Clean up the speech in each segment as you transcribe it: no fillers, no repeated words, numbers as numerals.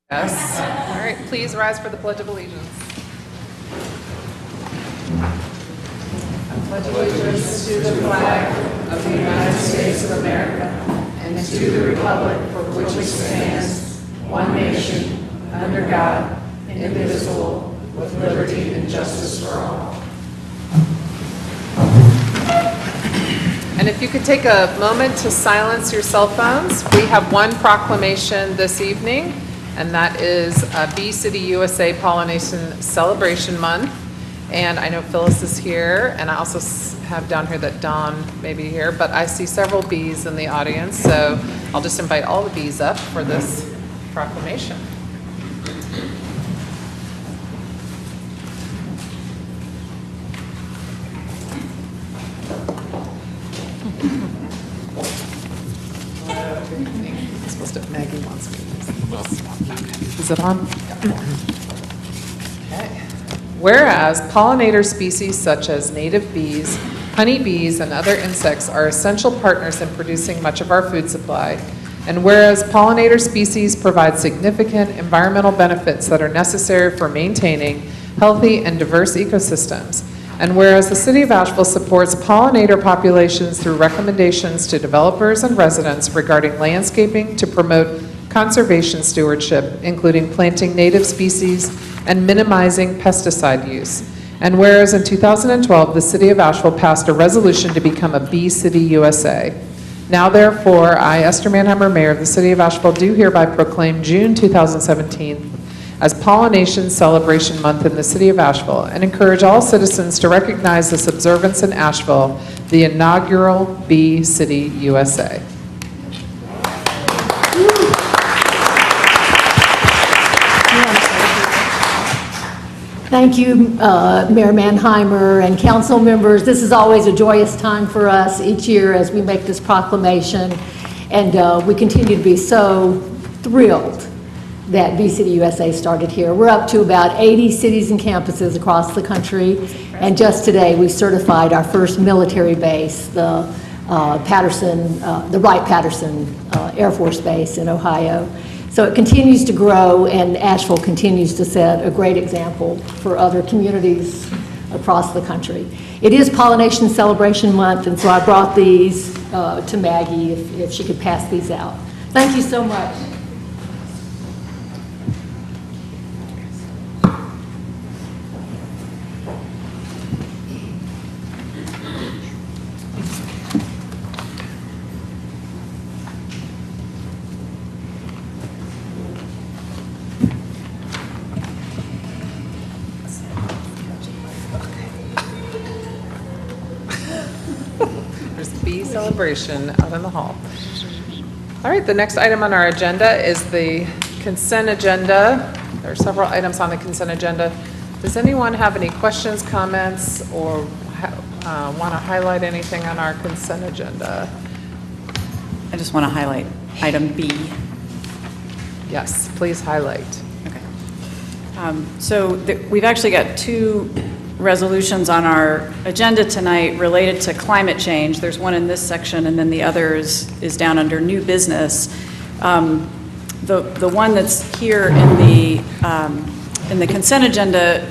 Yes. All right, please rise for the Pledge of Allegiance. I pledge allegiance to the flag of the United States of America and to the republic for which it stands, one nation, under God, indivisible, with liberty and justice for all. And if you could take a moment to silence your cell phones, we have one proclamation this evening, and that is Bee City USA Pollination Celebration Month. And I know Phyllis is here, and I also have down here that Dawn may be here, but I see several bees in the audience, so I'll just invite all the bees up for this proclamation. It's supposed to, Maggie wants me. Is it on? Okay. Whereas pollinator species such as native bees, honeybees, and other insects are essential partners in producing much of our food supply, and whereas pollinator species provide significant environmental benefits that are necessary for maintaining healthy and diverse ecosystems, and whereas the City of Asheville supports pollinator populations through recommendations to developers and residents regarding landscaping to promote conservation stewardship, including planting native species and minimizing pesticide use. And whereas in 2012, the City of Asheville passed a resolution to become a Bee City USA. Now therefore, I, Esther Manheimer, Mayor of the City of Asheville, do hereby proclaim June 2017 as Pollination Celebration Month in the City of Asheville and encourage all citizens to recognize this observance in Asheville, the inaugural Bee City USA. Thank you, Mayor Manheimer and council members. This is always a joyous time for us each year as we make this proclamation, and we continue to be so thrilled that Bee City USA started here. We're up to about 80 cities and campuses across the country, and just today we certified our first military base, the Wright-Patterson Air Force Base in Ohio. So it continues to grow, and Asheville continues to set a great example for other communities across the country. It is Pollination Celebration Month, and so I brought these to Maggie if she could pass these out. Thank you so much. Celebration out in the hall. All right, the next item on our agenda is the consent agenda. There are several items on the consent agenda. Does anyone have any questions, comments, or want to highlight anything on our consent agenda? I just want to highlight item B. Yes, please highlight. Okay. We've actually got two resolutions on our agenda tonight related to climate change. There's one in this section, and then the other is down under new business. The one that's here in the consent agenda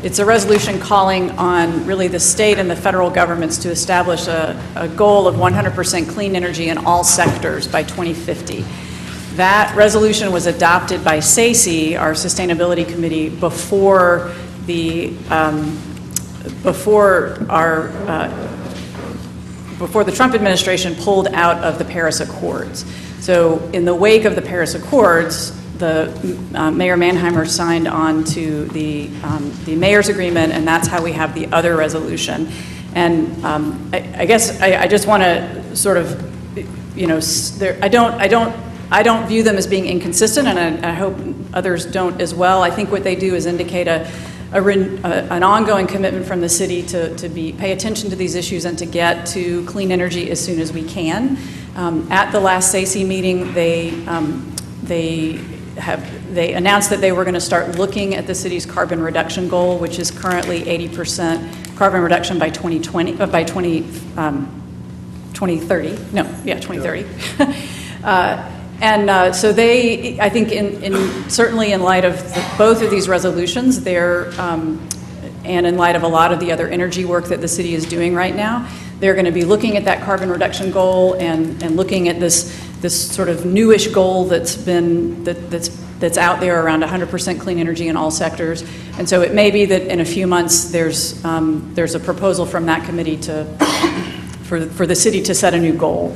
it's a resolution calling on really the state and the federal governments to establish a goal of 100% clean energy in all sectors by 2050. That resolution was adopted by SACE, our sustainability committee, before the Trump administration pulled out of the Paris Accords. So in the wake of the Paris Accords, the Mayor Manheimer signed on to the mayor's agreement, and that's how we have the other resolution. And I guess I just want to sort of, I don't view them as being inconsistent, and I hope others don't as well. I think what they do is indicate an ongoing commitment from the city to pay attention to these issues and to get to clean energy as soon as we can. At the last SACE meeting, they announced that they were going to start looking at the city's carbon reduction goal, which is currently 80% carbon reduction by 2030. By 2030. And so they, I think certainly in light of both of these resolutions, and in light of a lot of the other energy work that the city is doing right now, they're going to be looking at that carbon reduction goal and looking at this sort of newish goal that's out there around 100% clean energy in all sectors. And so it may be that in a few months there's a proposal from that committee for the city to set a new goal.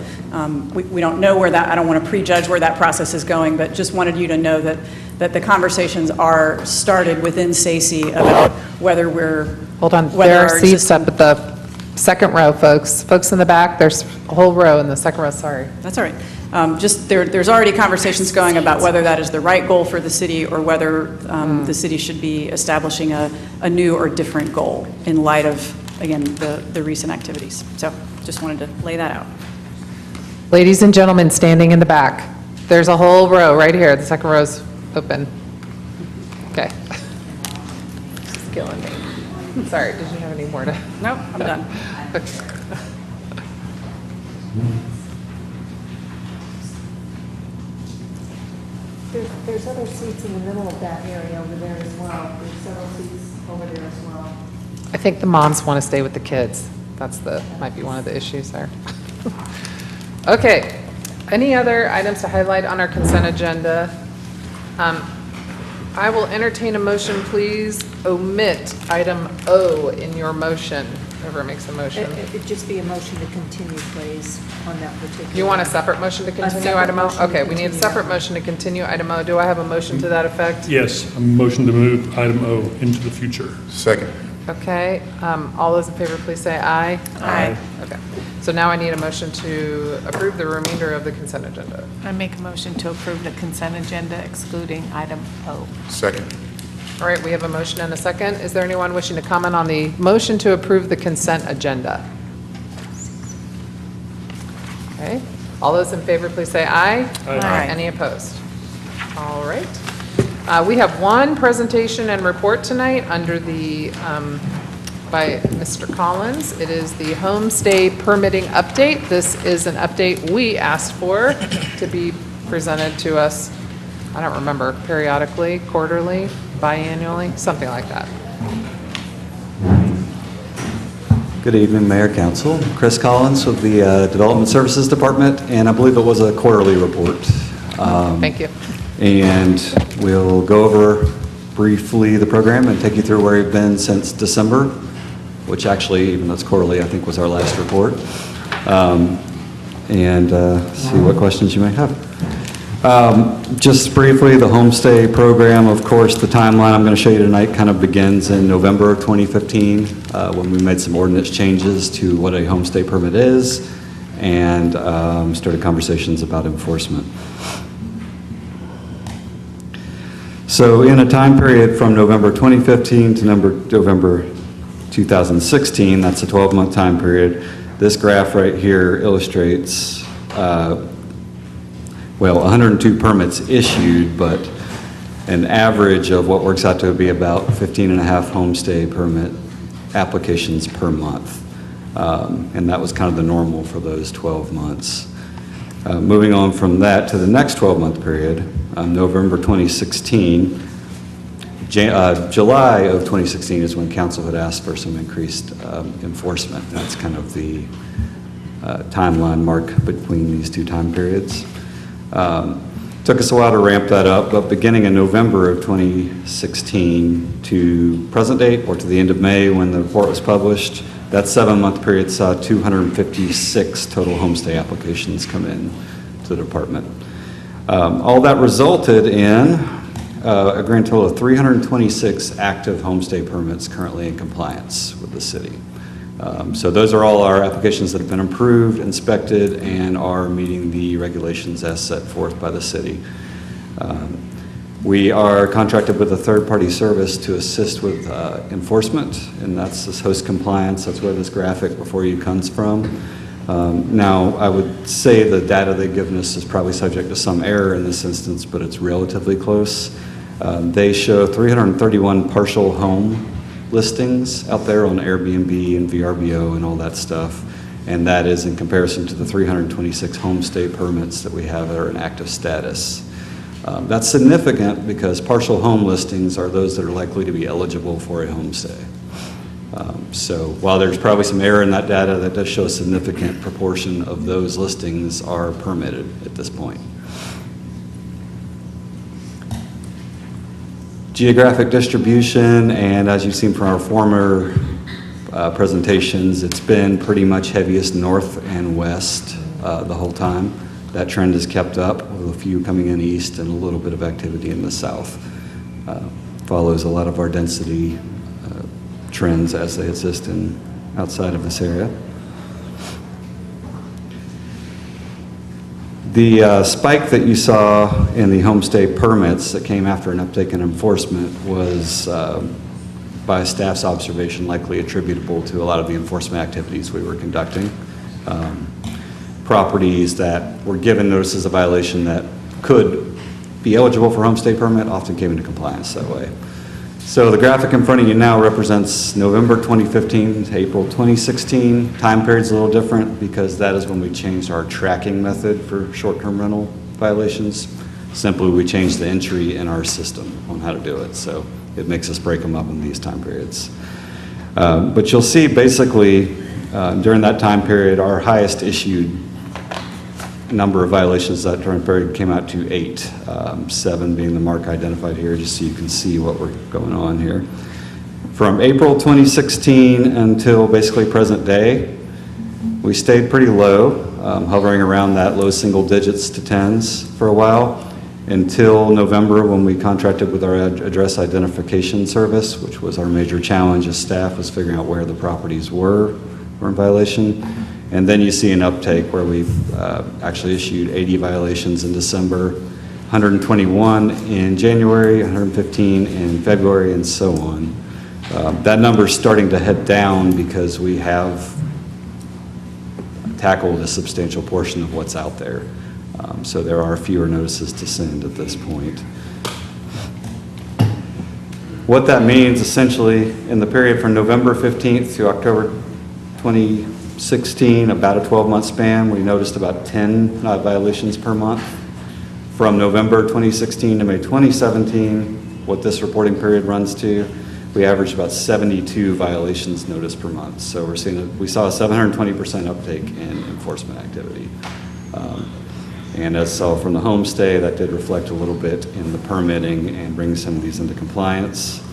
We don't know where that, I don't want to prejudge where that process is going, but just wanted you to know that the conversations are started within SACE about whether we're... Hold on, whether there are our seats up at the second row, folks. Folks in the back, there's a whole row in the second row, sorry. That's all right. There's already conversations going about whether that is the right goal for the city or whether the city should be establishing a new or different goal in light of, again, the recent activities. So just wanted to lay that out. Ladies and gentlemen standing in the back, there's a whole row right here. The second row's open. Okay. Just killing me. Sorry, did you have any more to? Nope, I'm done. There's other seats in the middle of that area over there as well. There's several seats over there as well. I think the moms want to stay with the kids. Might be one of the issues there. Okay, any other items to highlight on our consent agenda? I will entertain a motion, please omit item O in your motion. Whoever makes a motion. It'd just be a motion to continue, please, on that particular. You want a separate motion to continue item O? Okay, we need a separate motion to continue item O. Do I have a motion to that effect? Yes, a motion to move item O into the future. Second. Okay, all those in favor, please say aye. Aye. Okay, so now I need a motion to approve the remainder of the consent agenda. I make a motion to approve the consent agenda excluding item O. Second. All right, we have a motion and a second. Is there anyone wishing to comment on the motion to approve the consent agenda? Okay, all those in favor, please say aye. Aye. Any opposed? All right. We have one presentation and report tonight under the, by Mr. Collins. It is the homestay permitting update. This is an update we asked for to be presented to us, I don't remember, periodically, quarterly, biannually, something like that. Good evening, Mayor, Council. Chris Collins with the Development Services Department, and I believe it was a quarterly report. Thank you. And we'll go over briefly the program and take you through where we've been since December, which actually, even though it's quarterly, I think was our last report, and see what questions you may have. Just briefly, the homestay program, of course, the timeline I'm going to show you tonight kind of begins in November of 2015 when we made some ordinance changes to what a homestay permit is and started conversations about enforcement. So in a time period from November 2015 to November 2016, that's a 12-month time period, this graph right here illustrates 102 permits issued, but an average of what works out to be about 15 and a half homestay permit applications per month. And that was kind of the normal for those 12 months. Moving on from that to the next 12-month period, November 2016, July of 2016 is when council had asked for some increased enforcement. That's kind of the timeline mark between these two time periods. Took us a while to ramp that up, but beginning in November of 2016 to present date, or to the end of May when the report was published, that 7-month period saw 256 total homestay applications come in to the department. All that resulted in a grand total of 326 active homestay permits currently in compliance with the city. So those are all our applications that have been approved, inspected, and are meeting the regulations as set forth by the city. We are contracted with a third-party service to assist with enforcement, and that's this host compliance. That's where this graphic before you comes from. Now, I would say the data they've given us is probably subject to some error in this instance, but it's relatively close. They show 331 partial home listings out there on Airbnb and VRBO and all that stuff. and that is in comparison to the 326 homestay permits that we have that are in active status. That's significant because partial home listings are those that are likely to be eligible for a homestay. So while there's probably some error in that data, that does show a significant proportion of those listings are permitted at this point. Geographic distribution, and as you've seen from our former presentations, it's been pretty much heaviest north and west the whole time. That trend has kept up with a few coming in east and a little bit of activity in the south. Follows a lot of our density trends as they exist outside of this area. The spike that you saw in the homestay permits that came after an uptake in enforcement was, by staff's observation, likely attributable to a lot of the enforcement activities we were conducting. Properties that were given notices of violation that could be eligible for homestay permit often came into compliance that way. So the graphic in front of you now represents November 2015 to April 2016. Time period's a little different because that is when we changed our tracking method for short-term rental violations. Simply, we changed the entry in our system on how to do it, so it makes us break them up in these time periods. But you'll see basically during that time period, our highest issued number of violations that during period came out to 8, 7 being the mark identified here, just so you can see what we're going on here. From April 2016 until basically present day, we stayed pretty low, hovering around that low single digits to tens for a while, until November when we contracted with our address identification service, which was our major challenge as staff, was figuring out where the properties were in violation. And then you see an uptake where we've actually issued 80 violations in December, 121 in January, 115 in February, and so on. That number is starting to head down because we have tackled a substantial portion of what's out there. So there are fewer notices to send at this point. What that means essentially in the period from November 15th to October 2016, about a 12-month span, we noticed about 10 violations per month. From November 2016 to May 2017, what this reporting period runs to, we averaged about 72 violations noticed per month. So we saw a 720% uptake in enforcement activity. And as saw from the homestay, that did reflect a little bit in the permitting and bringing some of these into compliance.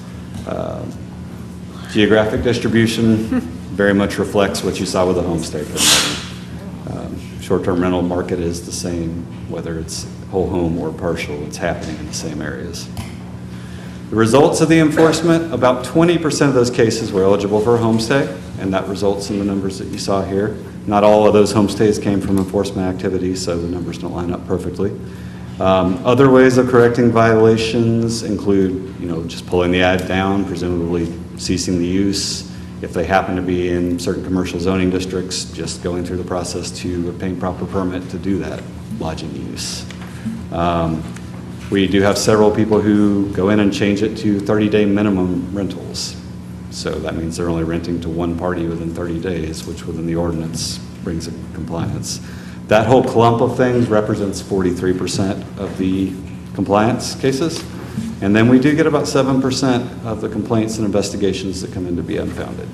Geographic distribution very much reflects what you saw with the homestay permitting. Short-term rental market is the same, whether it's whole home or partial, it's happening in the same areas. The results of the enforcement, about 20% of those cases were eligible for a homestay, and that results in the numbers that you saw here. Not all of those homestays came from enforcement activities, so the numbers don't line up perfectly. Other ways of correcting violations include, just pulling the ad down, presumably ceasing the use. If they happen to be in certain commercial zoning districts, just going through the process to obtain proper permit to do that lodging use. We do have several people who go in and change it to 30-day minimum rentals. So that means they're only renting to one party within 30 days, which within the ordinance brings in compliance. That whole clump of things represents 43% of the compliance cases. And then we do get about 7% of the complaints and investigations that come in to be unfounded.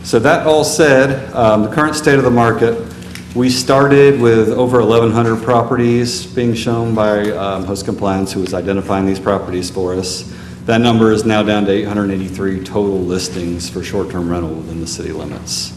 So that all said, the current state of the market, we started with over 1,100 properties being shown by Host Compliance, who was identifying these properties for us. That number is now down to 883 total listings for short-term rental within the city limits.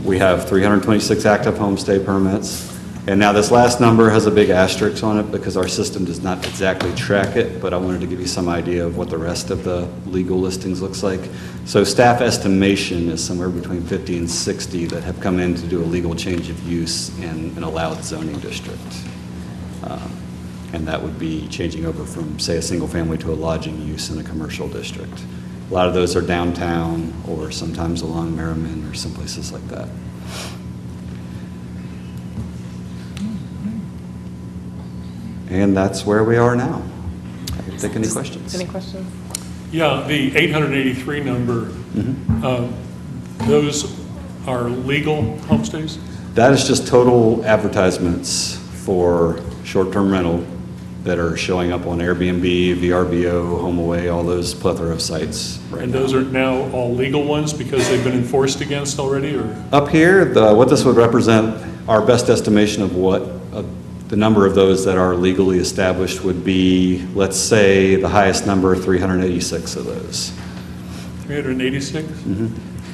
We have 326 active homestay permits. And now this last number has a big asterisk on it because our system does not exactly track it, but I wanted to give you some idea of what the rest of the legal listings looks like. So staff estimation is somewhere between 50 and 60 that have come in to do a legal change of use in an allowed zoning district. And that would be changing over from, say, a single family to a lodging use in a commercial district. A lot of those are downtown or sometimes along Merriman or some places like that. And that's where we are now. I can take any questions. Any questions? Yeah, the 883 number, those are legal homestays? That is just total advertisements for short-term rental that are showing up on Airbnb, VRBO, HomeAway, all those plethora of sites right And now. those are now all legal ones because they've been enforced against already, or? Up here, what this would represent, our best estimation of what the number of those that are legally established would be, let's say, the highest number, 386 of those. 386?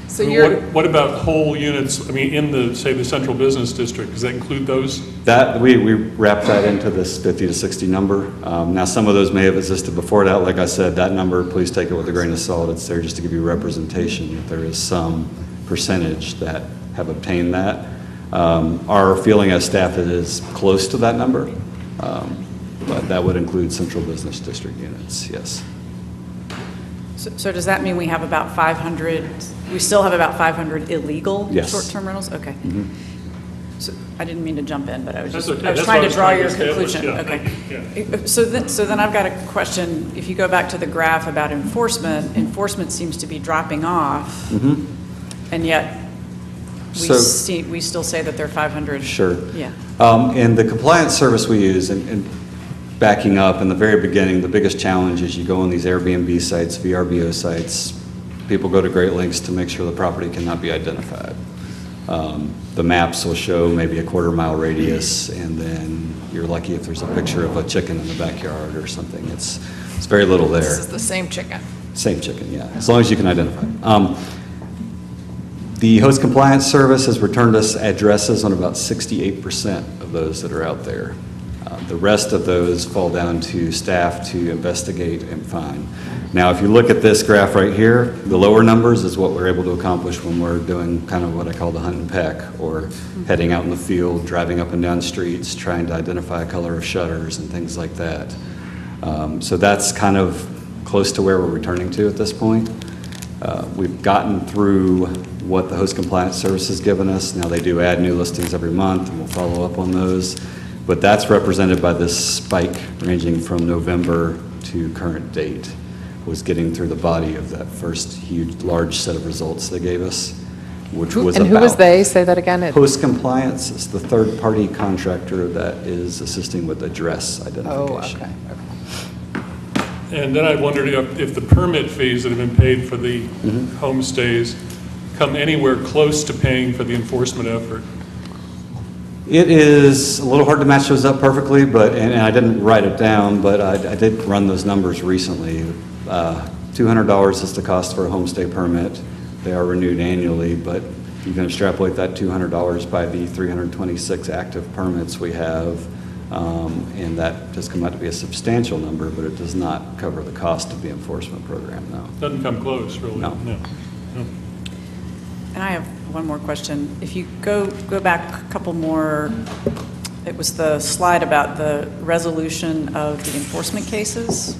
So you're, What about whole units, I mean, in the, say, the central business district, does that include those? That, we wrap that into this 50 to 60 number. Now, some of those may have existed before that. Like I said, that number, please take it with a grain of salt. It's there just to give you representation that there is some percentage that have obtained that. Our feeling as staff is close to that number, but that would include central business district units, yes. So does that mean we have about 500, we still have about 500 illegal Yes. short-term rentals? Okay. So I didn't mean to jump in, but I was That's just, okay. I was That's trying what I to was draw trying to your establish. conclusion. Yeah, Okay. thank you. So then I've got a question. If you go back to the graph about enforcement seems to be dropping off, and yet So- we still say that they're 500. Sure. Yeah. And the compliance service we use, and backing up, in the very beginning, the biggest challenge is you go on these Airbnb sites, VRBO sites, people go to great lengths to make sure the property cannot be identified. The maps will show maybe a quarter-mile radius, and then you're lucky if there's a picture of a chicken in the backyard or something. It's very little there. this is the same chicken. Same chicken, yeah, as long as you can identify it. The host compliance service has returned us addresses on about 68% of those that are out there. The rest of those fall down to staff to investigate and find. Now, if you look at this graph right here, the lower numbers is what we're able to accomplish when we're doing kind of what I call the hunt and peck, or heading out in the field, driving up and down streets, trying to identify a color of shutters and things like that. So that's kind of close to where we're returning to at this point. We've gotten through what the host compliance service has given us. Now, they do add new listings every month, and we'll follow up on those. But that's represented by this spike ranging from November to current date, was getting through the body of that first huge, large set of results they gave us, which was And who was about- they? Say that again. Host compliance is the third-party contractor that is assisting with address Oh, identification. okay. And then I wondered if the permit fees that have been paid for the homestays come anywhere close to paying for the enforcement effort. It is a little hard to match those up perfectly, but, and I didn't write it down, but I did run those numbers recently. $200 is the cost for a homestay permit. They are renewed annually, but you can extrapolate that $200 by the 326 active permits we have, and that does come out to be a substantial number, but it does not cover the cost of the enforcement program, no. Doesn't come close, really. No. And I have one more question. If you go back a couple more, it was the slide about the resolution of the enforcement cases.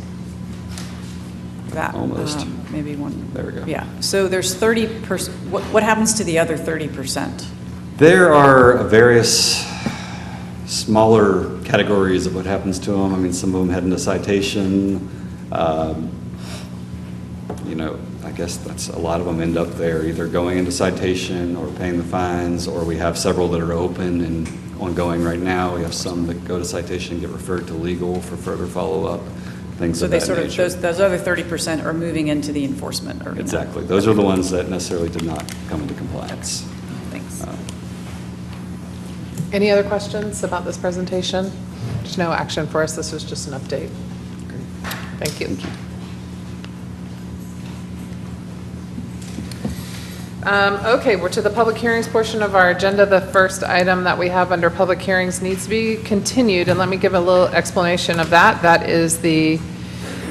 That, Almost. maybe one. There we go. Yeah. So there's 30%. What happens to the other 30%? There are various smaller categories of what happens to them. I mean, some of them head into citation. You know, I guess that's, a lot of them end up there, either going into citation or paying the fines, or we have several that are open and ongoing right now. We have some that go to citation and get referred to legal for further follow-up, things So of they that sort of, nature. those other 30% are moving into the enforcement arena. Exactly. Those are the ones that necessarily did not come into compliance. Thanks. Any other questions about this presentation? There's no action for us. This was just an update. Thank you. Thank you. Okay, we're to the public hearings portion of our agenda. The first item that we have under public hearings needs to be continued, and let me give a little explanation of that. That is the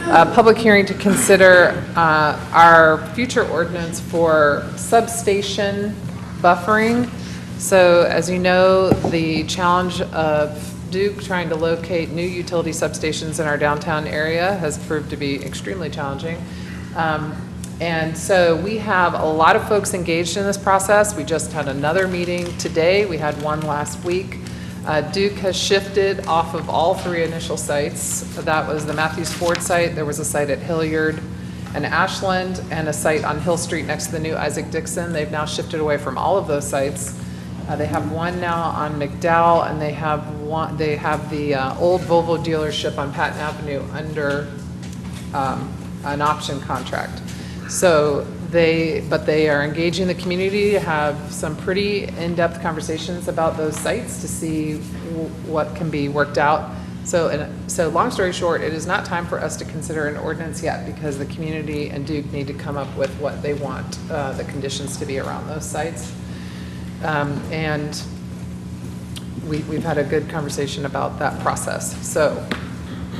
public hearing to consider our future ordinance for substation buffering. So as you know, the challenge of Duke trying to locate new utility substations in our downtown area has proved to be extremely challenging. And so we have a lot of folks engaged in this process. We just had another meeting today. We had one last week. Duke has shifted off of all three initial sites. That was the Matthews Ford site. There was a site at Hilliard. an Ashland, and a site on Hill Street next to the new Isaac Dixon. They've now shifted away from all of those sites. They have one now on McDowell, and they have the old Volvo dealership on Patton Avenue under an option contract. So they are engaging the community to have some pretty in-depth conversations about those sites to see what can be worked out. So long story short, it is not time for us to consider an ordinance yet because the community and Duke need to come up with what they want the conditions to be around those sites. And we've had a good conversation about that process. So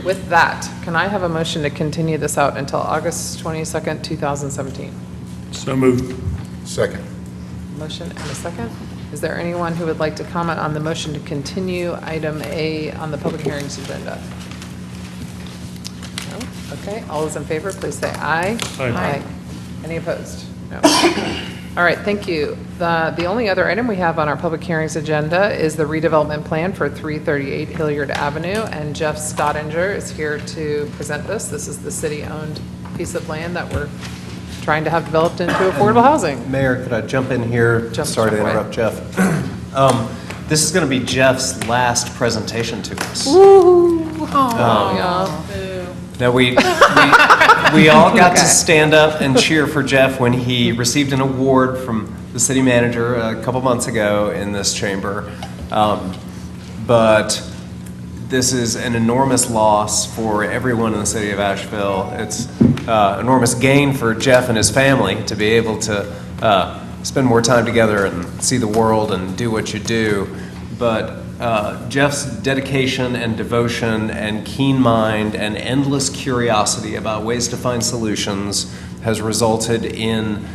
with that, can I have a motion to continue this out until August 22nd, 2017? So moved. Second. Motion and a second. Is there anyone who would like to comment on the motion to continue item A on the public hearings agenda? No? Okay, all those in favor, please say aye. Aye. Any opposed? No. All right, thank you. The only other item we have on our public hearings agenda is the redevelopment plan for 338 Hilliard Avenue, and Jeff Stottinger is here to present this. This is the city-owned piece of land that we're trying to have developed into affordable housing. Mayor, could I jump in here? Sorry to interrupt, Jeff. This is going to be Jeff's last presentation to us. Now, we all got to stand up and cheer for Jeff when he received an award from the city manager a couple months ago in this chamber. But this is an enormous loss for everyone in the city of Asheville. It's enormous gain for Jeff and his family to be able to spend more time together and see the world and do what you do. But Jeff's dedication and devotion and keen mind and endless curiosity about ways to find solutions has resulted in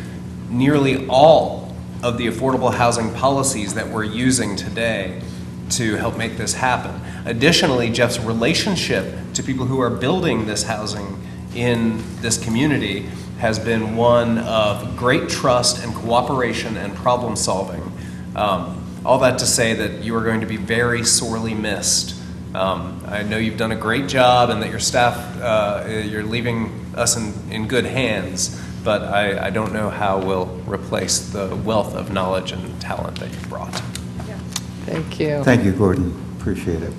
nearly all of the affordable housing policies that we're using today to help make this happen. Additionally, Jeff's relationship to people who are building this housing in this community has been one of great trust and cooperation and problem solving. All that to say that you are going to be very sorely missed. I know you've done a great job and that your staff, you're leaving us in good hands, but I don't know how we'll replace the wealth of knowledge and talent that you've brought. Thank you. Thank you, Gordon. Appreciate it.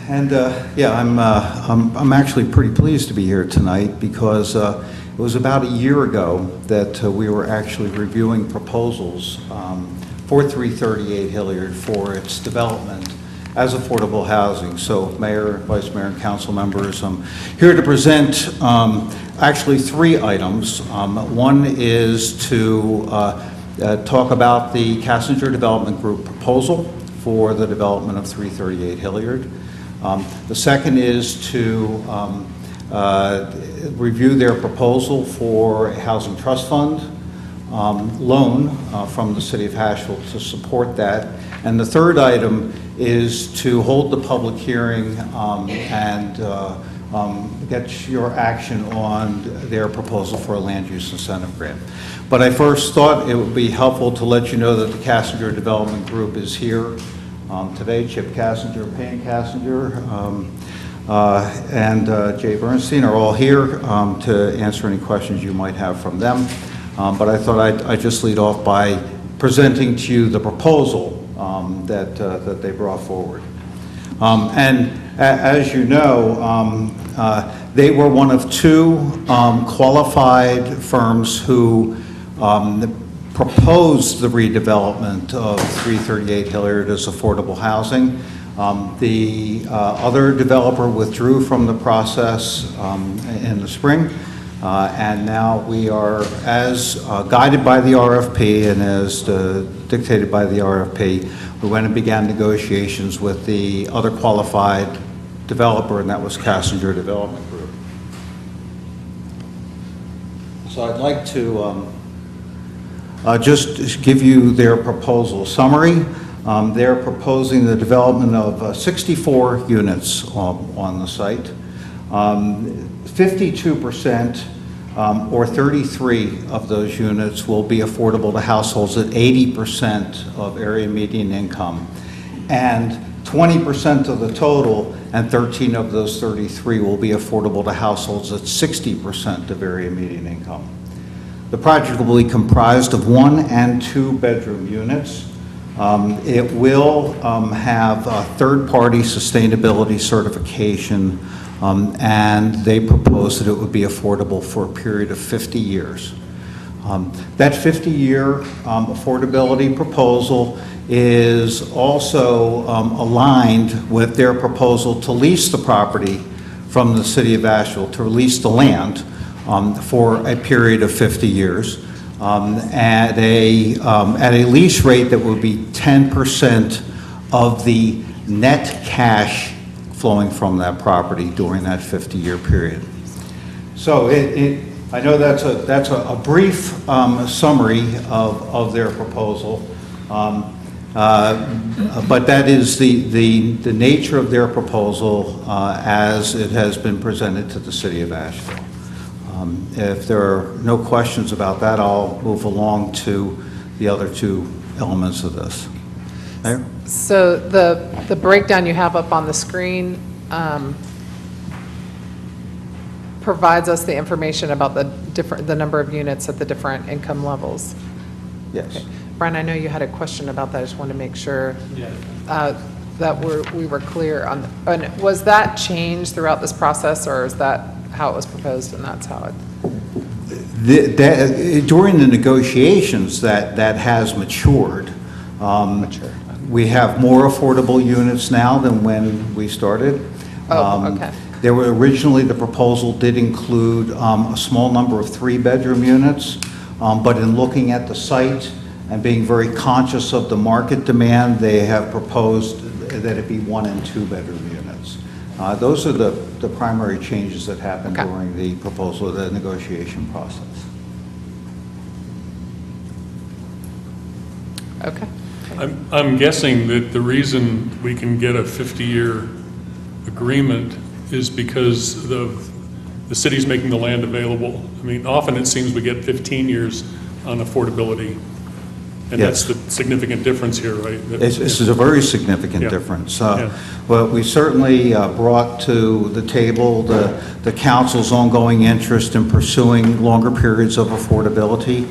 And yeah, I'm actually pretty pleased to be here tonight because it was about a year ago that we were actually reviewing proposals for 338 Hilliard for its development as affordable housing. So Mayor, Vice Mayor, and council members, I'm here to present actually three items. One is to talk about the Cassinger Development Group proposal for the development of 338 Hilliard. The second is to review their proposal for a housing trust fund loan from the city of Asheville to support that. And the third item is to hold the public hearing and get your action on their proposal for a land use incentive grant. But I first thought it would be helpful to let you know that the Cassinger Development Group is here today. Chip Cassinger, Payne Cassinger, and Jay Bernstein are all here to answer any questions you might have from them. But I thought I'd just lead off by presenting to you the proposal that they brought forward. And as you know, they were one of two qualified firms who proposed the redevelopment of 338 Hilliard as affordable housing. The other developer withdrew from the process in the spring, and now we are, as guided by the RFP and as dictated by the RFP, we went and began negotiations with the other qualified developer, and that was Cassinger Development Group. So I'd like to just give you their proposal summary. They're proposing the development of 64 units on the site. 52% or 33 of those units will be affordable to households at 80% of area median income. And 20% of the total, and 13 of those 33 will be affordable to households at 60% of area median income. The project will be comprised of 1 and 2 bedroom units. It will have a third-party sustainability certification, and they propose that it would be affordable for a period of 50 years. That 50-year affordability proposal is also aligned with their proposal to lease the property from the city of Asheville, to lease the land for a period of 50 years at a lease rate that would be 10% of the net cash flowing from that property during that 50-year period. So I know that's a brief summary of their proposal. But that is the nature of their proposal as it has been presented to the city of Asheville. If there are no questions about that, I'll move along to the other 2 elements of this. Mayor? So the breakdown you have up on the screen provides us the information about the number of units at the different income levels. Yes. Okay. Brian, I know you had a question about that. I just want to make sure that we were clear on. And was that changed throughout this process, or is that how it was proposed and that's how it? During the negotiations, that has matured. We have more affordable units now than when we started. Okay. There were originally, the proposal did include a small number of 3-bedroom units, but in looking at the site and being very conscious of the market demand, they have proposed that it be 1 and 2-bedroom units. Those are the primary changes that happened during the proposal, the negotiation process. Okay. I'm guessing that the reason we can get a 50-year agreement is because the city's making the land available. I mean, often it seems we get 15 years on affordability. And Yes. that's the significant difference here, right? This is a very significant difference. Well, we certainly brought to the table the council's ongoing interest in pursuing longer periods of affordability,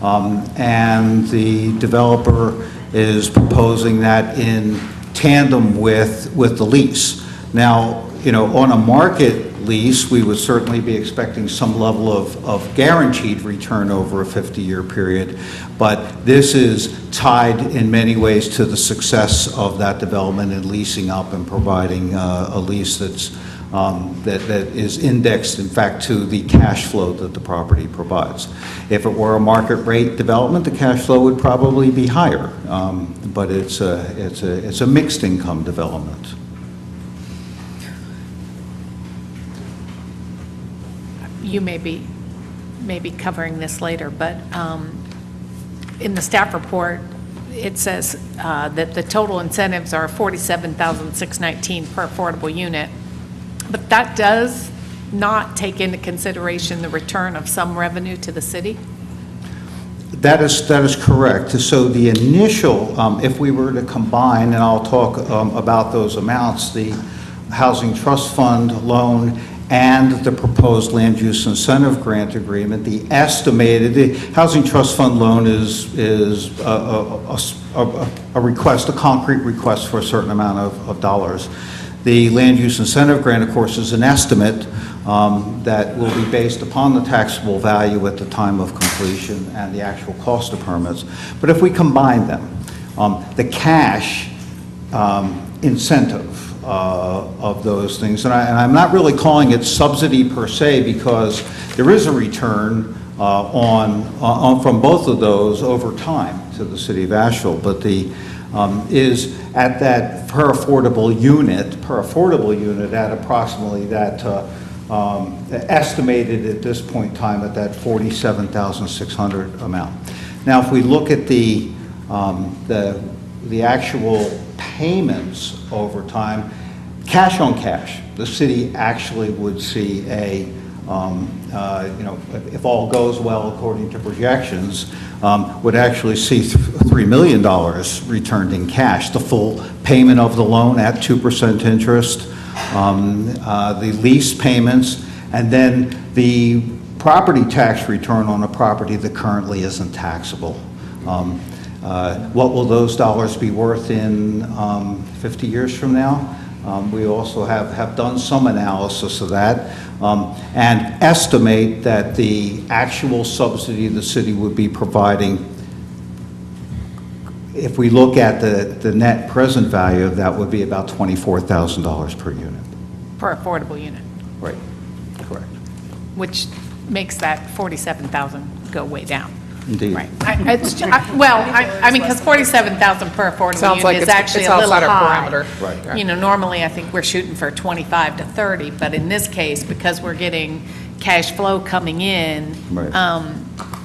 and the developer is proposing that in tandem with the lease. Now, on a market lease, we would certainly be expecting some level of guaranteed return over a 50-year period, but this is tied in many ways to the success of that development and leasing up and providing a lease that is indexed, in fact, to the cash flow that the property provides. If it were a market rate development, the cash flow would probably be higher, but it's a mixed income development. You may be covering this later, but in the staff report, it says that the total incentives are $47,619 per affordable unit, but that does not take into consideration the return of some revenue to the city? That is correct. So the initial, if we were to combine, and I'll talk about those amounts, the Housing Trust Fund loan and the proposed land use incentive grant agreement, the Housing Trust Fund loan is a request, a concrete request for a certain amount of dollars. The land use incentive grant, of course, is an estimate that will be based upon the taxable value at the time of completion and the actual cost of permits. But if we combine them, the cash incentive of those things, and I'm not really calling it subsidy per se, because there is a return from both of those over time to the city of Asheville, but the is at that per affordable unit at approximately that estimated at this point in time at that $47,600 amount. Now, if we look at the actual payments over time, cash on cash, the city actually would see a if all goes well according to projections, would actually see $3 million returned in cash, the full payment of the loan at 2% interest, the lease payments, and then the property tax return on a property that currently isn't taxable. What will those dollars be worth in 50 years from now? We also have done some analysis of that and estimate that the actual subsidy the city would be providing, if we look at the net present value, that would be about $24,000 per unit. Per affordable unit, Right, correct. which makes that 47,000 go way down. Indeed. Right. I mean, because 47,000 per affordable Sounds like unit is it's actually a little outside our high. parameter. Right. You know, normally I think we're shooting for 25 to 30, but in this case, because we're getting cash flow coming in, Right.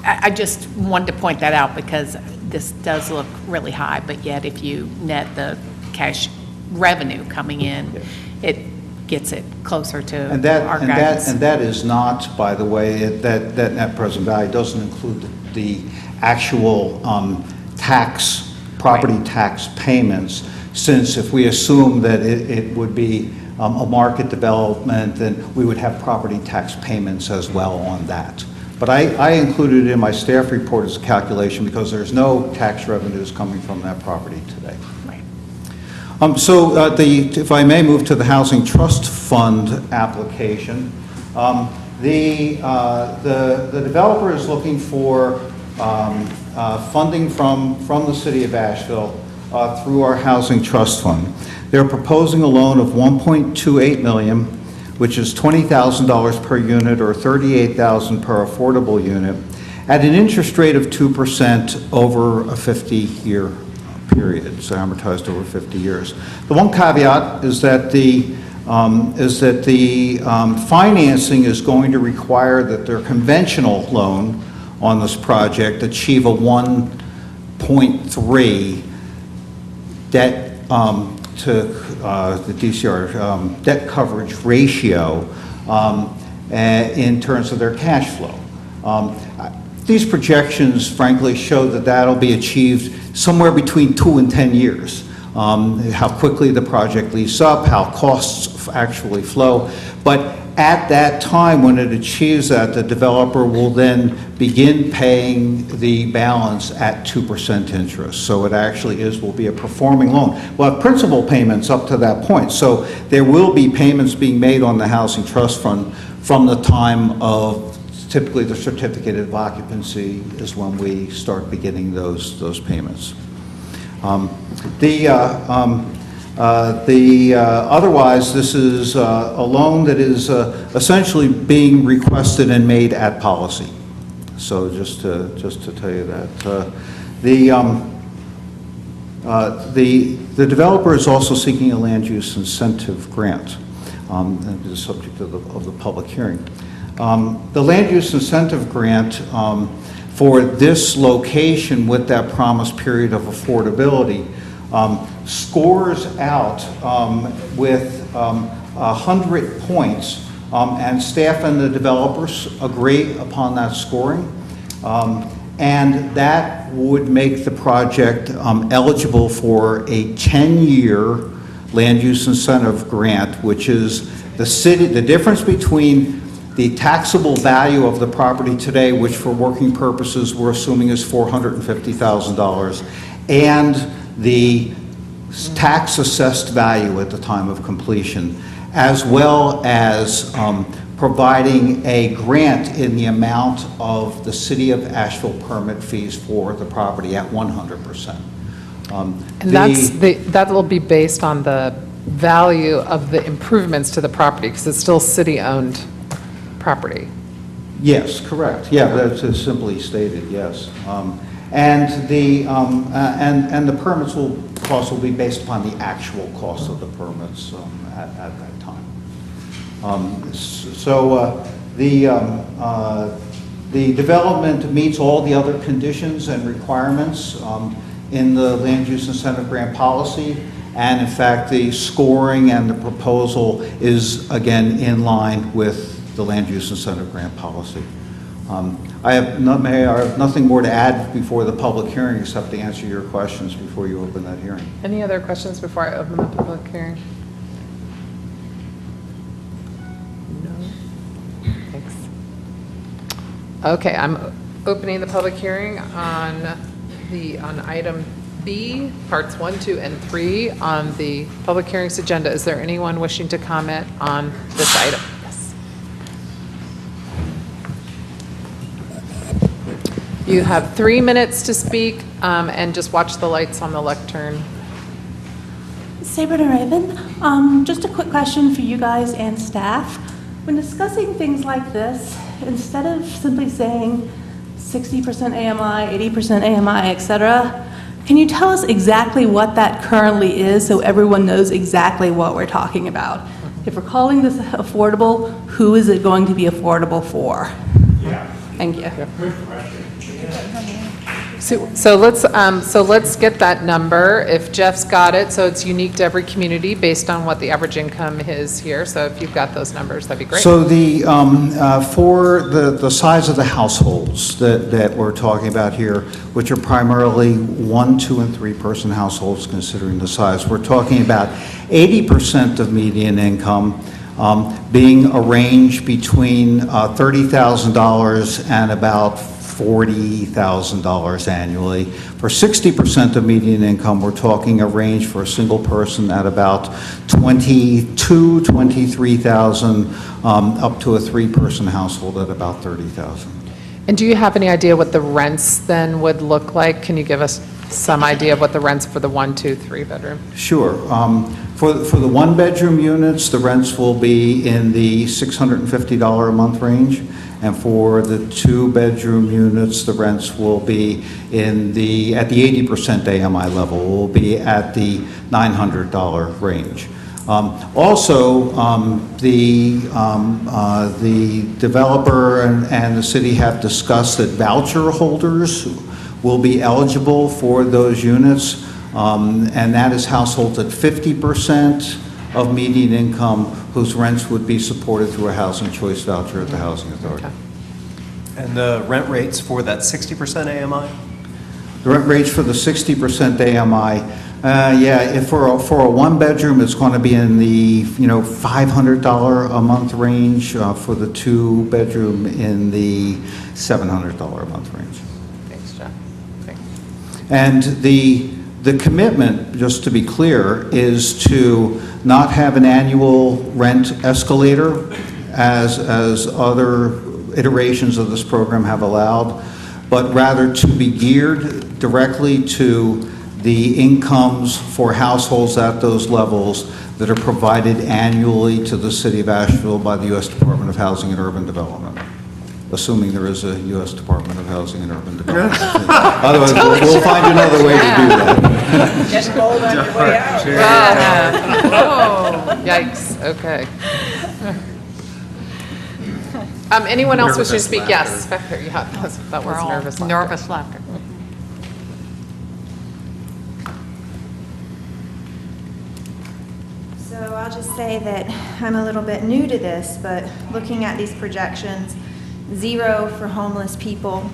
I just wanted to point that out because this does look really high, but yet if you net the cash revenue coming in, it gets it closer to And our guidance. that is not, by the way, that net present value doesn't include the actual property tax payments, since if we assume that it would be a market development, then we would have property tax payments as well on that. But I included it in my staff report as a calculation because there's no tax revenues coming from that property today. Right. If I may move to the Housing Trust Fund application, the developer is looking for funding from the city of Asheville through our Housing Trust Fund. They're proposing a loan of $1.28 million, which is $20,000 per unit or $38,000 per affordable unit, at an interest rate of 2% over a 50-year period, so amortized over 50 years. The one caveat is that the financing is going to require that their conventional loan on this project achieve a 1.3 debt to the DCR debt coverage ratio in terms of their cash flow. These projections, frankly, show that that'll be achieved somewhere between 2 and 10 years. How quickly the project leases up, how costs actually flow. But at that time, when it achieves that, the developer will then begin paying the balance at 2% interest. So it actually will be a performing loan. We'll have principal payments up to that point. So there will be payments being made on the Housing Trust Fund from the time of typically the certificate of occupancy is when we start beginning those payments. Otherwise, this is a loan that is essentially being requested and made at policy. So just to tell you that. The developer is also seeking a land use incentive grant. And is the subject of the public hearing. The land use incentive grant for this location with that promised period of affordability scores out with 100 points, and staff and the developers agree upon that scoring. And that would make the project eligible for a 10-year land use incentive grant, which is the difference between the taxable value of the property today, which for working purposes we're assuming is $450,000, and the tax assessed value at the time of completion, as well as providing a grant in the amount of the City of Asheville permit fees for the property at 100%. And that will be based on the value of the improvements to the property, because it's still city-owned property. Yes, correct. Yeah, that's simply stated, yes. And the permits cost will be based upon the actual cost of the permits at that time. The development meets all the other conditions and requirements in the land use incentive grant policy, and in fact the scoring and the proposal is again in line with the land use incentive grant policy. I have nothing more to add before the public hearing except to answer your questions before you open that hearing. Any other questions before I open the public hearing? No? Thanks. Okay, I'm opening the public hearing on item B, parts 1, 2, and 3 on the public hearings agenda. Is there anyone wishing to comment on this item? Yes. You have 3 minutes to speak, and just watch the lights on the lectern. Saber and Raven, just a quick question for you guys and staff. When discussing things like this, instead of simply saying 60% AMI, 80% AMI, et cetera, can you tell us exactly what that currently is so everyone knows exactly what we're talking about? If we're calling this affordable, who is it going to be affordable for? Yeah. Thank you. Good question. So let's get that number. If Jeff's got it, so it's unique to every community based on what the average income is here. So if you've got those numbers, that'd be great. So for the size of the households that we're talking about here, which are primarily 1, 2, and 3 person households considering the size, we're talking about 80% of median income being a range between $30,000 and about $40,000 annually. For 60% of median income, we're talking a range for a single person at about $22,000, $23,000, up to a 3-person household at about $30,000. And do you have any idea what the rents then would look like? Can you give us some idea of what the rents for the 1, 2, 3 bedroom? Sure. For the 1-bedroom units, the rents will be in the $650 a month range. And for the 2-bedroom units, the rents will be at the 80% AMI level, will be at the $900 range. Also, the developer and the city have discussed that voucher holders will be eligible for those units, and that is households at 50% of median income whose rents would be supported through a housing choice voucher at the Housing Authority. Okay. And the rent rates for that 60% AMI? The rent rates for the 60% AMI, if for a 1-bedroom, it's going to be in the $500 a month range. For the 2-bedroom, in the $700 a month range. Thanks, Jeff. Thanks. And the commitment, just to be clear, is to not have an annual rent escalator as other iterations of this program have allowed, but rather to be geared directly to the incomes for households at those levels that are provided annually to the City of Asheville by the U.S. Department of Housing and Urban Development, assuming there is a U.S. Department of Housing and Urban Development. Otherwise, we'll find another way to do that. Just rolled on your way out. Oh, yikes, okay. Anyone else wishing to speak? Yes, back there, yeah, that We're was all nervous laughter. nervous laughter. So I'll just say that I'm a little bit new to this, but looking at these projections, 0 for homeless people,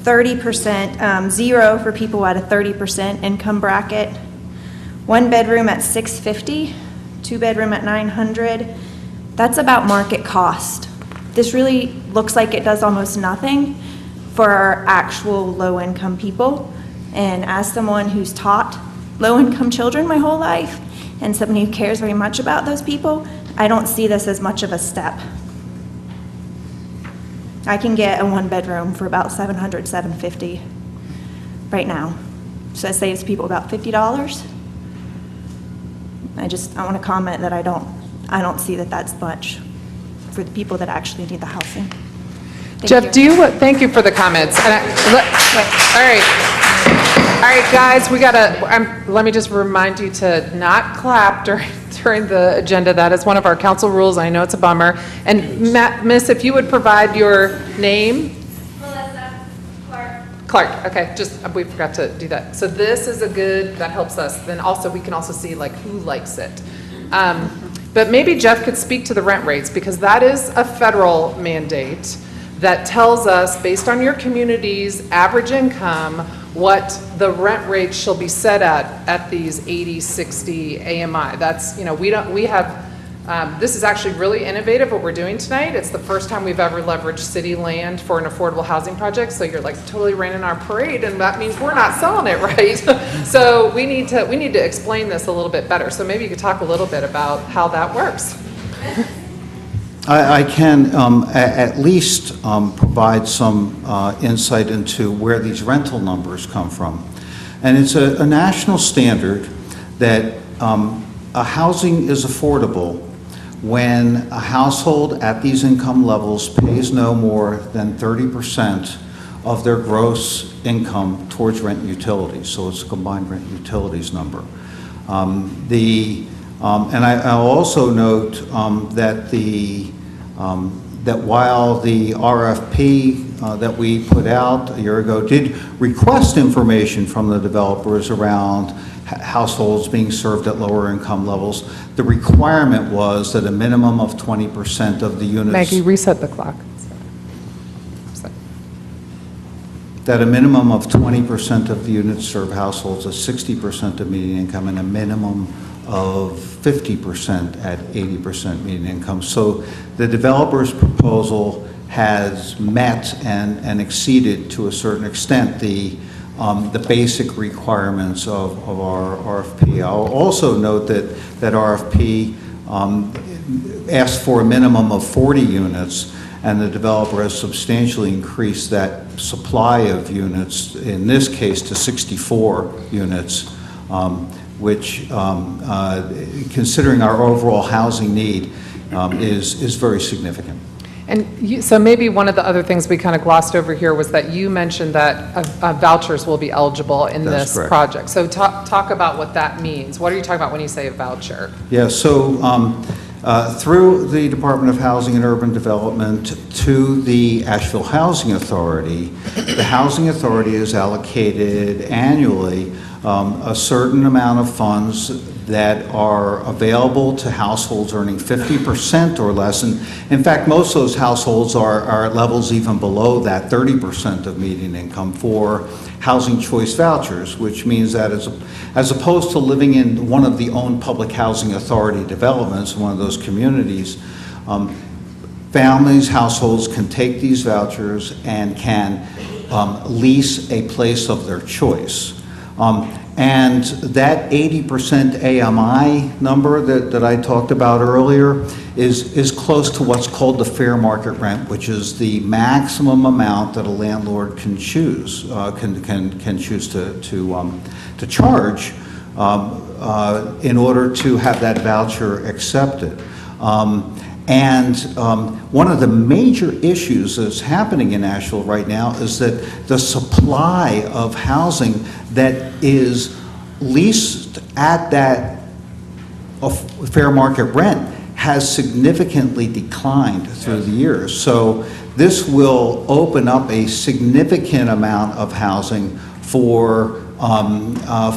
30%, 0 for people at a 30% income bracket, 1-bedroom at $650, 2-bedroom at $900. That's about market cost. This really looks like it does almost nothing for our actual low-income people. And as someone who's taught low-income children my whole life, and someone who cares very much about those people, I don't see this as much of a step. I can get a 1-bedroom for about $700, $750 right now. So it saves people about $50. I want to comment that I don't see that that's much for the people that actually need the housing. Jeff, thank you for the comments. And all right, guys, let me just remind you to not clap during the agenda. That is one of our council rules. I know it's a bummer. And Miss, if you would provide your name. Melissa Clark, okay, we forgot to do that. So this is that helps us. Then also, we can also see like who likes it. But maybe Jeff could speak to the rent rates, because that is a federal mandate that tells us, based on your community's average income, what the rent rate shall be set at these 80, 60 AMI. That's, we have, this is actually really innovative what we're doing tonight. It's the first time we've ever leveraged city land for an affordable housing project, so you're like totally raining our parade, and that means we're not selling it, right? So we need to explain this a little bit better. So maybe you could talk a little bit about how that works. I can at least provide some insight into where these rental numbers come from. And it's a national standard that a housing is affordable when a household at these income levels pays no more than 30% of their gross income towards rent and utilities. So it's a combined rent and utilities number. And I'll also note that that while the RFP that we put out a year ago did request information from the developers around households being served at lower income levels, the requirement was that a minimum of 20% of the units... Maggie, reset the clock. That a minimum of 20% of the units serve households at 60% of median income, and a minimum of 50% at 80% median income. So the developer's proposal has met and exceeded to a certain extent the basic requirements of our RFP. I'll also note that RFP asked for a minimum of 40 units, and the developer has substantially increased that supply of units, in this case to 64 units, which, considering our overall housing need, is very significant. And so maybe one of the other things we kind of glossed over here was that you mentioned that vouchers will be eligible in That's this correct. project. So talk about what that means. What are you talking about when you say a voucher? Yeah, so through the Department of Housing and Urban Development to the Asheville Housing Authority, the Housing Authority is allocated annually a certain amount of funds that are available to households earning 50% or less. And in fact, most of those households are at levels even below that 30% of median income for housing choice vouchers, which means that as opposed to living in one of the owned public housing authority developments, one of those communities, families, households can take these vouchers and can lease a place of their choice. And that 80% AMI number that I talked about earlier is close to what's called the fair market rent, which is the maximum amount that a landlord can choose can choose to charge in order to have that voucher accepted. And one of the major issues that's happening in Asheville right now is that the supply of housing that is leased at that fair market rent has significantly declined through the years. So this will open up a significant amount of housing for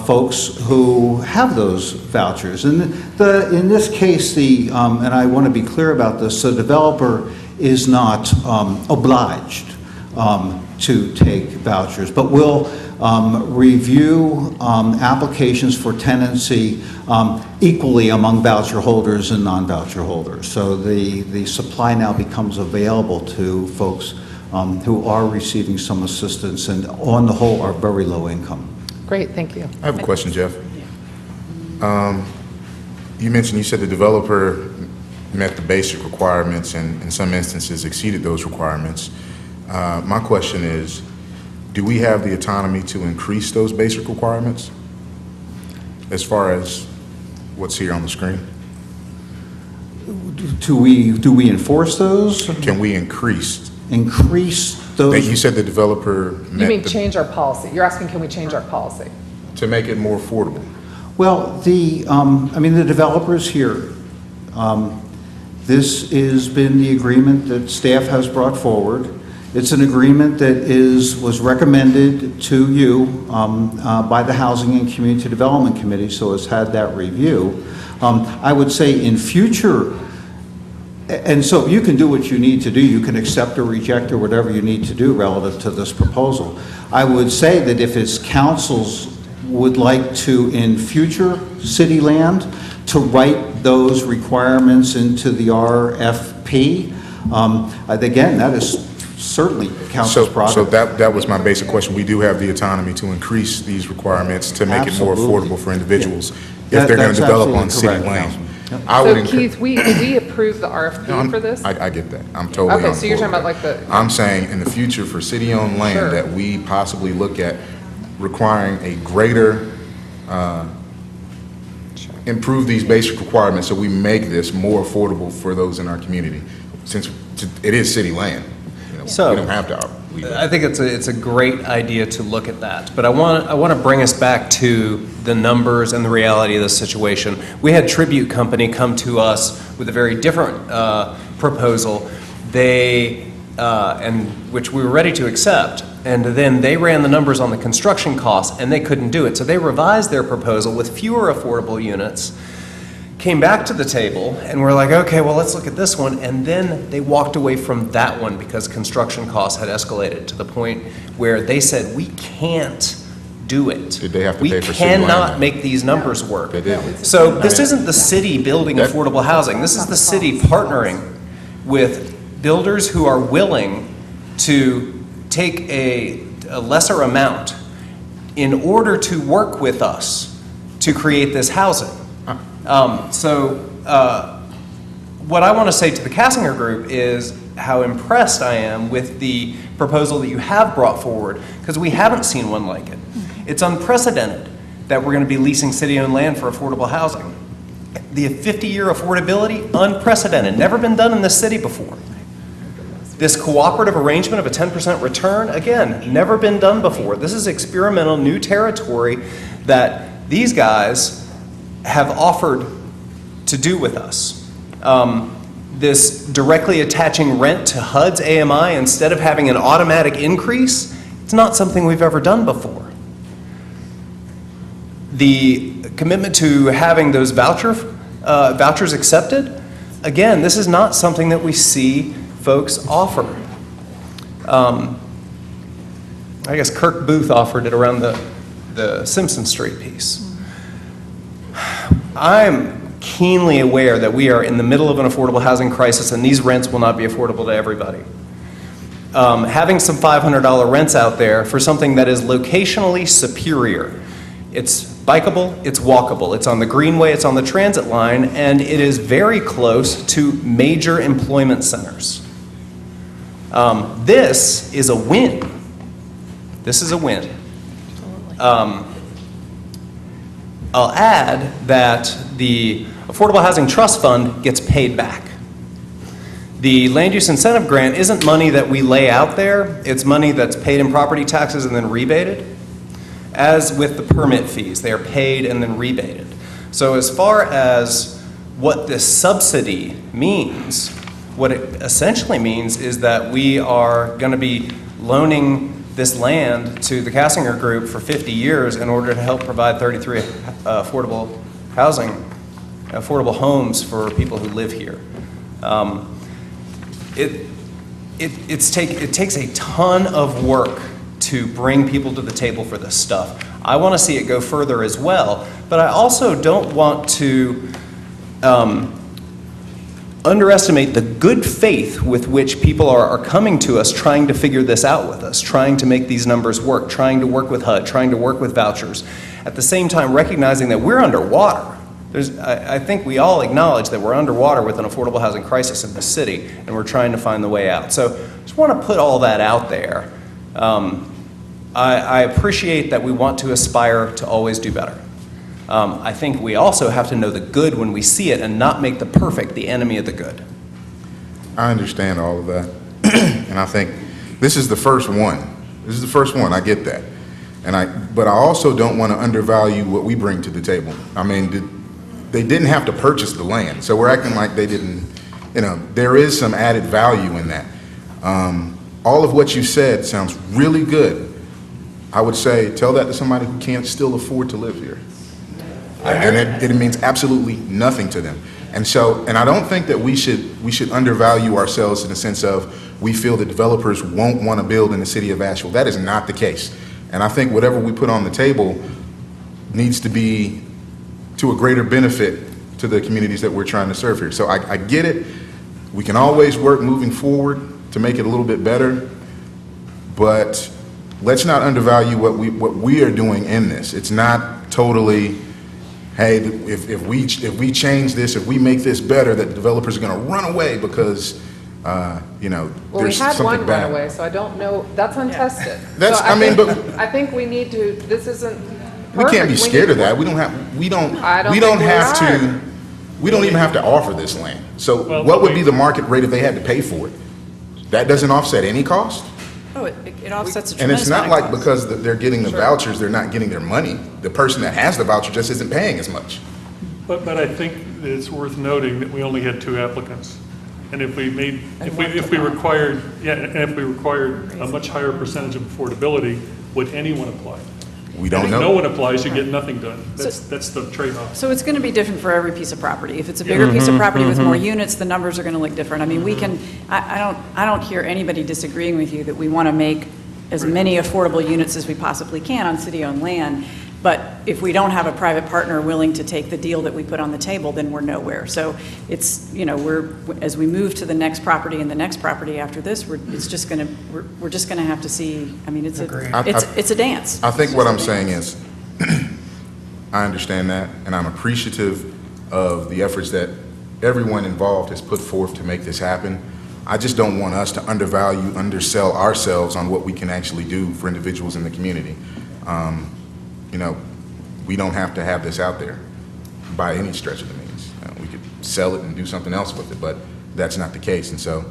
folks who have those vouchers. And in this case, and I want to be clear about this, the developer is not obliged to take vouchers, but will review applications for tenancy equally among voucher holders and non-voucher holders. So the supply now becomes available to folks who are receiving some assistance and on the whole are very low income. Great, thank you. I have a question, Jeff. You said the developer met the basic requirements and in some instances exceeded those requirements. My question is, do we have the autonomy to increase those basic requirements as far as what's here on the screen? Do we enforce those? Can we increase? Increase those? You said the developer met You mean change our policy? You're asking, can we change our policy? to make it more affordable. Well, the developers here, this has been the agreement that staff has brought forward. It's an agreement that was recommended to you by the Housing and Community Development Committee, so it's had that review. I would say in future, and so you can do what you need to do. You can accept or reject or whatever you need to do relative to this proposal. I would say that if it's councils would like to, in future city land, to write those requirements into the RFP, again, that is certainly council's So product. that was my basic question. We do have the autonomy to increase these requirements to make it more Absolutely. affordable for individuals if That- they're going to that's develop on absolutely city correct, land. Councilman. Yep. I would So encourage. Keith, we approved the RFP for this? I get that. I'm totally on Okay, so you're board talking with about that. like the. I'm saying in the future for city-owned Sure. land that we possibly look at requiring a greater, improve these basic requirements so we make this more affordable for those in our community. Since it is city land, you know, So- we don't have to leave it. I think it's a great idea to look at that, but I want to bring us back to the numbers and the reality of the situation. We had Tribute Company come to us with a very different proposal. And which we were ready to accept, and then they ran the numbers on the construction costs, and they couldn't do it. So they revised their proposal with fewer affordable units, came back to the table, and we're like, okay, well, let's look at this one. And then they walked away from that one because construction costs had escalated to the point where they said, we can't do it. Did they have to pay for city land? We cannot make these numbers work. They did. So this isn't the city building affordable housing. This is the city partnering with builders who are willing to take a lesser amount in order to work with us to create this housing. What I want to say to the Kassinger Group is how impressed I am with the proposal that you have brought forward, because we haven't seen one like it. It's unprecedented that we're going to be leasing city-owned land for affordable housing. The 50-year affordability, unprecedented, never been done in this city before. This cooperative arrangement of a 10% return, again, never been done before. This is experimental new territory that these guys have offered to do with us. This directly attaching rent to HUD's AMI instead of having an automatic increase, it's not something we've ever done before. The commitment to having those vouchers accepted, again, this is not something that we see folks offer. I guess Kirk Booth offered it around the Simpson Street piece. I'm keenly aware that we are in the middle of an affordable housing crisis and these rents will not be affordable to everybody. Having some $500 rents out there for something that is locationally superior. It's bikeable, it's walkable, it's on the greenway, it's on the transit line, and it is very close to major employment centers. This is a win. This is a win. I'll add that the Affordable Housing Trust Fund gets paid back. The land use incentive grant isn't money that we lay out there, it's money that's paid in property taxes and then rebated. As with the permit fees, they are paid and then rebated. So as far as what this subsidy means, what it essentially means is that we are going to be loaning this land to the Kassinger Group for 50 years in order to help provide 33 affordable homes for people who live here. It takes a ton of work to bring people to the table for this stuff. I want to see it go further as well, but I also don't want to underestimate the good faith with which people are coming to us trying to figure this out with us, trying to make these numbers work, trying to work with HUD, trying to work with vouchers. At the same time, recognizing that we're underwater. I think we all acknowledge that we're underwater with an affordable housing crisis in the city, and we're trying to find the way out. So I just want to put all that out there. I appreciate that we want to aspire to always do better. I think we also have to know the good when we see it and not make the perfect the enemy of the good. I understand all of that. And I think this is the first one. This is the first one. I get that. But I also don't want to undervalue what we bring to the table. I mean, they didn't have to purchase the land. So we're acting like they didn't, there is some added value in that. all of what you said sounds really good. I would say, tell that to somebody who can't still afford to live here. And it means absolutely nothing to them. And so, and I don't think that we should undervalue ourselves in the sense of we feel that developers won't want to build in the city of Asheville. That is not the case. And I think whatever we put on the table needs to be to a greater benefit to the communities that we're trying to serve here. So I get it. We can always work moving forward to make it a little bit better, but let's not undervalue what we are doing in this. It's not totally, hey, if we change this, if we make this better, that developers are going to run away because you know, Well, we there's had something one bad. runaway, so I don't know, that's untested. That's- So I mean, think- but- I think we need to, this isn't We can't be perfect. scared need- of that. We don't I don't we think don't we have are. to, we don't even have to offer this land. So Well, what would wait. be the market rate if they had to pay for it? That doesn't offset any cost? Oh, it offsets a And tremendous it's not amount like of cost. because they're getting the vouchers, they're not getting their money. The person that has the voucher just isn't paying as much. But I think that it's worth noting that we only had 2 applicants. And if we made, if we required, and if we required a much higher percentage of affordability, would anyone apply? We don't And if no know. one applies, you get nothing done. That's the trade-off. So it's going to be different for every piece of property. If it's a bigger piece of property with more units, the numbers are going to look different. I mean, we can, I don't hear anybody disagreeing with you that we want to make as many affordable units as we possibly can on city-owned land. But if we don't have a private partner willing to take the deal that we put on the table, then we're nowhere. So it's, you know, as we move to the next property and the next property after this, we're just going to have to see, I mean, it's a dance. I think what I'm saying is, I understand that, and I'm appreciative of the efforts that everyone involved has put forth to make this happen. I just don't want us to undersell ourselves on what we can actually do for individuals in the community. You know, we don't have to have this out there by any stretch of the means. We could sell it and do something else with it, but that's not the case. And so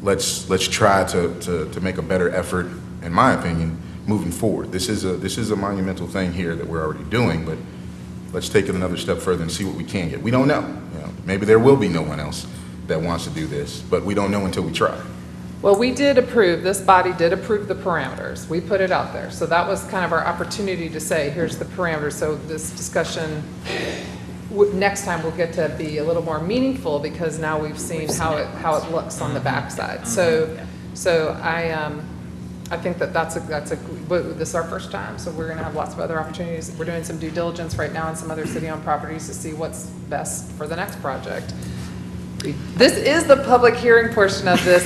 let's try to make a better effort, in my opinion, moving forward. This is a monumental thing here that we're already doing, but let's take it another step further and see what we can get. We don't know. You know, maybe there will be no one else that wants to do this, but we don't know until we try. Well, we did approve, this body did approve the parameters. We put it out there. So that was kind of our opportunity to say, here's the parameters. So this discussion, next time we'll get to be a little more meaningful because now we've seen how it looks on the backside. So I think that's this is our first time, so we're gonna have lots of other opportunities. We're doing some due diligence right now on some other city-owned properties to see what's best for the next project. This is the public hearing portion of this.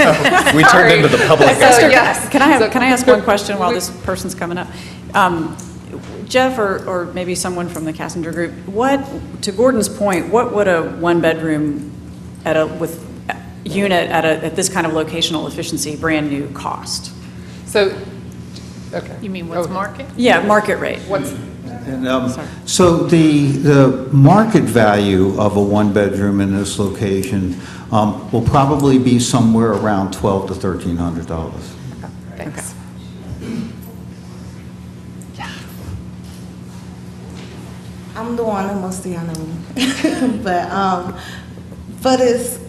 We turned into the public. So, yes. Can I ask one question while this person's coming up? Jeff, or maybe someone from the Cassinger Group, to Gordon's point, what would a one-bedroom unit at this kind of locational efficiency, brand new, cost? So, okay. You mean what's market? Yeah, market rate. And, so the market value of a one-bedroom in this location will probably be somewhere around $1,200 to $1,300. Thanks. I'm the one that most of y'all know me. But for this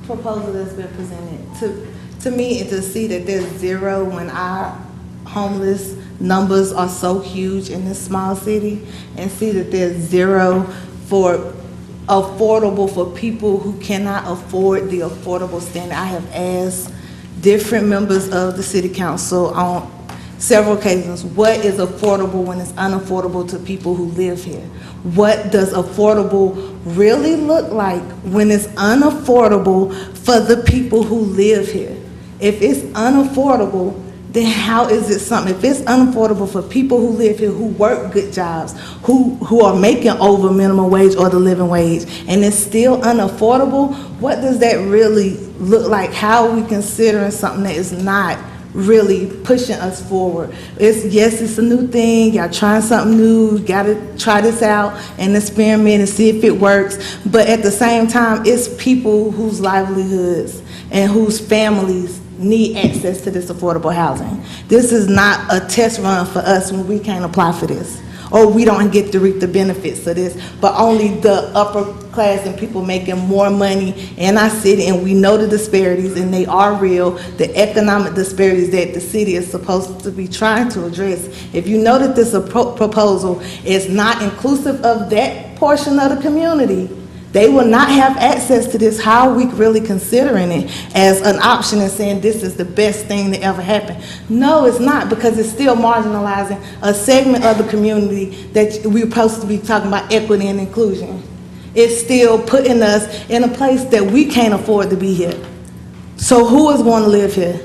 proposal that's been presented, to me, to see that there's zero when our homeless numbers are so huge in this small city, and see that there's zero for affordable for people who cannot afford the affordable standard. I have asked different members of the city council on several occasions, what is affordable when it's unaffordable to people who live here? What does affordable really look like when it's unaffordable for the people who live here? If it's unaffordable, then how is it something? If it's unaffordable for people who live here, who work good jobs, who are making over minimum wage or the living wage, and it's still unaffordable, what does that really look like? How are we considering something that is not really pushing us forward? Yes, it's a new thing, y'all trying something new, gotta try this out and experiment and see if it works, but at the same time, it's people whose livelihoods and whose families need access to this affordable housing. This is not a test run for us when we can't apply for this, or we don't get to reap the benefits of this, but only the upper class and people making more money in our city, and we know the disparities, and they are real, the economic disparities that the city is supposed to be trying to address. If you know that this proposal is not inclusive of that portion of the community, they will not have access to this. How are we really considering it as an option and saying this is the best thing that ever happened? No, it's not, because it's still marginalizing a segment of the community that we're supposed to be talking about equity and inclusion. It's still putting us in a place that we can't afford to be here. So who is going to live here?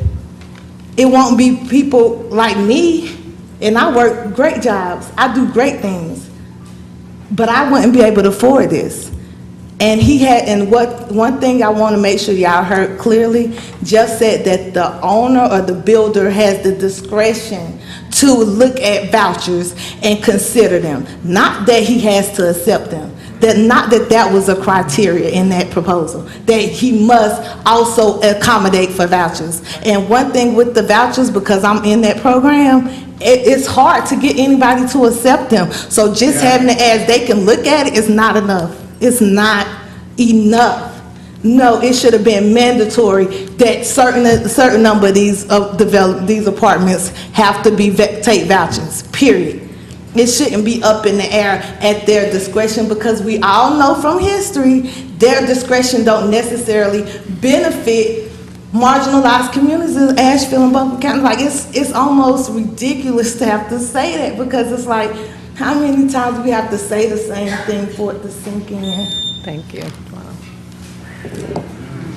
It won't be people like me, and I work great jobs. I do great things, but I wouldn't be able to afford this. And one thing I want to make sure y'all heard clearly, Jeff said that the owner or the builder has the discretion to look at vouchers and consider them. Not that he has to accept them. Not that that was a criteria in that proposal, that he must also accommodate for vouchers. And one thing with the vouchers, because I'm in that program, it's hard to get anybody to accept them. So just having it as they can look at it is not enough. It's not enough. No, it should have been mandatory that certain number of these apartments have to take vouchers, period. It shouldn't be up in the air at their discretion, because we all know from history their discretion don't necessarily benefit marginalized communities in Asheville and Buncombe County. Like, it's almost ridiculous to have to say that, because it's like, how many times do we have to say the same thing for it to sink in? Thank you. Wow.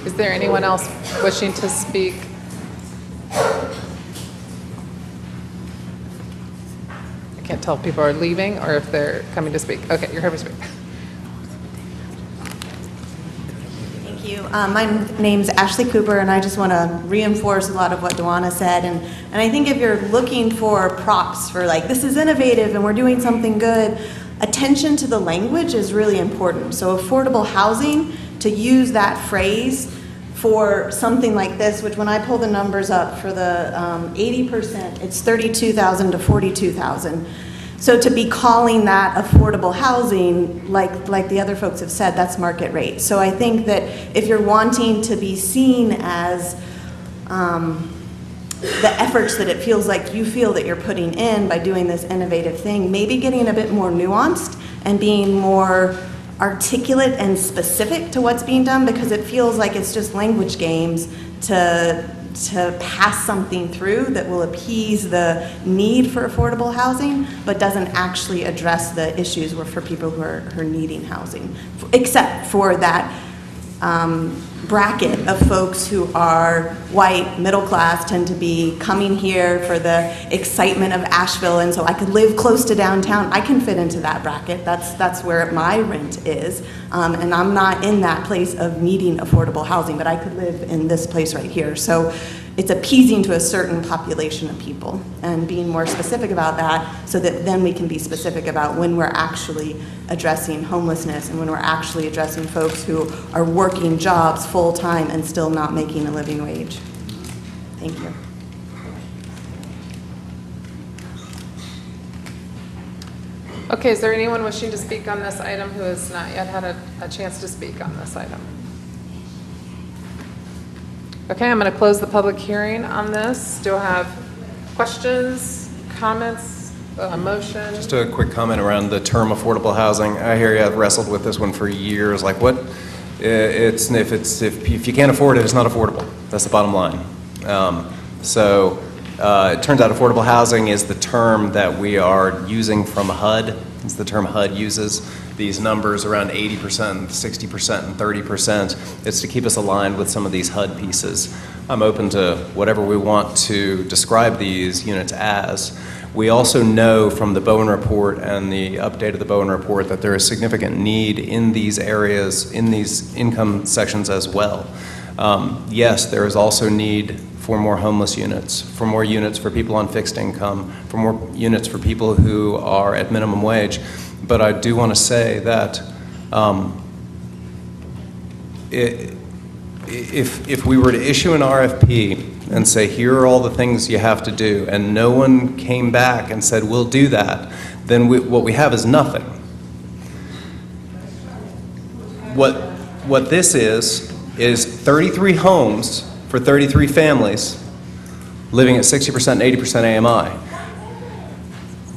Is there anyone else wishing to speak? I can't tell if people are leaving or if they're coming to speak. Okay, you're here to speak. Thank you. My name's Ashley Cooper, and I just want to reinforce a lot of what Duana said. And I think if you're looking for props for, like, this is innovative and we're doing something good, attention to the language is really important. So affordable housing, to use that phrase for something like this, which when I pull the numbers up for the 80%, it's 32,000 to 42,000. So to be calling that affordable housing, like the other folks have said, that's market rate. So I think that if you're wanting to be seen as the efforts that it feels like you feel that you're putting in by doing this innovative thing, maybe getting a bit more nuanced and being more articulate and specific to what's being done, because it feels like it's just language games to pass something through that will appease the need for affordable housing, but doesn't actually address the issues for people who are needing housing, except for that bracket of folks who are white, middle class, tend to be coming here for the excitement of Asheville, and so I could live close to downtown. I can fit into that bracket. That's where my rent is, and I'm not in that place of needing affordable housing, but I could live in this place right here. So it's appeasing to a certain population of people, and being more specific about that, so that then we can be specific about when we're actually addressing homelessness and when we're actually addressing folks who are working jobs full-time and still not making a living wage. Thank you. Okay, is there anyone wishing to speak on this item who has not yet had a chance to speak on this item? Okay, I'm going to close the public hearing on this. Do I have questions, comments, a motion? Just a quick comment around the term affordable housing. I hear you have wrestled with this one for years. Like, what? If you can't afford it, it's not affordable. That's the bottom line. It turns out affordable housing is the term that we are using from HUD. It's the term HUD uses. These numbers around 80%, 60%, and 30%. It's to keep us aligned with some of these HUD pieces. I'm open to whatever we want to describe these units as. We also know from the Bowen report and the update of the Bowen report that there is significant need in these areas, in these income sections as well. Yes, there is also need for more homeless units, for more units for people on fixed income, for more units for people who are at minimum wage. But I do want to say that if we were to issue an RFP and say, here are all the things you have to do, and no one came back and said, we'll do that, then what we have is nothing. What this is 33 homes for 33 families living at 60% and 80% AMI.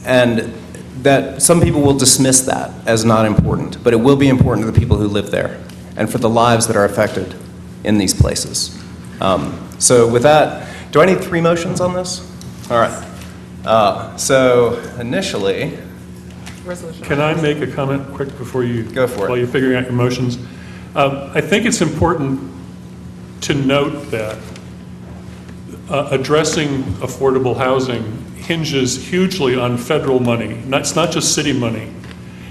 And that some people will dismiss that as not important, but it will be important to the people who live there and for the lives that are affected in these places. So with that, do I need 3 motions on this? All right. So initially, Resolution. Can I make a comment quick before you? Go for it. While you're figuring out your motions? I think it's important to note that addressing affordable housing hinges hugely on federal money. It's not just city money.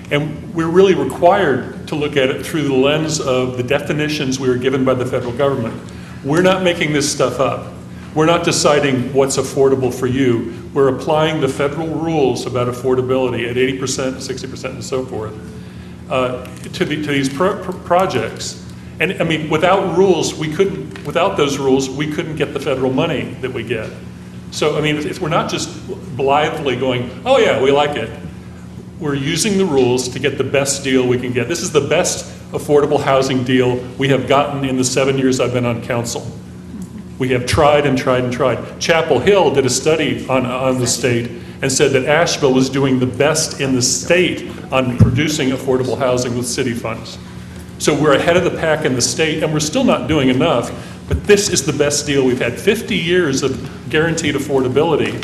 And we're really required to look at it through the lens of the definitions we were given by the federal government. We're not making this stuff up. We're not deciding what's affordable for you. We're applying the federal rules about affordability at 80%, 60%, and so forth to these projects. And I mean, without those rules, we couldn't get the federal money that we get. So I mean, we're not just blithely going, oh yeah, we like it. We're using the rules to get the best deal we can get. This is the best affordable housing deal we have gotten in the 7 years I've been on council. We have tried and tried and tried. Chapel Hill did a study on the state and said that Asheville was doing the best in the state on producing affordable housing with city funds. So we're ahead of the pack in the state, and we're still not doing enough, but this is the best deal. We've had 50 years of guaranteed affordability.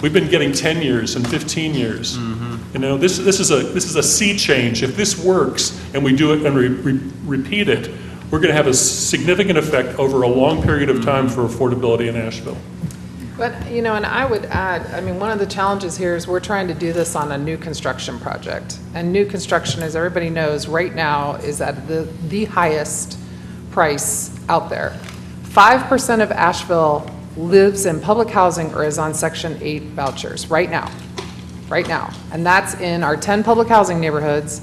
We've been getting 10 years and 15 years. You know, this is a sea change. If this works and we do it and repeat it, we're going to have a significant effect over a long period of time for affordability in Asheville. But, you know, and I would add, I mean, one of the challenges here is we're trying to do this on a new construction project. And new construction, as everybody knows, right now is at the highest price out there. 5% of Asheville lives in public housing or is on Section 8 vouchers right now. And that's in our 10 public housing neighborhoods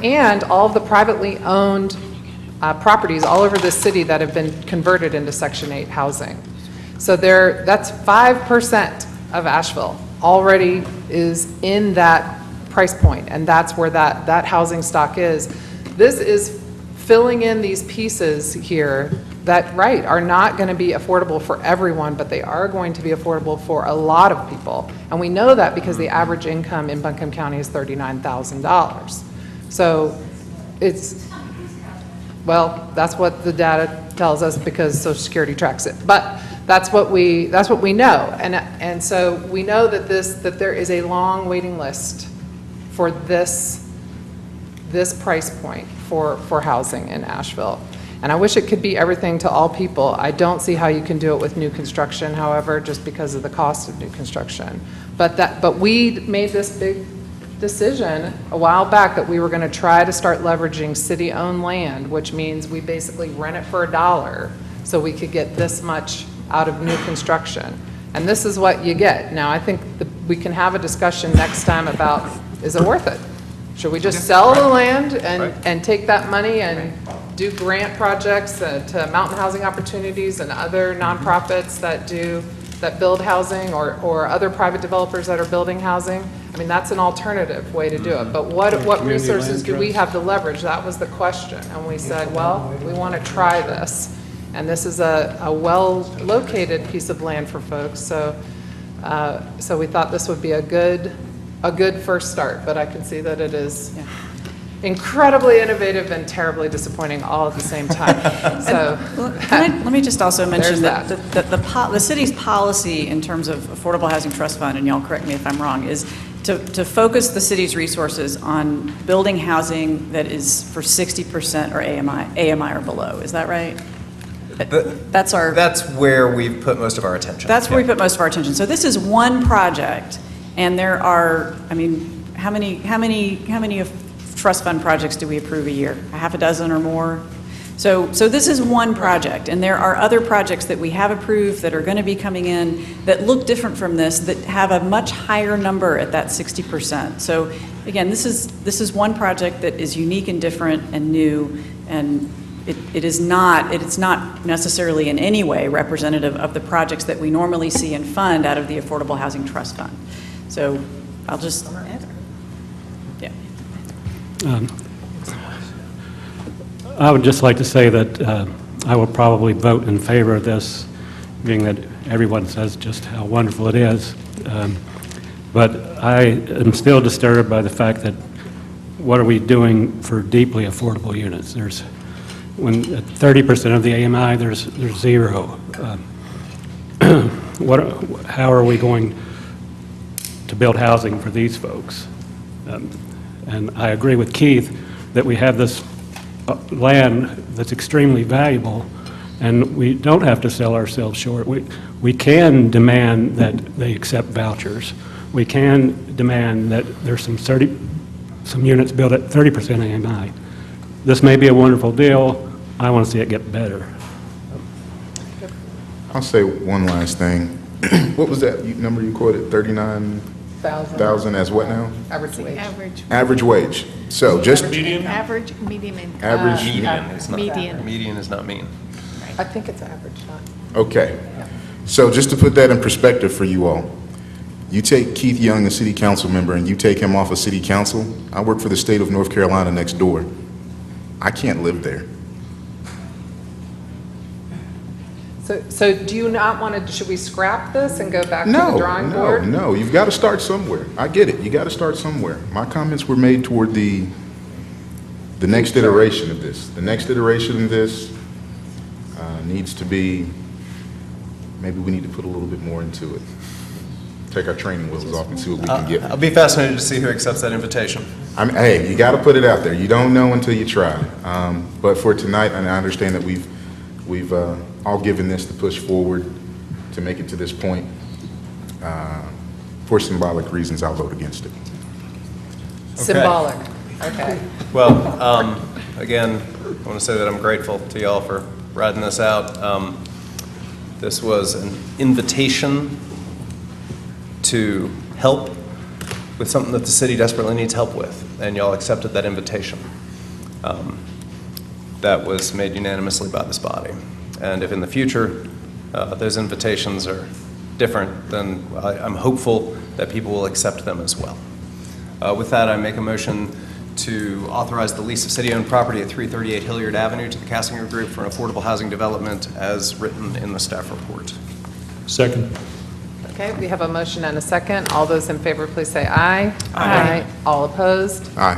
and all of the privately owned properties all over the city that have been converted into Section 8 housing. So that's 5% of Asheville already is in that price point, and that's where that housing stock is. This is filling in these pieces here that, right, are not going to be affordable for everyone, but they are going to be affordable for a lot of people. And we know that because the average income in Buncombe County is $39,000. So well, that's what the data tells us because Social Security tracks it. But that's what we know, and so we know that there is a long waiting list for this price point for housing in Asheville. And I wish it could be everything to all people. I don't see how you can do it with new construction, however, just because of the cost of new construction. But we made this big decision a while back that we were going to try to start leveraging city-owned land, which means we basically rent it for $1 so we could get this much out of new construction. And this is what you get. Now, I think we can have a discussion next time about, is it worth it? Should we just sell the land and take that money and do grant projects to Mountain Housing Opportunities and other nonprofits that build housing or other private developers that are building housing? I mean, that's an alternative way to do it. But what resources do we have to leverage? That was the question. And we said, well, we want to try this. And this is a well-located piece of land for folks. So we thought this would be a good first start. But I can see that it is incredibly innovative and terribly disappointing all at the same time. So let me just also mention that that. the city's policy in terms of Affordable Housing Trust Fund, and y'all correct me if I'm wrong, is to focus the city's resources on building housing that is for 60% or AMI or below. Is that right? That's where we've put most of our attention. That's where we put most of our attention. So this is one project, and there are, I mean, how many trust fund projects do we approve a year? A half a dozen or more? So this is one project, and there are other projects that we have approved that are going to be coming in that look different from this, that have a much higher number at that 60%. So again, this is one project that is unique and different and new, and it's not necessarily in any way representative of the projects that we normally see and fund out of the Affordable Housing Trust Fund. So I'll just I would just like to say that I will probably vote in favor of this, being that everyone says just how wonderful it is. But I am still disturbed by the fact that what are we doing for deeply affordable units? There's, when at 30% of the AMI, there's zero. How are we going to build housing for these folks? And I agree with Keith that we have this land that's extremely valuable, and we don't have to sell ourselves short. We can demand that they accept vouchers. We can demand that there's some units built at 30% AMI. This may be a wonderful deal. I want to see it get better. I'll say one last thing. What was that number you quoted, 39,000 as what now? Average wage. Average wage. So just. Median? Average, medium income. Average. Median is not. Median. Median is not mean. I think it's average, not. Okay. So just to put that in perspective for you all, you take Keith Young, a city council member, and you take him off of city council. I work for the state of North Carolina next door. I can't live there. So do you not want to, should we scrap this and go back to the drawing board? No, you've got to start somewhere. I get it. You got to start somewhere. My comments were made toward the next iteration of this. The next iteration of this needs to be, maybe we need to put a little bit more into it. Take our training wheels off and see what we can get. I'll be fascinated to see who accepts that invitation. Hey, you got to put it out there. You don't know until you try. But for tonight, and I understand that we've all given this the push forward to make it to this point. For symbolic reasons, I'll vote against it. Symbolic, okay. Well, again, I want to say that I'm grateful to y'all for riding this out. This was an invitation to help with something that the city desperately needs help with, and y'all accepted that invitation. That was made unanimously by this body. And if in the future those invitations are different, then I'm hopeful that people will accept them as well. With that, I make a motion to authorize the lease of city-owned property at 338 Hilliard Avenue to the Cassinger Group for an affordable housing development as written in the staff report. Second. Okay, we have a motion and a second. All those in favor, please say aye. Aye. All opposed? Aye.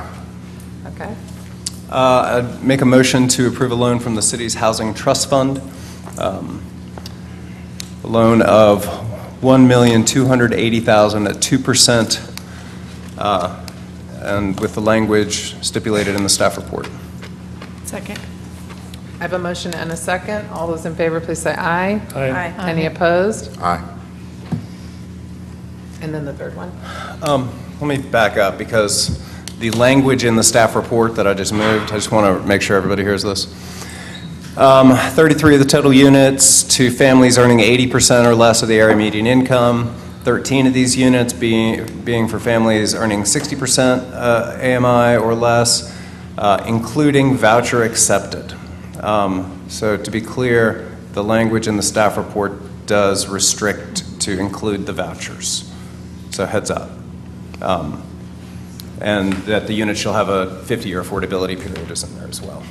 Okay. I'd make a motion to approve a loan from the city's housing trust fund, a loan of $1,280,000 at 2%, and with the language stipulated in the staff report. Second. I have a motion and a second. All those in favor, please say aye. Aye. Any opposed? Aye. And then the third one. Let me back up, because the language in the staff report that I just moved, I just want to make sure everybody hears this. 33 of the total units to families earning 80% or less of the area median income, 13 of these units being for families earning 60% AMI or less, including voucher accepted. So to be clear, the language in the staff report does restrict to include the vouchers. So heads up. And that the unit shall have a 50-year affordability period is in there as well.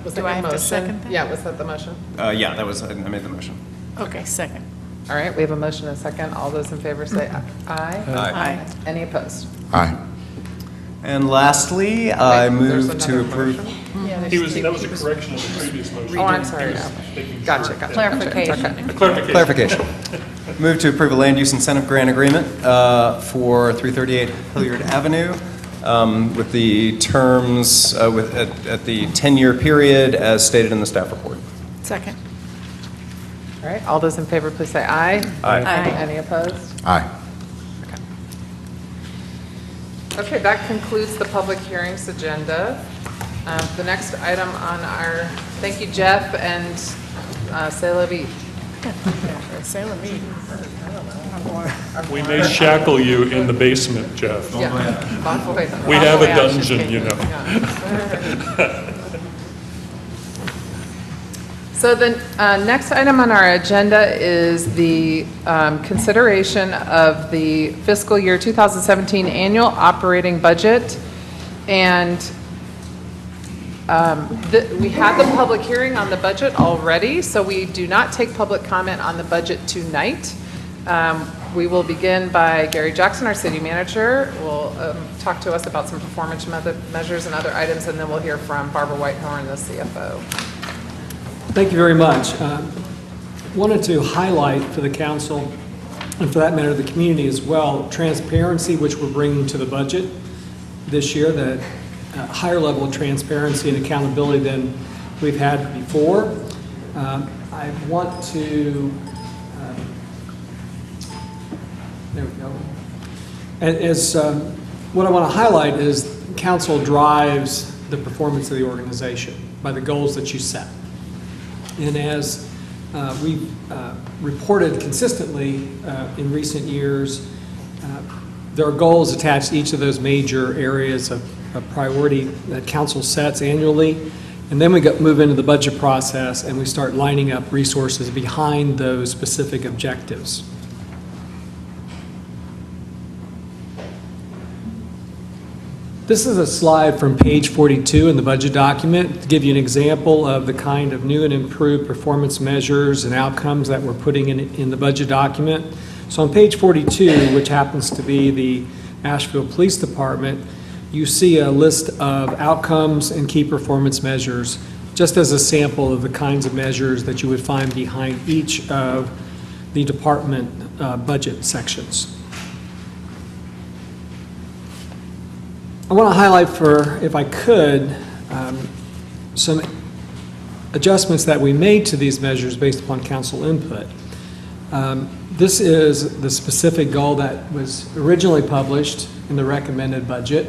Was Do that I your have to motion? second that? Yeah, was that the motion? Yeah, that was, I made the motion. Okay, second. All right, we have a motion and a second. All those in favor say aye. Aye. Any opposed? Aye. And lastly, I Wait, there's move to another approve. motion? That was a correction of the previous motion. Oh, I'm sorry. Gotcha. Clarification. Clarification. Move to approve a land use incentive grant agreement for 338 Hilliard Avenue with the terms at the 10-year period as stated in the staff report. Second. All right, all those in favor, please say aye. Aye. Any opposed? Aye. Okay, that concludes the public hearings agenda. The next item on our, thank you, Jeff, and c'est la vie. We may shackle you in the basement, Jeff. Yeah. We have a dungeon, you know. So the next item on our agenda is the consideration of the fiscal year 2017 annual operating budget. And we had the public hearing on the budget already, so we do not take public comment on the budget tonight. We will begin by Gary Jackson, our city manager, will talk to us about some performance measures and other items, and then we'll hear from Barbara Whitehorn, the CFO. Thank you very much. Wanted to highlight for the council, and for that matter, the community as well, transparency, which we're bringing to the budget this year, the higher level of transparency and accountability than we've had before. I want to, there we go. What I want to highlight is council drives the performance of the organization by the goals that you set. And as we've reported consistently in recent years, there are goals attached to each of those major areas of priority that council sets annually. And then we move into the budget process and we start lining up resources behind those specific objectives. This is a slide from page 42 in the budget document to give you an example of the kind of new and improved performance measures and outcomes that we're putting in the budget document. So on page 42, which happens to be the Asheville Police Department, you see a list of outcomes and key performance measures, just as a sample of the kinds of measures that you would find behind each of the department budget sections. I want to highlight if I could, some adjustments that we made to these measures based upon council input. This is the specific goal that was originally published in the recommended budget,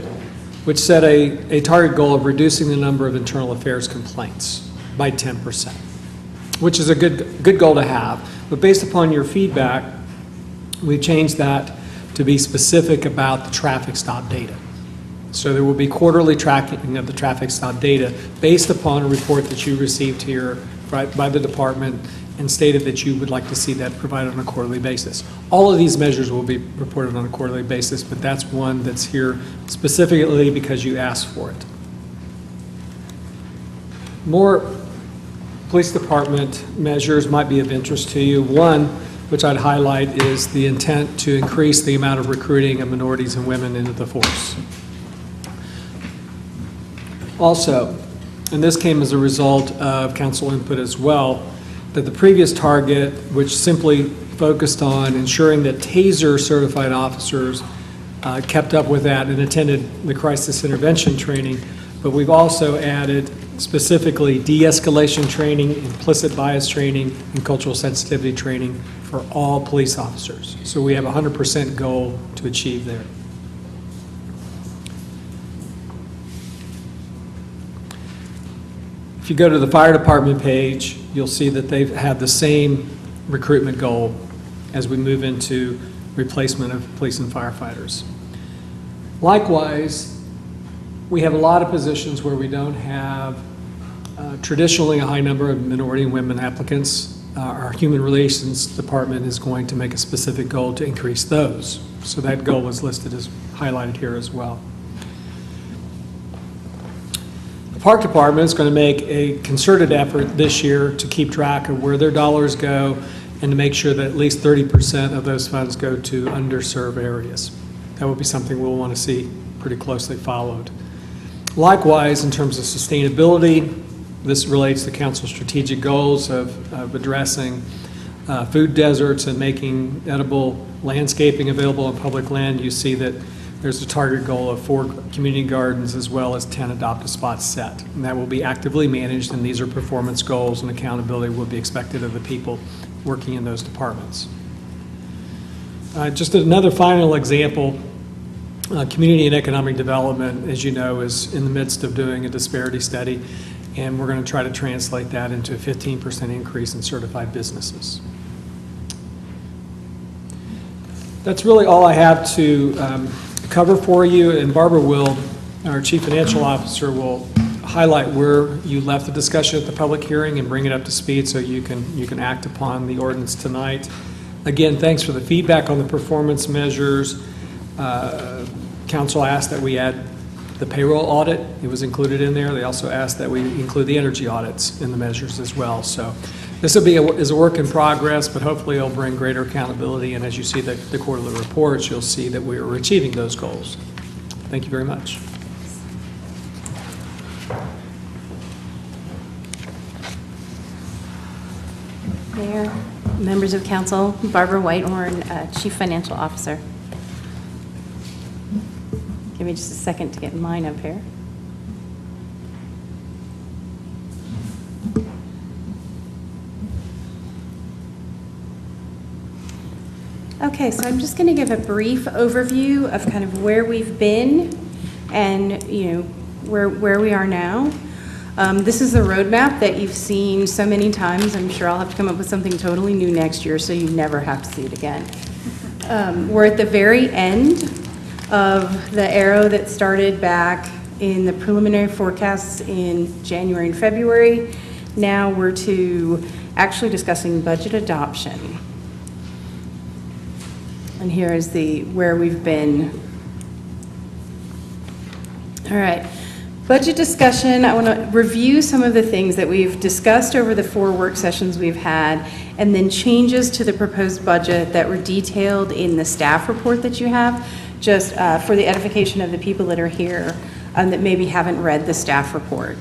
which set a target goal of reducing the number of internal affairs complaints by 10%, which is a good goal to have. But based upon your feedback, we changed that to be specific about the traffic stop data. So there will be quarterly tracking of the traffic stop data based upon a report that you received here by the department and stated that you would like to see that provided on a quarterly basis. All of these measures will be reported on a quarterly basis, but that's one that's here specifically because you asked for it. More police department measures might be of interest to you. One, which I'd highlight, is the intent to increase the amount of recruiting of minorities and women into the force. Also, and this came as a result of council input as well, that the previous target, which simply focused on ensuring that TASER certified officers kept up with that and attended the crisis intervention training, but we've also added specifically de-escalation training, implicit bias training, and cultural sensitivity training for all police officers. So we have a 100% goal to achieve there. If you go to the fire department page, you'll see that they've had the same recruitment goal as we move into replacement of police and firefighters. Likewise, we have a lot of positions where we don't have traditionally a high number of minority and women applicants. Our human relations department is going to make a specific goal to increase those. So that goal is listed as highlighted here as well. Park Department is going to make a concerted effort this year to keep track of where their dollars go and to make sure that at least 30% of those funds go to underserved areas. That will be something we'll want to see pretty closely followed. Likewise, in terms of sustainability, this relates to council's strategic goals of addressing food deserts and making edible landscaping available on public land. You see that there's a target goal of 4 community gardens as well as 10 adopt-a spots set. And that will be actively managed, and these are performance goals, and accountability will be expected of the people working in those departments. Just another final example, community and economic development, as you know, is in the midst of doing a disparity study, and we're going to try to translate that into a 15% increase in certified businesses. That's really all I have to cover for you, and Barbara will, our Chief Financial Officer, will highlight where you left the discussion at the public hearing and bring it up to speed so you can act upon the ordinance tonight. Again, thanks for the feedback on the performance measures. Council asked that we add the payroll audit. It was included in there. They also asked that we include the energy audits in the measures as well. So this will be is a work in progress, but hopefully it'll bring greater accountability. And as you see the quarterly reports, you'll see that we are achieving those goals. Thank you very much. Mayor, members of council, Barbara Whitehorn, Chief Financial Officer. Give me just a second to get mine up here. Okay, so I'm just going to give a brief overview of kind of where we've been and, where we are now. This is the roadmap that you've seen so many times. I'm sure I'll have to come up with something totally new next year, so you never have to see it again. We're at the very end of the arrow that started back in the preliminary forecasts in January and February. Now we're to actually discussing budget adoption. And here is where we've been. All right. Budget discussion, I want to review some of the things that we've discussed over the 4 work sessions we've had, and then changes to the proposed budget that were detailed in the staff report that you have, just for the edification of the people that are here that maybe haven't read the staff report.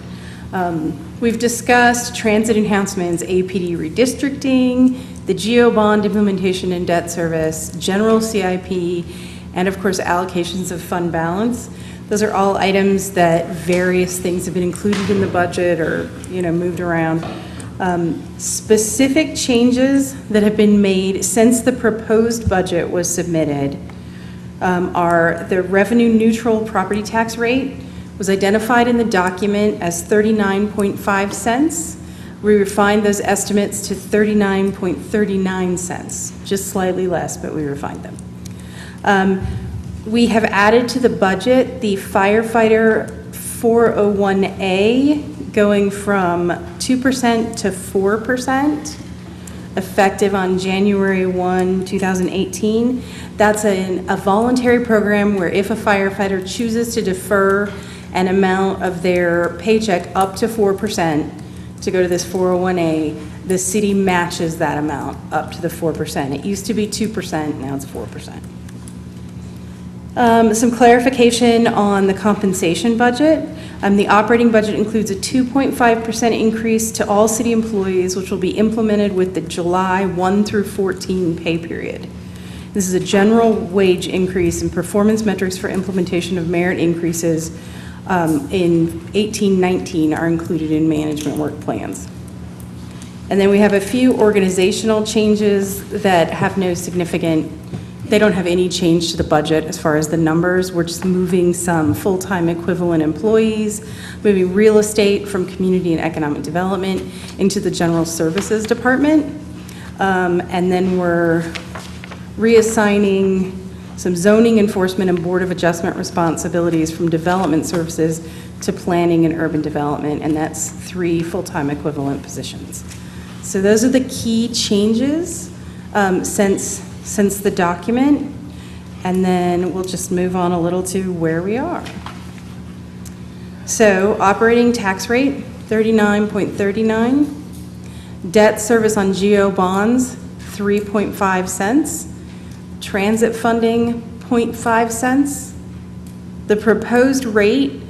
We've discussed transit enhancements, APD redistricting, the GEO bond implementation and debt service, general CIP, and of course allocations of fund balance. Those are all items that various things have been included in the budget or moved around. Specific changes that have been made since the proposed budget was submitted are the revenue neutral property tax rate was identified in the document as 39.5 cents. We refined those estimates to 39.39 cents, just slightly less, but we refined them. We have added to the budget the firefighter 401A going from 2% to 4%, effective on January 1, 2018. That's a voluntary program where if a firefighter chooses to defer an amount of their paycheck up to 4% to go to this 401A, the city matches that amount up to the 4%. It used to be 2%, now it's 4%. Some clarification on the compensation budget. The operating budget includes a 2.5% increase to all city employees, which will be implemented with the July 1 through 14 pay period. This is a general wage increase, and performance metrics for implementation of merit increases in 18-19 are included in management work plans. And then we have a few organizational changes that have no significant, they don't have any change to the budget as far as the numbers. We're just moving some full-time equivalent employees, moving real estate from community and economic development into the general services department. And then we're reassigning some zoning enforcement and board of adjustment responsibilities from development services to planning and urban development, and that's 3 full-time equivalent positions. So those are the key changes since the document, and then we'll just move on a little to where we are. So operating tax rate, 39.39. Debt service on GEO bonds, 3.5 cents. Transit funding, 0.5 cents. The proposed rate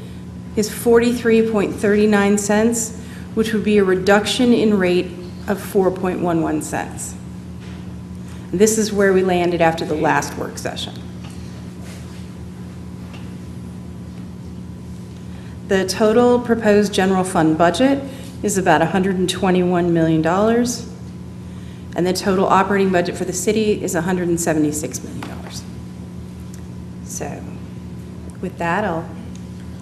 is 43.39 cents, which would be a reduction in rate of 4.11 cents. This is where we landed after the last work session. The total proposed general fund budget is about $121 million, and the total operating budget for the city is $176 million. So with that, I'll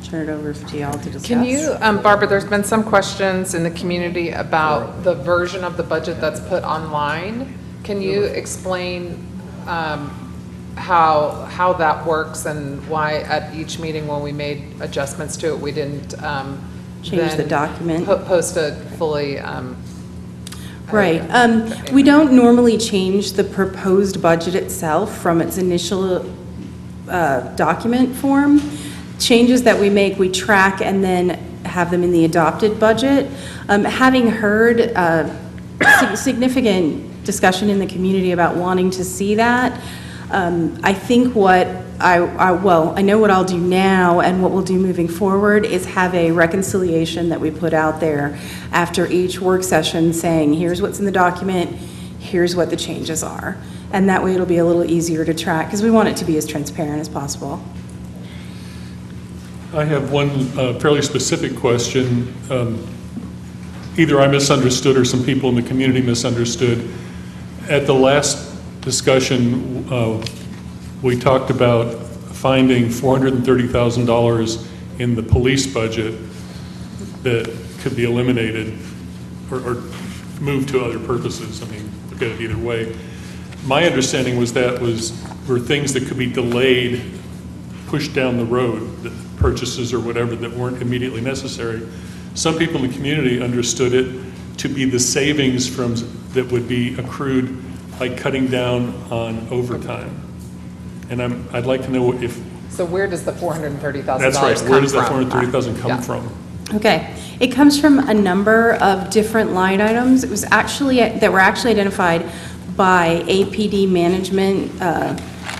turn it over to y'all to discuss. Can you, Barbara, there's been some questions in the community about the version of the budget that's put online. Can you explain how that works and why at each meeting when we made adjustments to it, we didn't change the then document. Post a fully, Right. We don't normally change the proposed budget itself from its initial document form. Changes that we make, we track and then have them in the adopted budget. Having heard significant discussion in the community about wanting to see that, I think what I know what I'll do now and what we'll do moving forward is have a reconciliation that we put out there after each work session saying, here's what's in the document, here's what the changes are. And that way it'll be a little easier to track because we want it to be as transparent as possible. I have one fairly specific question. Either I misunderstood or some people in the community misunderstood. At the last discussion, we talked about finding $430,000 in the police budget that could be eliminated or moved to other purposes. I mean, look at it either way. My understanding was were things that could be delayed, pushed down the road, that purchases or whatever that weren't immediately necessary. Some people in the community understood it to be the savings that would be accrued by cutting down on overtime. And I'd like to know if... So where does the $430,000 come from? That's right. Where does that $430,000 come from? Okay. It comes from a number of different line items. It was actually, that were actually identified by APD management,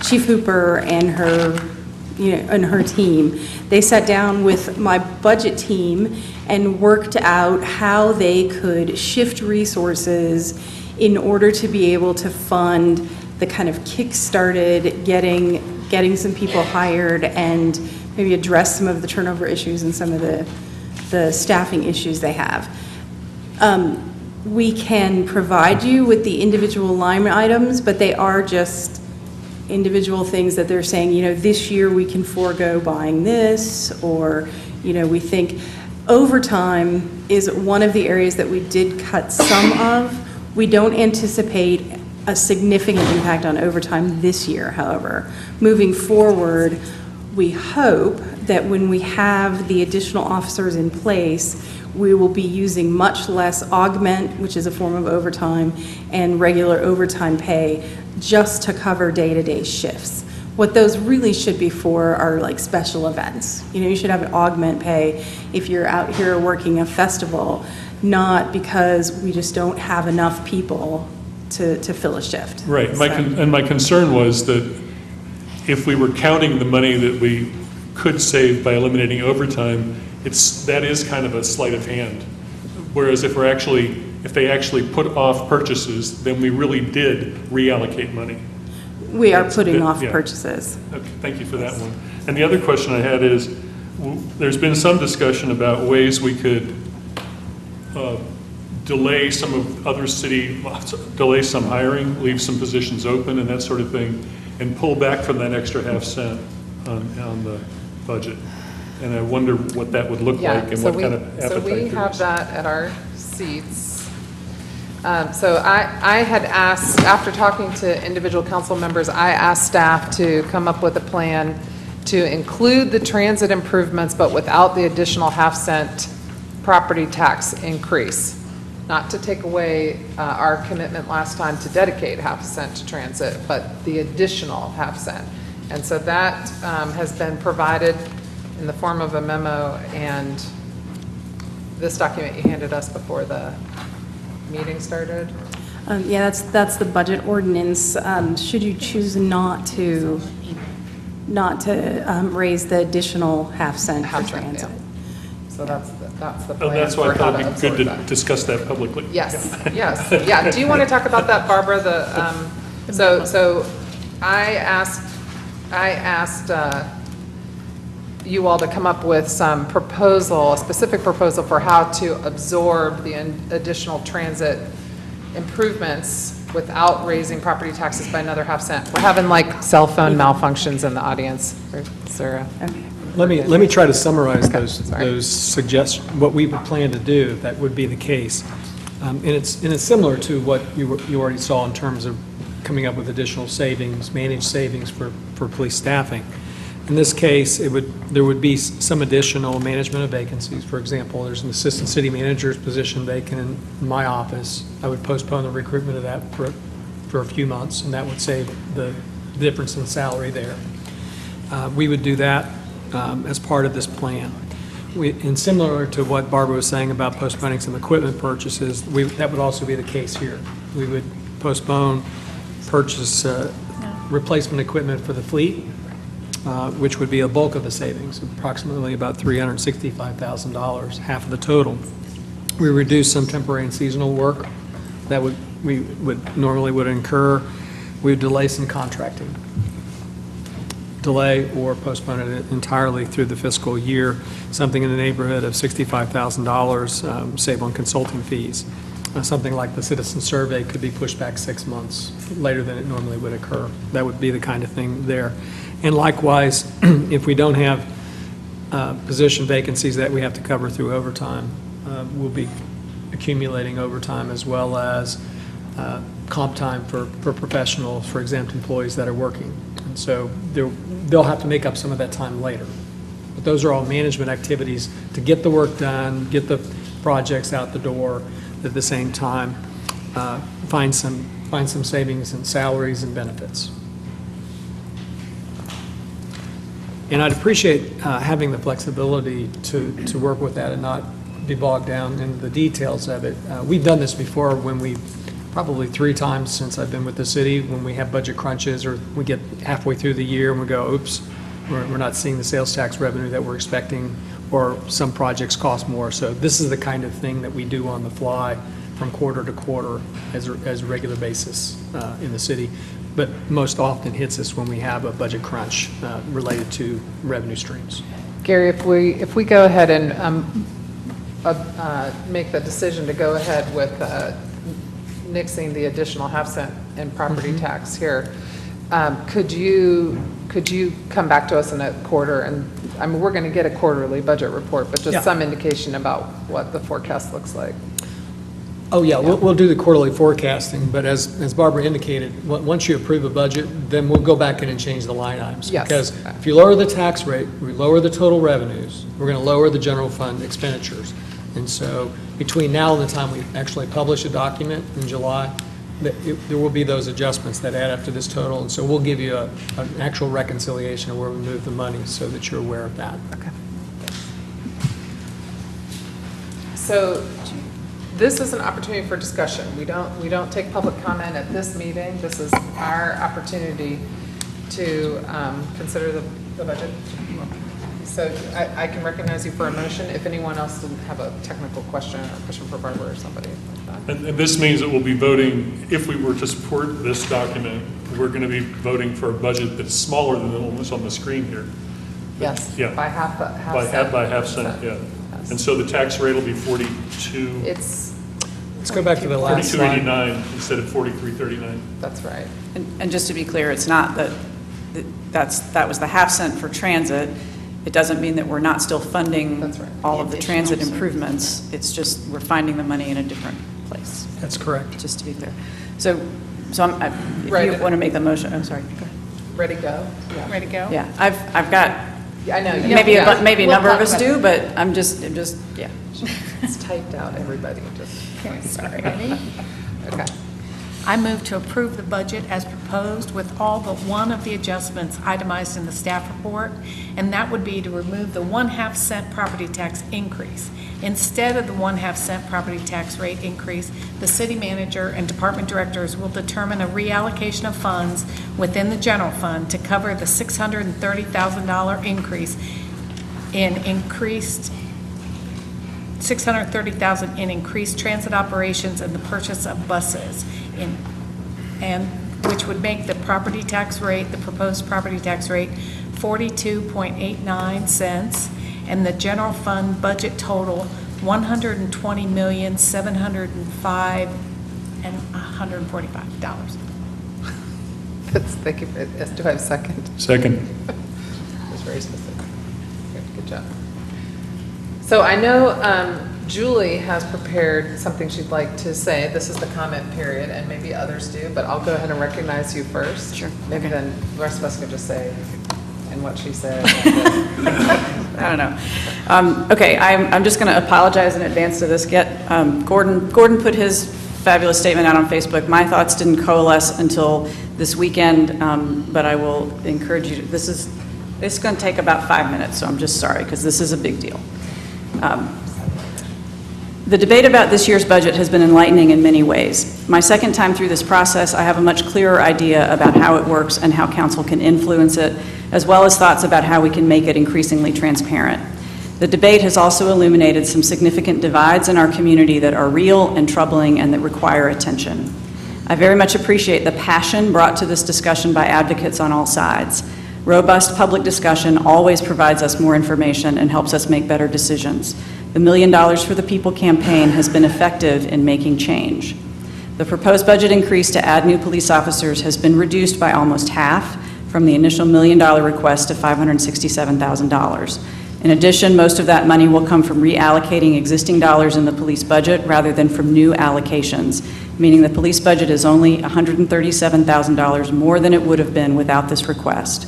Chief Hooper and her team. They sat down with my budget team and worked out how they could shift resources in order to be able to fund the kind of kick-started getting some people hired and maybe address some of the turnover issues and some of the staffing issues they have. We can provide you with the individual line items, but they are just individual things that they're saying, this year we can forego buying this, or, we think overtime is one of the areas that we did cut some of. We don't anticipate a significant impact on overtime this year, however. Moving forward, we hope that when we have the additional officers in place, we will be using much less augment, which is a form of overtime, and regular overtime pay just to cover day-to-day shifts. What those really should be for are like special events. You should have an augment pay if you're out here working a festival, not because we just don't have enough people to fill a shift. Right. My concern was that if we were counting the money that we could save by eliminating overtime, that is kind of a sleight of hand. Whereas if they actually put off purchases, then we really did reallocate money. We are putting off purchases. Okay, thank you for that one. And the other question I had is, there's been some discussion about ways we could delay some hiring, leave some positions open and that sort of thing, and pull back from that extra half-cent on the budget. And I wonder what that would look like and what kind of appetite So we there have is. that at our seats. So I had asked, after talking to individual council members, I asked staff to come up with a plan to include the transit improvements, but without the additional half-cent property tax increase. Not to take away our commitment last time to dedicate half a cent to transit, but the additional half-cent. And so that has been provided in the form of a memo, and this document you handed us before the meeting started. Yeah, that's the budget ordinance. Should you choose not to raise the additional half-cent for transit. Yeah. So that's the Oh, plan. that's why I for how thought it'd be good absorb to that. discuss that publicly. Yes, yes, yeah. Do you want to talk about that, Barbara? So I asked you all to come up with some proposal, a specific proposal for how to absorb the additional transit improvements without raising property taxes by another half-cent. We're having like cell phone malfunctions in the audience. Sarah. Okay. Let me try to summarize those suggestions, what we would plan to do if that would be the case. And it's similar to what you already saw in terms of coming up with additional savings, managed savings for police staffing. In this case, there would be some additional management of vacancies. For example, there's an assistant city manager's position vacant in my office. I would postpone the recruitment of that for a few months, and that would save the difference in salary there. We would do that as part of this plan. And similar to what Barbara was saying about postponing some equipment purchases, that would also be the case here. We would postpone purchase replacement equipment for the fleet, which would be a bulk of the savings, approximately about $365,000, half of the total. We reduce some temporary and seasonal work that we would normally incur. We would delay some contracting. Delay or postpone it entirely through the fiscal year, something in the neighborhood of $65,000 save on consulting fees. Something like the citizen survey could be pushed back 6 months later than it normally would occur. That would be the kind of thing there. And likewise, if we don't have position vacancies that we have to cover through overtime, we'll be accumulating overtime as well as comp time for professionals, for exempt employees that are working. And so they'll have to make up some of that time later. But those are all management activities to get the work done, get the projects out the door, at the same time find some savings in salaries and benefits. And I'd appreciate having the flexibility to work with that and not be bogged down in the details of it. We've done this before probably 3 times since I've been with the city, when we have budget crunches or we get halfway through the year and we go, oops, we're not seeing the sales tax revenue that we're expecting, or some projects cost more. So this is the kind of thing that we do on the fly from quarter to quarter as a regular basis in the city, but most often hits us when we have a budget crunch related to revenue streams. Gary, if we go ahead and make the decision to go ahead with nixing the additional half-cent in property tax here, could you come back to us in a quarter, and I mean, we're going to get a quarterly budget report, but just some indication about what the forecast looks like? Oh, yeah, we'll do the quarterly forecasting, but as Barbara indicated, once you approve a budget, then we'll go back in and change the line items. Yes. Because if you lower the tax rate, we lower the total revenues, we're going to lower the general fund expenditures. And so between now and the time we actually publish a document in July, there will be those adjustments that add up to this total. And so we'll give you an actual reconciliation of where we move the money so that you're aware of that. Okay. So this is an opportunity for discussion. We don't take public comment at this meeting. This is our opportunity to consider the budget. So I can recognize you for a motion if anyone else didn't have a technical question or a question for Barbara or somebody like that. And this means that we'll be voting, if we were to support this document, we're going to be voting for a budget that's smaller than the one that's on the screen here. Yes, Yeah. by half cent. By half cent, yeah. Yes. And so the tax rate will be 42. Let's go back to the last slide. 42.89 instead of 43.39. That's right. And just to be clear, it's not that was the half cent for transit. It doesn't mean that we're not still funding all of the transit improvements. It's just we're finding the money in a different place. That's correct. Just to be clear. So if you want to make the motion, I'm sorry. Go ahead. Ready, go? Yeah. Ready to go? Yeah, I've got, I know. maybe a We'll number of talk us about do, it. but I'm just, yeah. It's typed out, everybody, just. Okay, sorry. Ready? Okay. I move to approve the budget as proposed with all but one of the adjustments itemized in the staff report, and that would be to remove the 1/2 cent property tax increase. Instead of the 1/2 cent property tax rate increase, the city manager and department directors will determine a reallocation of funds within the general fund to cover the $630,000 increase in $630,000 in increased transit operations and the purchase of buses, and which would make the property tax rate, the proposed property tax rate, 42.89 cents, and the general fund budget total $120,705,145. Thank you. Do I have a second? Second. That's very specific. Good job. So I know Julie has prepared something she'd like to say. This is the comment period, and maybe others do, but I'll go ahead and recognize you first. Sure. Maybe then the rest of us can just say in what she said. I don't know. Okay, I'm just going to apologize in advance to this. Gordon put his fabulous statement out on Facebook. My thoughts didn't coalesce until this weekend, but I will encourage you to, this is going to take about 5 minutes, so I'm just sorry, because this is a big deal. The debate about this year's budget has been enlightening in many ways. My second time through this process, I have a much clearer idea about how it works and how council can influence it, as well as thoughts about how we can make it increasingly transparent. The debate has also illuminated some significant divides in our community that are real and troubling and that require attention. I very much appreciate the passion brought to this discussion by advocates on all sides. Robust public discussion always provides us more information and helps us make better decisions. The $1 Million for the People campaign has been effective in making change. The proposed budget increase to add new police officers has been reduced by almost half from the initial $1 million request to $567,000. In addition, most of that money will come from reallocating existing dollars in the police budget rather than from new allocations, meaning the police budget is only $137,000 more than it would have been without this request.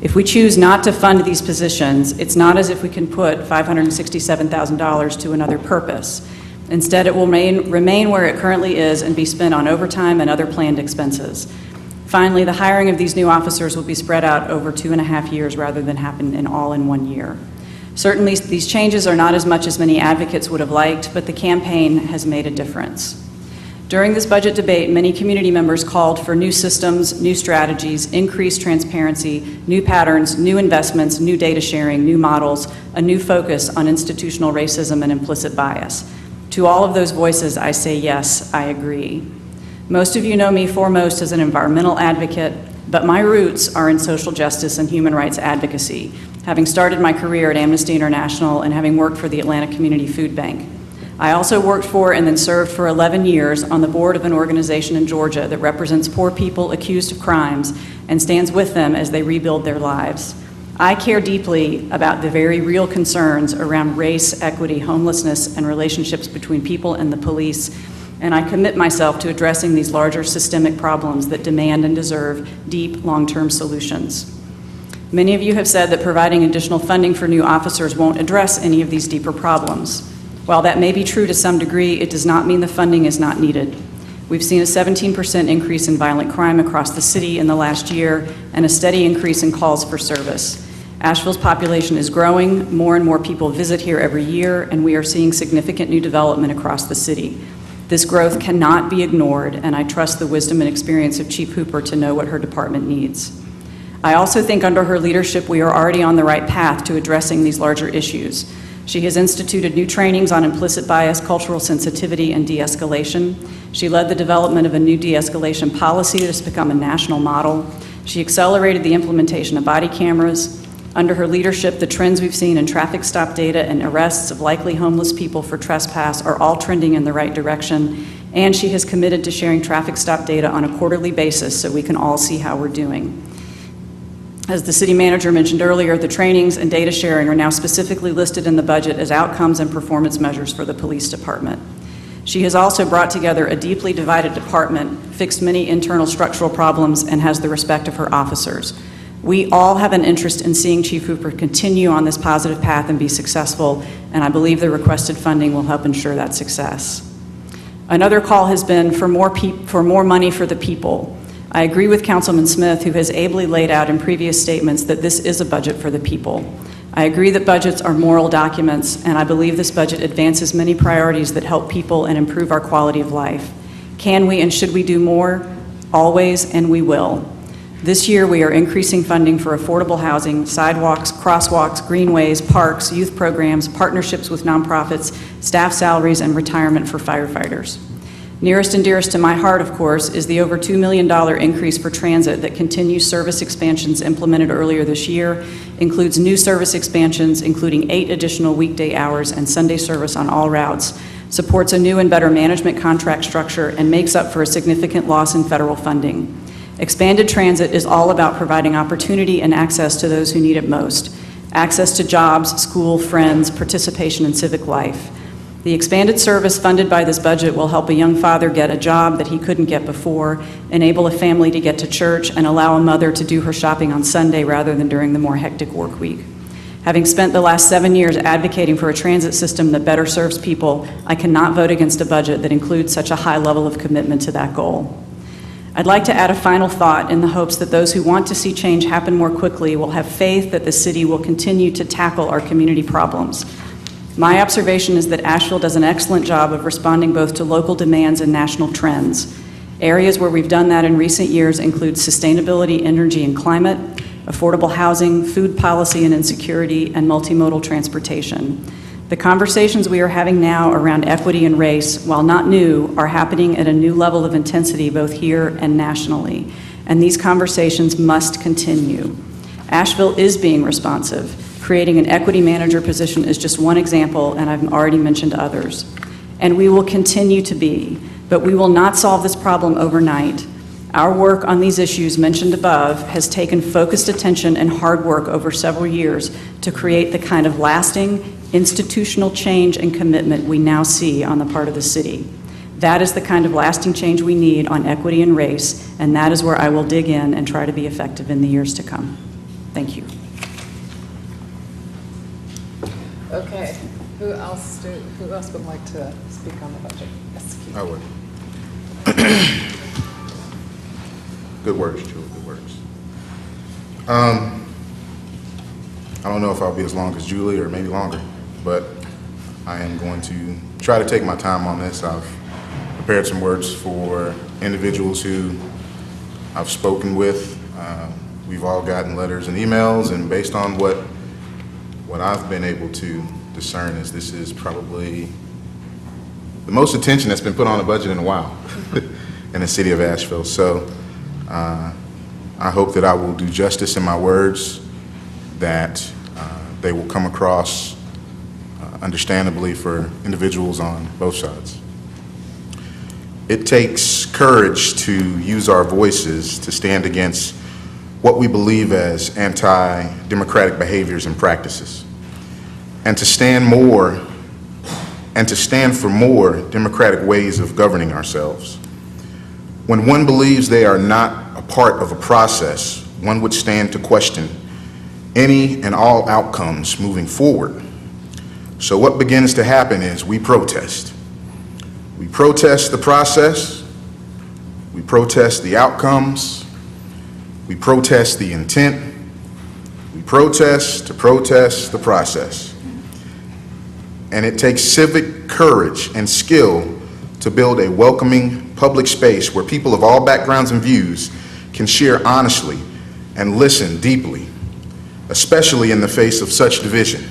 If we choose not to fund these positions, it's not as if we can put $567,000 to another purpose. Instead, it will remain where it currently is and be spent on overtime and other planned expenses. Finally, the hiring of these new officers will be spread out over 2.5 years rather than happen in 1 year. Certainly, these changes are not as much as many advocates would have liked, but the campaign has made a difference. During this budget debate, many community members called for new systems, new strategies, increased transparency, new patterns, new investments, new data sharing, new models, a new focus on institutional racism and implicit bias. To all of those voices, I say yes, I agree. Most of you know me foremost as an environmental advocate, but my roots are in social justice and human rights advocacy, having started my career at Amnesty International and having worked for the Atlanta Community Food Bank. I also worked for and then served for 11 years on the board of an organization in Georgia that represents poor people accused of crimes and stands with them as they rebuild their lives. I care deeply about the very real concerns around race, equity, homelessness, and relationships between people and the police, and I commit myself to addressing these larger systemic problems that demand and deserve deep, long-term solutions. Many of you have said that providing additional funding for new officers won't address any of these deeper problems. While that may be true to some degree, it does not mean the funding is not needed. We've seen a 17% increase in violent crime across the city in the last year and a steady increase in calls for service. Asheville's population is growing, more and more people visit here every year, and we are seeing significant new development across the city. This growth cannot be ignored, and I trust the wisdom and experience of Chief Hooper to know what her department needs. I also think under her leadership, we are already on the right path to addressing these larger issues. She has instituted new trainings on implicit bias, cultural sensitivity, and de-escalation. She led the development of a new de-escalation policy that has become a national model. She accelerated the implementation of body cameras. Under her leadership, the trends we've seen in traffic stop data and arrests of likely homeless people for trespass are all trending in the right direction, and she has committed to sharing traffic stop data on a quarterly basis so we can all see how we're doing. As the city manager mentioned earlier, the trainings and data sharing are now specifically listed in the budget as outcomes and performance measures for the police department. She has also brought together a deeply divided department, fixed many internal structural problems, and has the respect of her officers. We all have an interest in seeing Chief Hooper continue on this positive path and be successful, and I believe the requested funding will help ensure that success. Another call has been for more money for the people. I agree with Councilman Smith, who has ably laid out in previous statements that this is a budget for the people. I agree that budgets are moral documents, and I believe this budget advances many priorities that help people and improve our quality of life. Can we and should we do more? Always, and we will. This year, we are increasing funding for affordable housing, sidewalks, crosswalks, greenways, parks, youth programs, partnerships with nonprofits, staff salaries, and retirement for firefighters. Nearest and dearest to my heart, of course, is the over $2 million increase for transit that continues service expansions implemented earlier this year, includes new service expansions, including 8 additional weekday hours and Sunday service on all routes, supports a new and better management contract structure, and makes up for a significant loss in federal funding. Expanded transit is all about providing opportunity and access to those who need it most, access to jobs, school, friends, participation in civic life. The expanded service funded by this budget will help a young father get a job that he couldn't get before, enable a family to get to church, and allow a mother to do her shopping on Sunday rather than during the more hectic work week. Having spent the last 7 years advocating for a transit system that better serves people, I cannot vote against a budget that includes such a high level of commitment to that goal. I'd like to add a final thought in the hopes that those who want to see change happen more quickly will have faith that the city will continue to tackle our community problems. My observation is that Asheville does an excellent job of responding both to local demands and national trends. Areas where we've done that in recent years include sustainability, energy, and climate, affordable housing, food policy and insecurity, and multimodal transportation. The conversations we are having now around equity and race, while not new, are happening at a new level of intensity both here and nationally, and these conversations must continue. Asheville is being responsive. Creating an equity manager position is just one example, and I've already mentioned others. And we will continue to be, but we will not solve this problem overnight. Our work on these issues mentioned above has taken focused attention and hard work over several years to create the kind of lasting institutional change and commitment we now see on the part of the city. That is the kind of lasting change we need on equity and race, and that is where I will dig in and try to be effective in the years to come. Thank you. Okay, who else would like to speak on the budget? Yes, Keith. I would. Good words, Julie, good words. I don't know if I'll be as long as Julie or maybe longer, but I am going to try to take my time on this. I've prepared some words for individuals who I've spoken with. We've all gotten letters and emails, and based on what I've been able to discern is this is probably the most attention that's been put on a budget in a while in the city of Asheville. So I hope that I will do justice in my words, that they will come across understandably for individuals on both sides. It takes courage to use our voices to stand against what we believe as anti-democratic behaviors and practices, and to stand for more democratic ways of governing ourselves. When one believes they are not a part of a process, one would stand to question any and all outcomes moving forward. So what begins to happen is we protest. We protest the process, we protest the outcomes, we protest the intent, we protest to protest the process. And it takes civic courage and skill to build a welcoming public space where people of all backgrounds and views can share honestly and listen deeply, especially in the face of such division.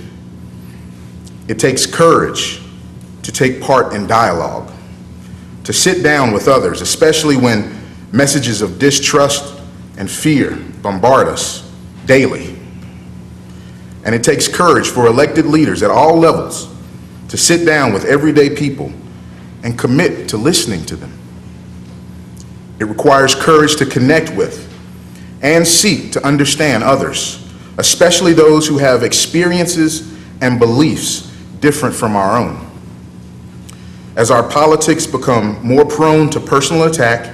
It takes courage to take part in dialogue, to sit down with others, especially when messages of distrust and fear bombard us daily. And it takes courage for elected leaders at all levels to sit down with everyday people and commit to listening to them. It requires courage to connect with and seek to understand others, especially those who have experiences and beliefs different from our own. As our politics become more prone to personal attack,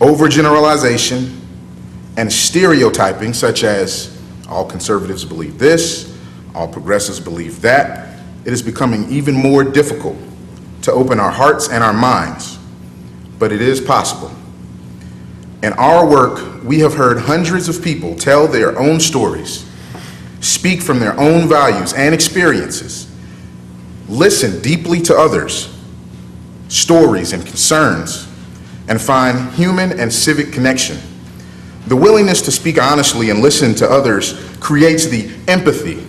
overgeneralization, and stereotyping, such as all conservatives believe this, all progressives believe that, it is becoming even more difficult to open our hearts and our minds, but it is possible. In our work, we have heard hundreds of people tell their own stories, speak from their own values and experiences, listen deeply to others' stories and concerns, and find human and civic connection. The willingness to speak honestly and listen to others creates the empathy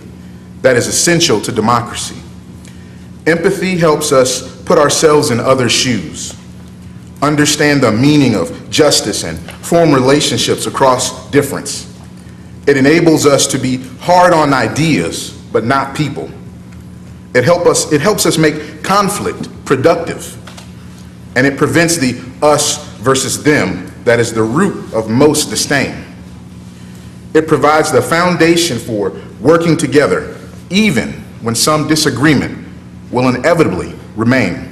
that is essential to democracy. Empathy helps us put ourselves in others' shoes, understand the meaning of justice, and form relationships across difference. It enables us to be hard on ideas, but not people. It helps us make conflict productive, and it prevents the us versus them that is the root of most disdain. It provides the foundation for working together, even when some disagreement will inevitably remain.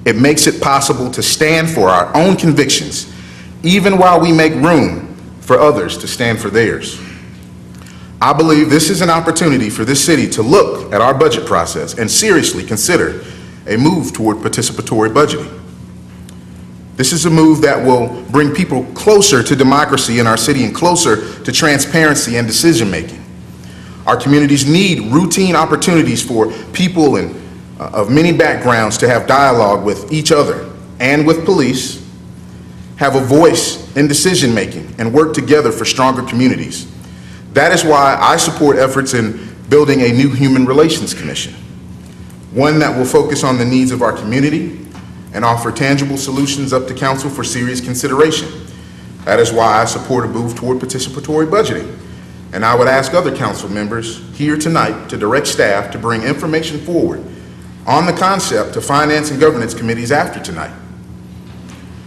It makes it possible to stand for our own convictions, even while we make room for others to stand for theirs. I believe this is an opportunity for this city to look at our budget process and seriously consider a move toward participatory budgeting. This is a move that will bring people closer to democracy in our city and closer to transparency and decision-making. Our communities need routine opportunities for people of many backgrounds to have dialogue with each other and with police, have a voice in decision-making, and work together for stronger communities. That is why I support efforts in building a new Human Relations Commission, one that will focus on the needs of our community and offer tangible solutions up to council for serious consideration. That is why I support a move toward participatory budgeting. And I would ask other council members here tonight to direct staff to bring information forward on the concept of finance and governance committees after tonight.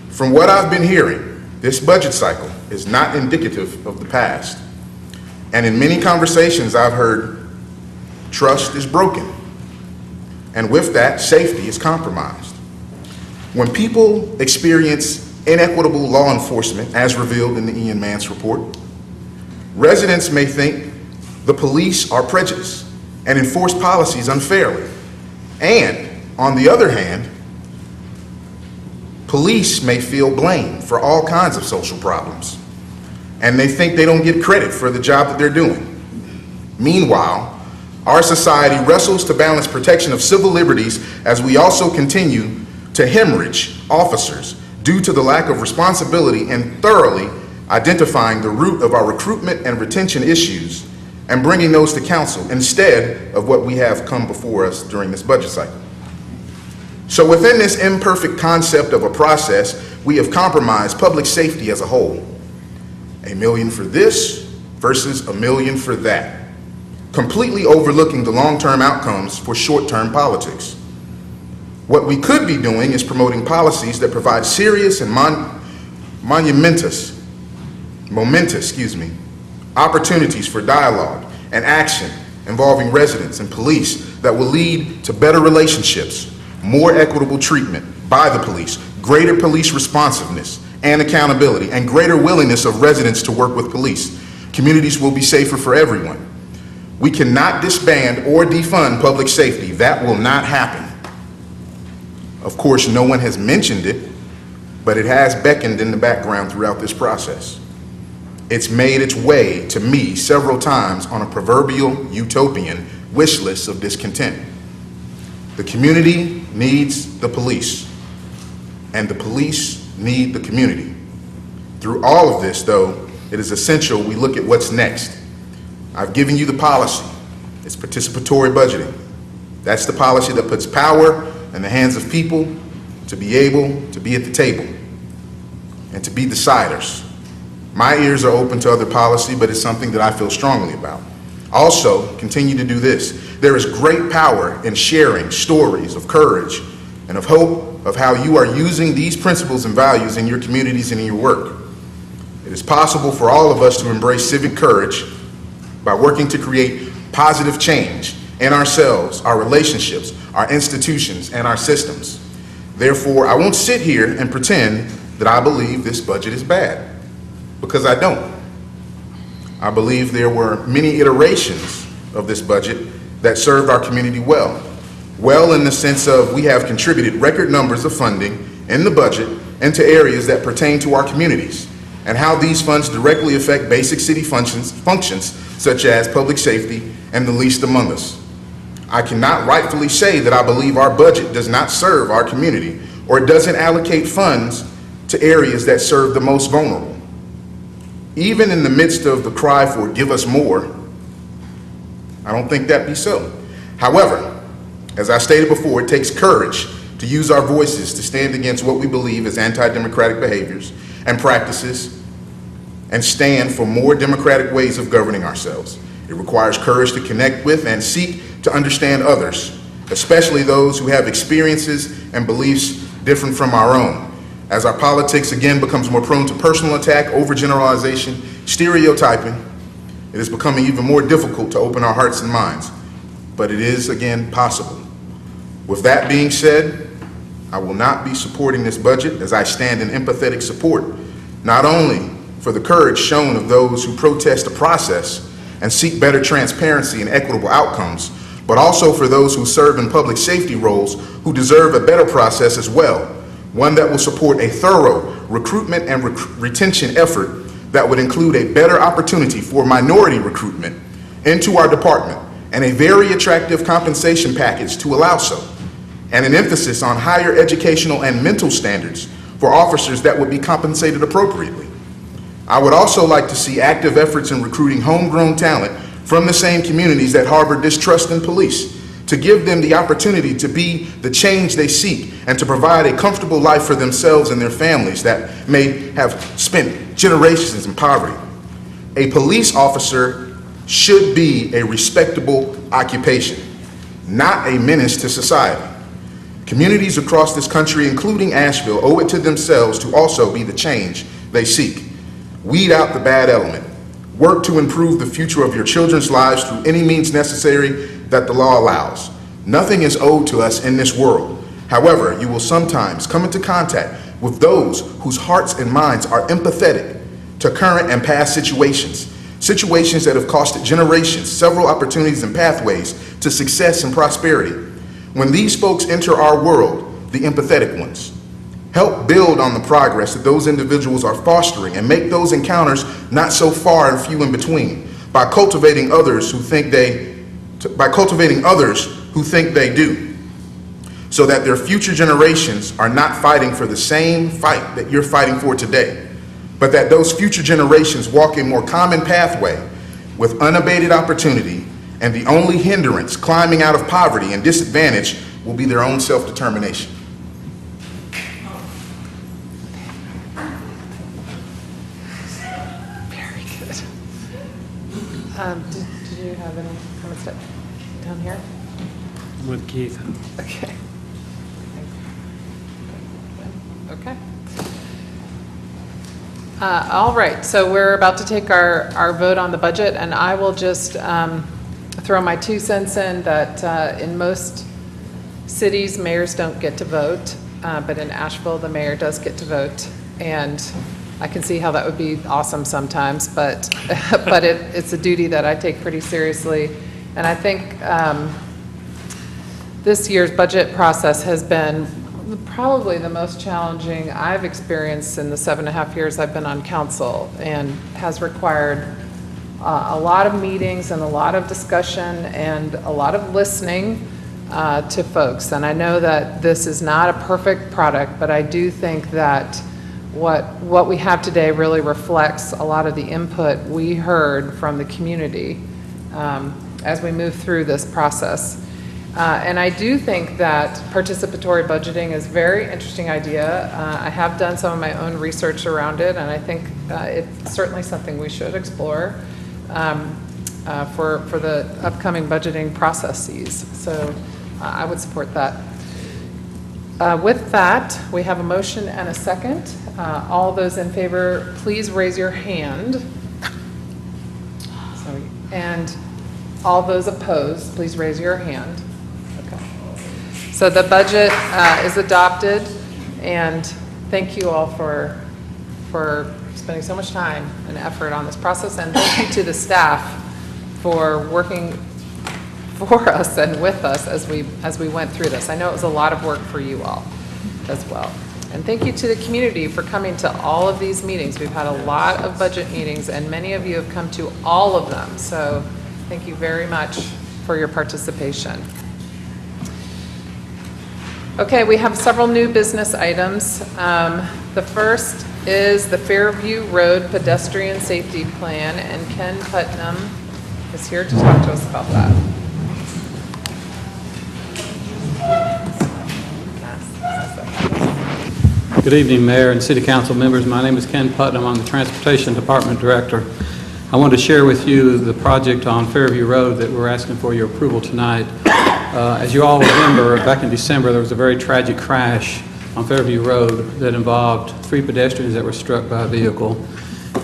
From what I've been hearing, this budget cycle is not indicative of the past. And in many conversations I've heard, trust is broken. And with that, safety is compromised. When people experience inequitable law enforcement, as revealed in the Ian Mance report, residents may think the police are prejudiced and enforce policies unfairly. And, on the other hand, police may feel blame for all kinds of social problems, and they think they don't get credit for the job that they're doing. Meanwhile, our society wrestles to balance protection of civil liberties as we also continue to hemorrhage officers due to the lack of responsibility and thoroughly identifying the root of our recruitment and retention issues and bringing those to council instead of what we have come before us during this budget cycle. So within this imperfect concept of a process, we have compromised public safety as a whole. $1 million for this versus $1 million for that, completely overlooking the long-term outcomes for short-term politics. What we could be doing is promoting policies that provide serious and momentous opportunities for dialogue and action involving residents and police that will lead to better relationships, more equitable treatment by the police, greater police responsiveness and accountability, and greater willingness of residents to work with police. Communities will be safer for everyone. We cannot disband or defund public safety. That will not happen. Of course, no one has mentioned it, but it has beckoned in the background throughout this process. It's made its way to me several times on a proverbial utopian wish list of discontent. The community needs the police, and the police need the community. Through all of this, though, it is essential we look at what's next. I've given you the policy. It's participatory budgeting. That's the policy that puts power in the hands of people to be able to be at the table and to be deciders. My ears are open to other policy, but it's something that I feel strongly about. Also, continue to do this. There is great power in sharing stories of courage and of hope of how you are using these principles and values in your communities and in your work. It is possible for all of us to embrace civic courage by working to create positive change in ourselves, our relationships, our institutions, and our systems. Therefore, I won't sit here and pretend that I believe this budget is bad, because I don't. I believe there were many iterations of this budget that served our community well. Well in the sense of we have contributed record numbers of funding in the budget into areas that pertain to our communities, and how these funds directly affect basic city functions such as public safety and the least among us. I cannot rightfully say that I believe our budget does not serve our community or doesn't allocate funds to areas that serve the most vulnerable. Even in the midst of the cry for give us more, I don't think that be so. However, as I stated before, it takes courage to use our voices to stand against what we believe is anti-democratic behaviors and practices and stand for more democratic ways of governing ourselves. It requires courage to connect with and seek to understand others, especially those who have experiences and beliefs different from our own. As our politics again becomes more prone to personal attack, overgeneralization, stereotyping, it is becoming even more difficult to open our hearts and minds. But it is again possible. With that being said, I will not be supporting this budget as I stand in empathetic support, not only for the courage shown of those who protest the process and seek better transparency and equitable outcomes, but also for those who serve in public safety roles who deserve a better process as well, one that will support a thorough recruitment and retention effort that would include a better opportunity for minority recruitment into our department and a very attractive compensation package to allow so, and an emphasis on higher educational and mental standards for officers that would be compensated appropriately. I would also like to see active efforts in recruiting homegrown talent from the same communities that harbor distrust in police, to give them the opportunity to be the change they seek and to provide a comfortable life for themselves and their families that may have spent generations in poverty. A police officer should be a respectable occupation, not a menace to society. Communities across this country, including Asheville, owe it to themselves to also be the change they seek. Weed out the bad element. Work to improve the future of your children's lives through any means necessary that the law allows. Nothing is owed to us in this world. However, you will sometimes come into contact with those whose hearts and minds are empathetic to current and past situations, situations that have costed generations several opportunities and pathways to success and prosperity. When these folks enter our world, the empathetic ones, help build on the progress that those individuals are fostering and make those encounters not so far and few in between by cultivating others who think they do, so that their future generations are not fighting for the same fight that you're fighting for today, but that those future generations walk a more common pathway with unabated opportunity, and the only hindrance climbing out of poverty and disadvantage will be their own self-determination. Did you have any comments down here? With Keith. Okay. Okay. All right, so we're about to take our vote on the budget, and I will just throw my 2 cents in that in most cities, mayors don't get to vote, but in Asheville, the mayor does get to vote. And I can see how that would be awesome sometimes, but it's a duty that I take pretty seriously. And I think this year's budget process has been probably the most challenging I've experienced in the 7.5 years I've been on council, and has required a lot of meetings and a lot of discussion and a lot of listening to folks. And I know that this is not a perfect product, but I do think that what we have today really reflects a lot of the input we heard from the community as we move through this process. And I do think that participatory budgeting is a very interesting idea. I have done some of my own research around it, and I think it's certainly something we should explore for the upcoming budgeting processes. So I would support that. With that, we have a motion and a second. All those in favor, please raise your hand. Sorry. And all those opposed, please raise your hand. Okay. So the budget is adopted, and thank you all for spending so much time and effort on this process, and thank you to the staff for working for us and with us as we went through this. I know it was a lot of work for you all as well. And thank you to the community for coming to all of these meetings. We've had a lot of budget meetings, and many of you have come to all of them. So thank you very much for your participation. Okay, we have several new business items. The first is the Fairview Road Pedestrian Safety Plan, and Ken Putnam is here to talk to us about that. Good evening, Mayor and City Council members. My name is Ken Putnam. I'm the Transportation Department Director. I wanted to share with you the project on Fairview Road that we're asking for your approval tonight. As you all remember, back in December, there was a very tragic crash on Fairview Road that involved 3 pedestrians that were struck by a vehicle,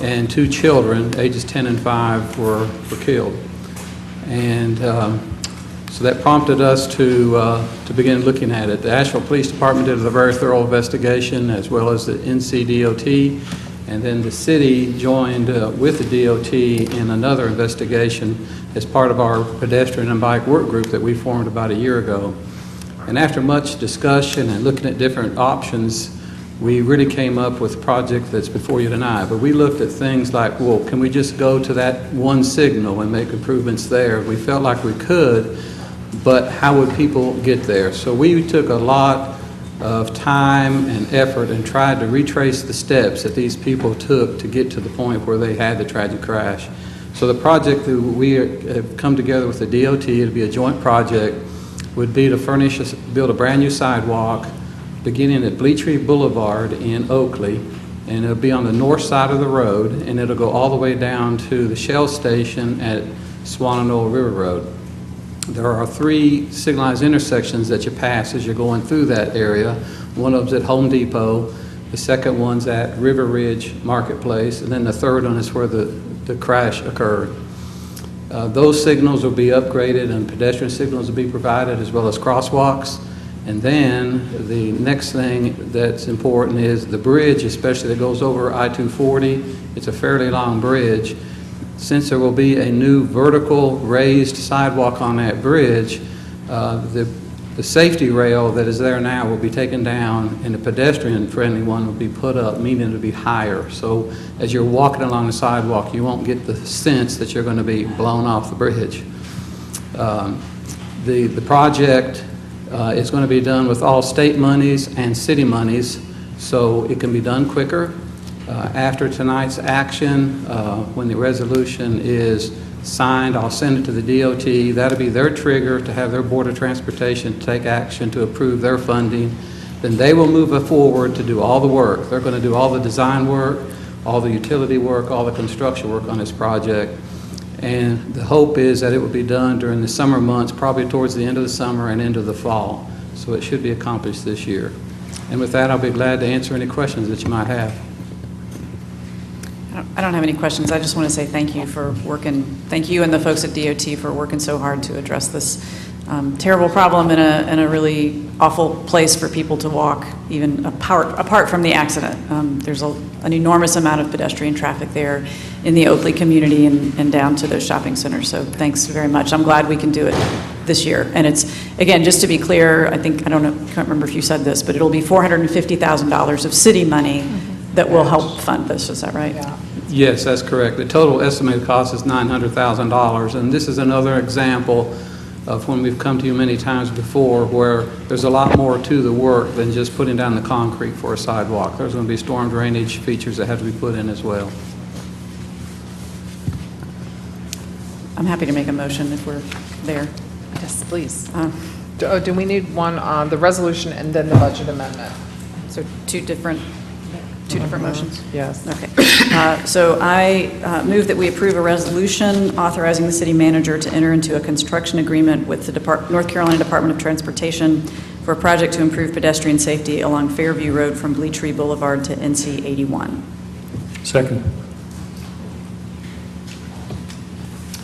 and 2 children, ages 10 and 5, were killed. And So that prompted us to begin looking at it. The Asheville Police Department did a very thorough investigation, as well as the NCDOT, and then the city joined with the DOT in another investigation as part of our pedestrian and bike work group that we formed about a year ago. And after much discussion and looking at different options, we really came up with a project that's before you tonight. But we looked at things like, well, can we just go to that one signal and make improvements there? We felt like we could, but how would people get there? So we took a lot of time and effort and tried to retrace the steps that these people took to get to the point where they had the tragic crash. So the project that we have come together with the DOT, it'll be a joint project, would be to build a brand new sidewalk beginning at Bleatree Boulevard in Oakley, and it'll be on the north side of the road, and it'll go all the way down to the Shell station at Swananoa River Road. There are 3 signalized intersections that you pass as you're going through that area. One of them's at Home Depot, the second one's at River Ridge Marketplace, and then the third one is where the crash occurred. Those signals will be upgraded and pedestrian signals will be provided, as well as crosswalks. And then the next thing that's important is the bridge, especially that goes over I-240. It's a fairly long bridge. Since there will be a new vertical raised sidewalk on that bridge, the safety rail that is there now will be taken down and the pedestrian-friendly one will be put up, meaning it'll be higher. So as you're walking along the sidewalk, you won't get the sense that you're going to be blown off the bridge. The project is going to be done with all state monies and city monies, so it can be done quicker. After tonight's action, when the resolution is signed, I'll send it to the DOT. That'll be their trigger to have their Board of Transportation take action to approve their funding. Then they will move it forward to do all the work. They're going to do all the design work, all the utility work, all the construction work on this project. And the hope is that it will be done during the summer months, probably towards the end of the summer and into the fall. So it should be accomplished this year. And with that, I'll be glad to answer any questions that you might have. I don't have any questions. I just want to say thank you for working, thank you and the folks at DOT for working so hard to address this terrible problem in a really awful place for people to walk, even apart from the accident. There's an enormous amount of pedestrian traffic there in the Oakley community and down to those shopping centers. So thanks very much. I'm glad we can do it this year. And it's, again, just to be clear, I can't remember if you said this, but it'll be $450,000 of city money that will help fund this. Is that right? Yeah. Yes, that's correct. The total estimated cost is $900,000, and this is another example of when we've come to you many times before where there's a lot more to the work than just putting down the concrete for a sidewalk. There's going to be storm drainage features that have to be put in as well. I'm happy to make a motion if we're there. Yes, please. Do we need one on the resolution and then the budget amendment? So two different motions? Yes. Okay. So I move that we approve a resolution authorizing the city manager to enter into a construction agreement with the North Carolina Department of Transportation for a project to improve pedestrian safety along Fairview Road from Bleatree Boulevard to NC 81. Second.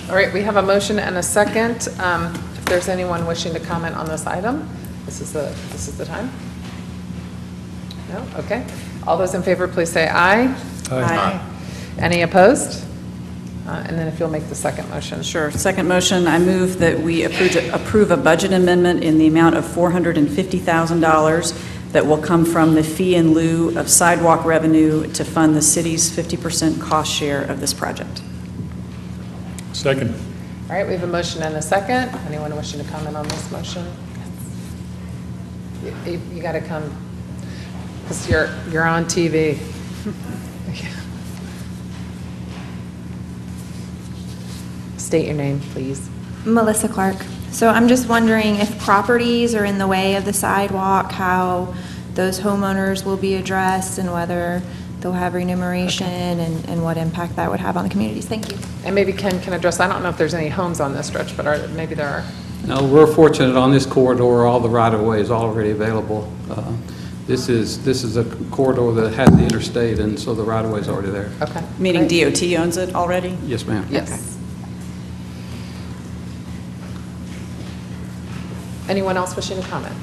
All right, we have a motion and a second. If there's anyone wishing to comment on this item, this is the time. No? Okay. All those in favor, please say aye. Aye. Any opposed? And then if you'll make the second motion. Sure. Second motion, I move that we approve a budget amendment in the amount of $450,000 that will come from the fee in lieu of sidewalk revenue to fund the city's 50% cost share of this project. Second. All right, we have a motion and a second. Anyone wishing to comment on this motion? You got to come, because you're on TV. State your name, please. Melissa Clark. So I'm just wondering if properties are in the way of the sidewalk, how those homeowners will be addressed and whether they'll have remuneration and what impact that would have on the communities. Thank you. And maybe Ken can address, I don't know if there's any homes on this stretch, but maybe there are. No, we're fortunate on this corridor, all the right-of-way is already available. This is a corridor that has the interstate, and so the right-of-way is already there. Okay. Meaning DOT owns it already? Yes, ma'am. Yes. Okay. Anyone else wishing to comment?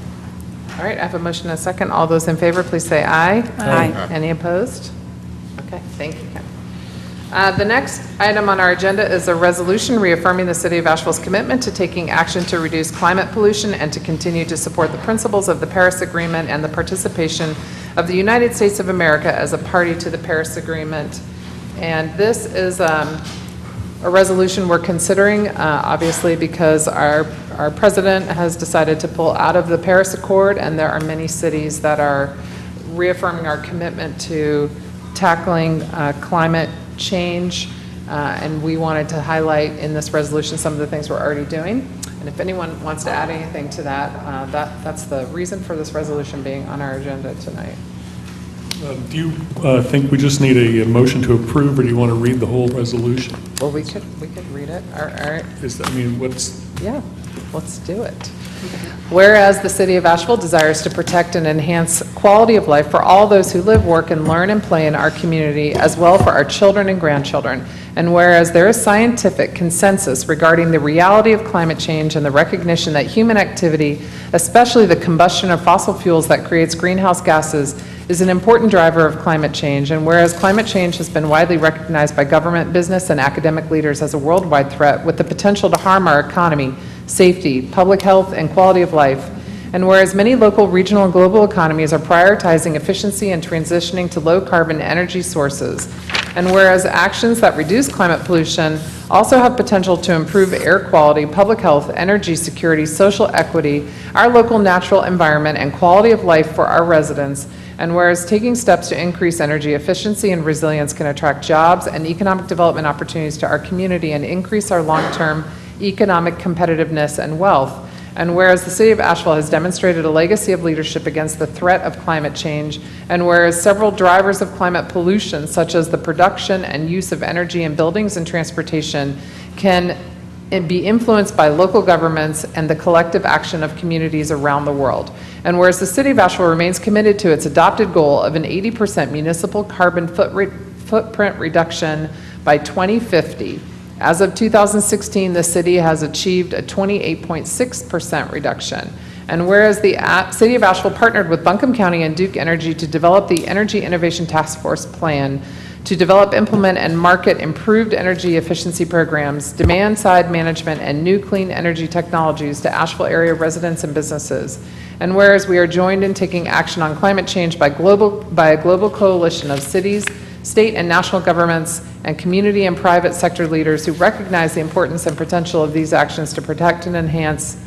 All right, I have a motion and a second. All those in favor, please say aye. Aye. Any opposed? Okay, thank you, Ken. The next item on our agenda is a resolution reaffirming the City of Asheville's commitment to taking action to reduce climate pollution and to continue to support the principles of the Paris Agreement and the participation of the United States of America as a party to the Paris Agreement. And this is a resolution we're considering, obviously, because our president has decided to pull out of the Paris Accord, and there are many cities that are reaffirming our commitment to tackling climate change, and we wanted to highlight in this resolution some of the things we're already doing. And if anyone wants to add anything to that, that's the reason for this resolution being on our agenda tonight. Do you think we just need a motion to approve, or do you want to read the whole resolution? Well, we could read it. All right. Yeah, let's do it. Whereas the City of Asheville desires to protect and enhance quality of life for all those who live, work, and learn and play in our community, as well for our children and grandchildren. And whereas there is scientific consensus regarding the reality of climate change and the recognition that human activity, especially the combustion of fossil fuels that creates greenhouse gases, is an important driver of climate change. And whereas climate change has been widely recognized by government, business, and academic leaders as a worldwide threat with the potential to harm our economy, safety, public health, and quality of life. And whereas many local, regional, and global economies are prioritizing efficiency and transitioning to low-carbon energy sources. And whereas actions that reduce climate pollution also have potential to improve air quality, public health, energy security, social equity, our local natural environment, and quality of life for our residents. And whereas taking steps to increase energy efficiency and resilience can attract jobs and economic development opportunities to our community and increase our long-term economic competitiveness and wealth. And whereas the City of Asheville has demonstrated a legacy of leadership against the threat of climate change, and whereas several drivers of climate pollution, such as the production and use of energy in buildings and transportation, can be influenced by local governments and the collective action of communities around the world. And whereas the City of Asheville remains committed to its adopted goal of an 80% municipal carbon footprint reduction by 2050, as of 2016, the city has achieved a 28.6% reduction. And whereas the City of Asheville partnered with Buncombe County and Duke Energy to develop the Energy Innovation Task Force Plan to develop, implement, and market improved energy efficiency programs, demand-side management, and new clean energy technologies to Asheville area residents and businesses. And whereas we are joined in taking action on climate change by a global coalition of cities, state and national governments, and community and private sector leaders who recognize the importance and potential of these actions to protect and enhance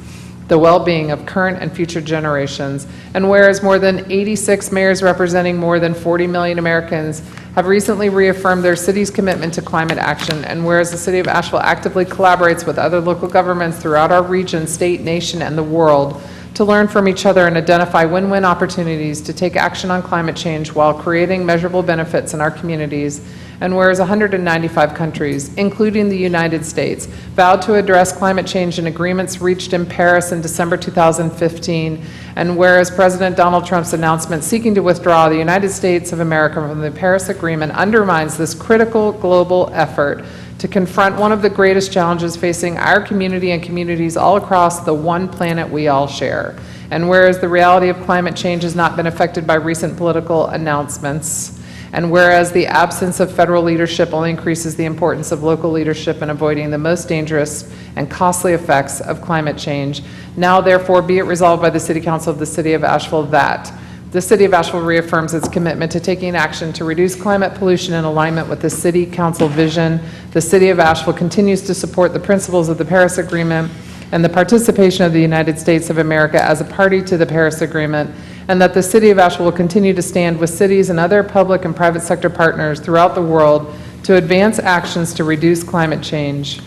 the well-being of current and future generations. And whereas more than 86 mayors representing more than 40 million Americans have recently reaffirmed their city's commitment to climate action, and whereas the City of Asheville actively collaborates with other local governments throughout our region, state, nation, and the world to learn from each other and identify win-win opportunities to take action on climate change while creating measurable benefits in our communities. And whereas 195 countries, including the United States, vowed to address climate change in agreements reached in Paris in December 2015, and whereas President Donald Trump's announcement seeking to withdraw the United States of America from the Paris Agreement undermines this critical global effort to confront one of the greatest challenges facing our community and communities all across the one planet we all share. And whereas the reality of climate change has not been affected by recent political announcements, and whereas the absence of federal leadership only increases the importance of local leadership in avoiding the most dangerous and costly effects of climate change, now therefore be it resolved by the City Council of the City of Asheville that the City of Asheville reaffirms its commitment to taking action to reduce climate pollution in alignment with the City Council vision. The City of Asheville continues to support the principles of the Paris Agreement and the participation of the United States of America as a party to the Paris Agreement, and that the City of Asheville will continue to stand with cities and other public and private sector partners throughout the world to advance actions to reduce climate change.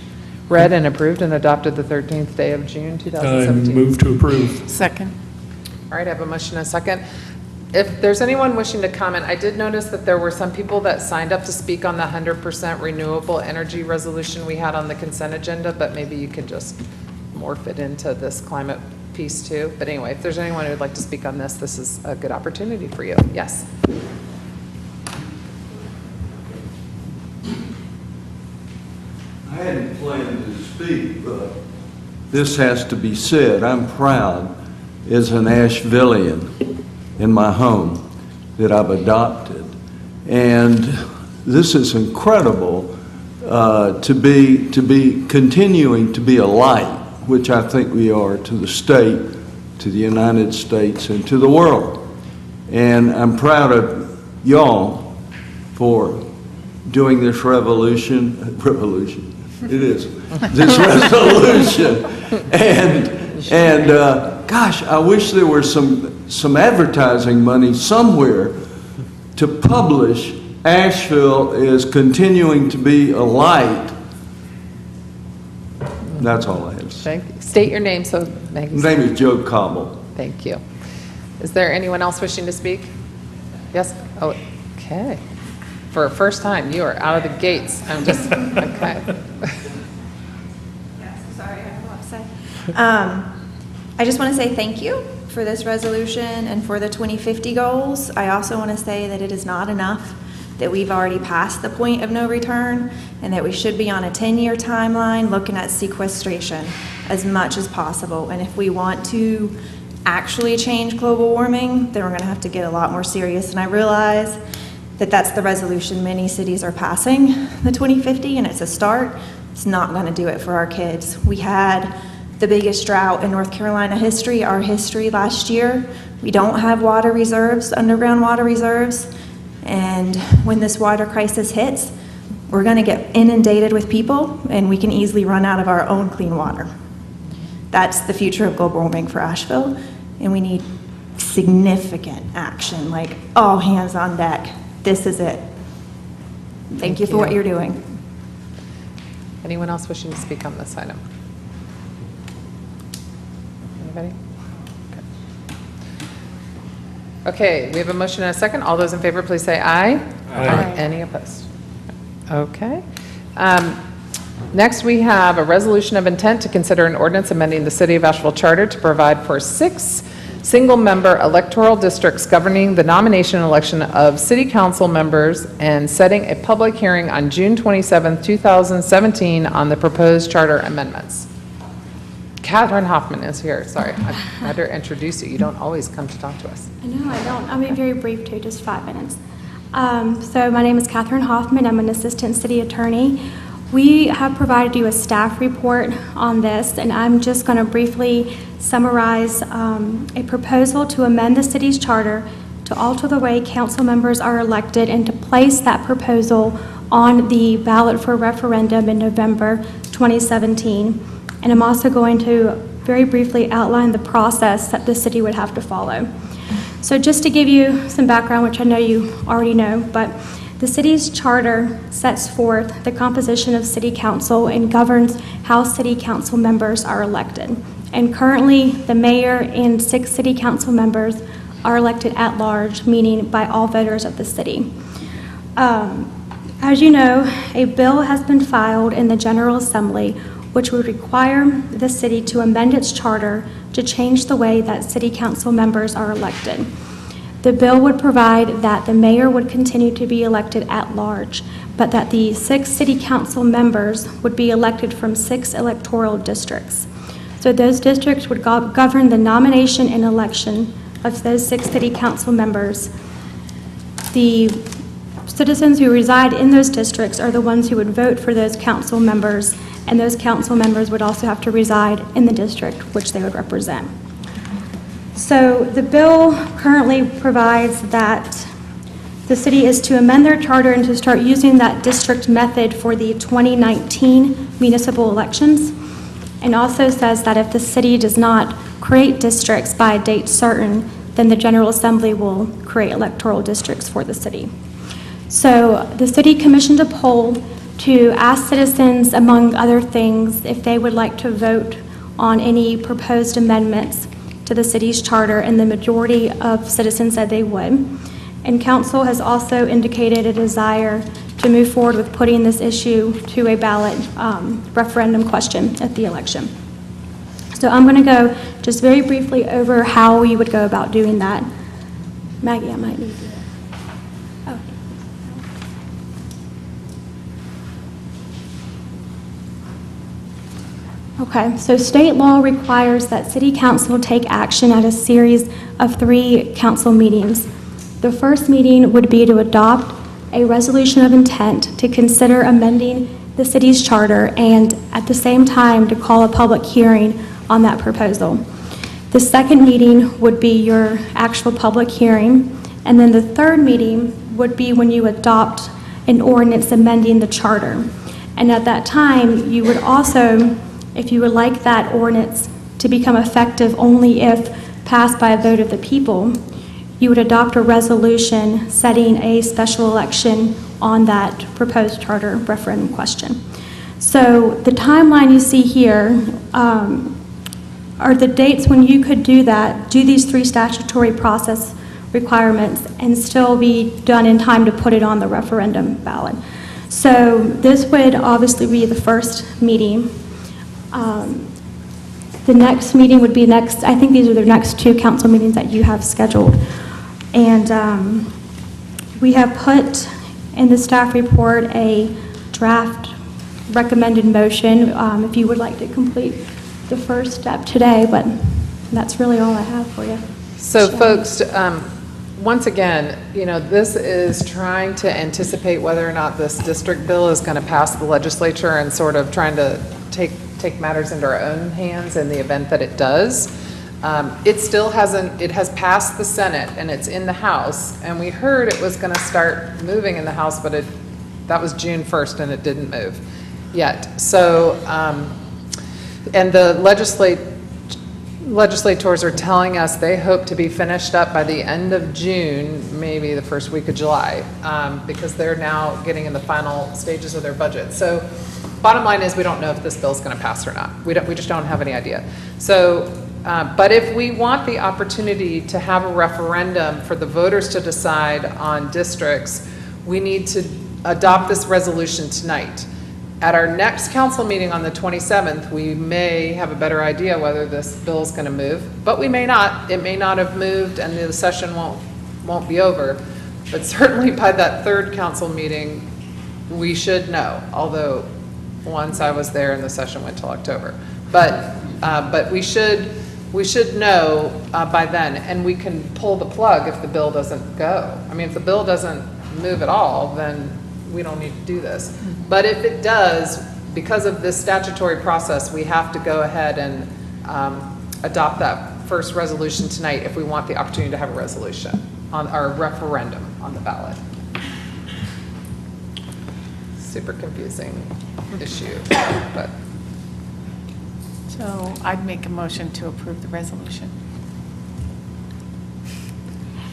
Read and approved and adopted the 13th day of June, 2017. I move to approve. Second. All right, I have a motion and a second. If there's anyone wishing to comment, I did notice that there were some people that signed up to speak on the 100% renewable energy resolution we had on the consent agenda, but maybe you could just morph it into this climate piece too. But anyway, if there's anyone who would like to speak on this, this is a good opportunity for you. Yes. I hadn't planned to speak, but this has to be said. I'm proud as an Ashevillean in my home that I've adopted. And this is incredible to be continuing to be a light, which I think we are to the state, to the United States, and to the world. And I'm proud of y'all for doing this revolution, it is, this resolution. And gosh, I wish there were some advertising money somewhere to publish Asheville is continuing to be a light. That's all I have to say. Thank you. State your name so Maggie's... His name is Joe Cobble. Thank you. Is there anyone else wishing to speak? Yes? Oh, okay. For a first time, you are out of the gates. I'm just, okay. Yes, sorry, I have a lot to say. I just want to say thank you for this resolution and for the 2050 goals. I also want to say that it is not enough that we've already passed the point of no return and that we should be on a 10-year timeline looking at sequestration as much as possible. And if we want to actually change global warming, then we're going to have to get a lot more serious. And I realize that that's the resolution many cities are passing, the 2050, and it's a start. It's not going to do it for our kids. We had the biggest drought in North Carolina history, our history, last year. We don't have water reserves, underground water reserves. And when this water crisis hits, we're going to get inundated with people, and we can easily run out of our own clean water. That's the future of global warming for Asheville, and we need significant action, like all hands on deck. This is it. Thank you for what you're doing. Anyone else wishing to speak on this item? Anybody? Okay, we have a motion and a second. All those in favor, please say aye. Aye. Any opposed? Okay. Next, we have a resolution of intent to consider an ordinance amending the City of Asheville Charter to provide for 6 single-member electoral districts governing the nomination and election of city council members and setting a public hearing on June 27, 2017 on the proposed charter amendments. Catherine Hoffman is here. Sorry, I had to introduce you. You don't always come to talk to us. I know, I don't. I'll be very brief too, just 5 minutes. So my name is Catherine Hoffman. I'm an assistant city attorney. We have provided you a staff report on this, and I'm just going to briefly summarize a proposal to amend the city's charter to alter the way council members are elected and to place that proposal on the ballot for referendum in November 2017. And I'm also going to very briefly outline the process that the city would have to follow. So just to give you some background, which I know you already know, but the city's charter sets forth the composition of city council and governs how city council members are elected. And currently, the mayor and 6 city council members are elected at large, meaning by all voters of the city. As you know, a bill has been filed in the General Assembly which would require the city to amend its charter to change the way that city council members are elected. The bill would provide that the mayor would continue to be elected at large, but that the 6 city council members would be elected from 6 electoral districts. So those districts would govern the nomination and election of those 6 city council members. The citizens who reside in those districts are the ones who would vote for those council members, and those council members would also have to reside in the district which they would represent. So the bill currently provides that the city is to amend their charter and to start using that district method for the 2019 municipal elections, and also says that if the city does not create districts by a date certain, then the General Assembly will create electoral districts for the city. So the city commissioned a poll to ask citizens, among other things, if they would like to vote on any proposed amendments to the city's charter, and the majority of citizens said they would. And council has also indicated a desire to move forward with putting this issue to a ballot referendum question at the election. So I'm going to go just very briefly over how you would go about doing that. Maggie, I might need you. Oh. Okay, so state law requires that city council take action at a series of 3 council meetings. The first meeting would be to adopt a resolution of intent to consider amending the city's charter and at the same time to call a public hearing on that proposal. The second meeting would be your actual public hearing, and then the third meeting would be when you adopt an ordinance amending the charter. And at that time, you would also, if you would like that ordinance to become effective only if passed by a vote of the people, you would adopt a resolution setting a special election on that proposed charter referendum question. So the timeline you see here are the dates when you could do that, do these 3 statutory process requirements, and still be done in time to put it on the referendum ballot. So this would obviously be the first meeting. The next meeting would be next, I think these are the next 2 council meetings that you have scheduled. And we have put in the staff report a draft recommended motion if you would like to complete the first step today, but that's really all I have for you. So folks, once again, you know, this is trying to anticipate whether or not this district bill is going to pass the legislature and sort of trying to take matters into our own hands in the event that it does. It still hasn't, it has passed the Senate and it's in the House, and we heard it was going to start moving in the House, but that was June 1st and it didn't move yet. So, and the legislators are telling us they hope to be finished up by the end of June, maybe the first week of July, because they're now getting in the final stages of their budget. So bottom line is we don't know if this bill is going to pass or not. We just don't have any idea. So, but if we want the opportunity to have a referendum for the voters to decide on districts, we need to adopt this resolution tonight. At our next council meeting on the 27th, we may have a better idea whether this bill is going to move, but we may not. It may not have moved and the session won't be over. But certainly by that third council meeting, we should know, although once I was there and the session went till October. But we should know by then, and we can pull the plug if the bill doesn't go. I mean, if the bill doesn't move at all, then we don't need to do this. But if it does, because of this statutory process, we have to go ahead and adopt that first resolution tonight if we want the opportunity to have a resolution on our referendum on the ballot. Super confusing issue, but. So I'd make a motion to approve the resolution.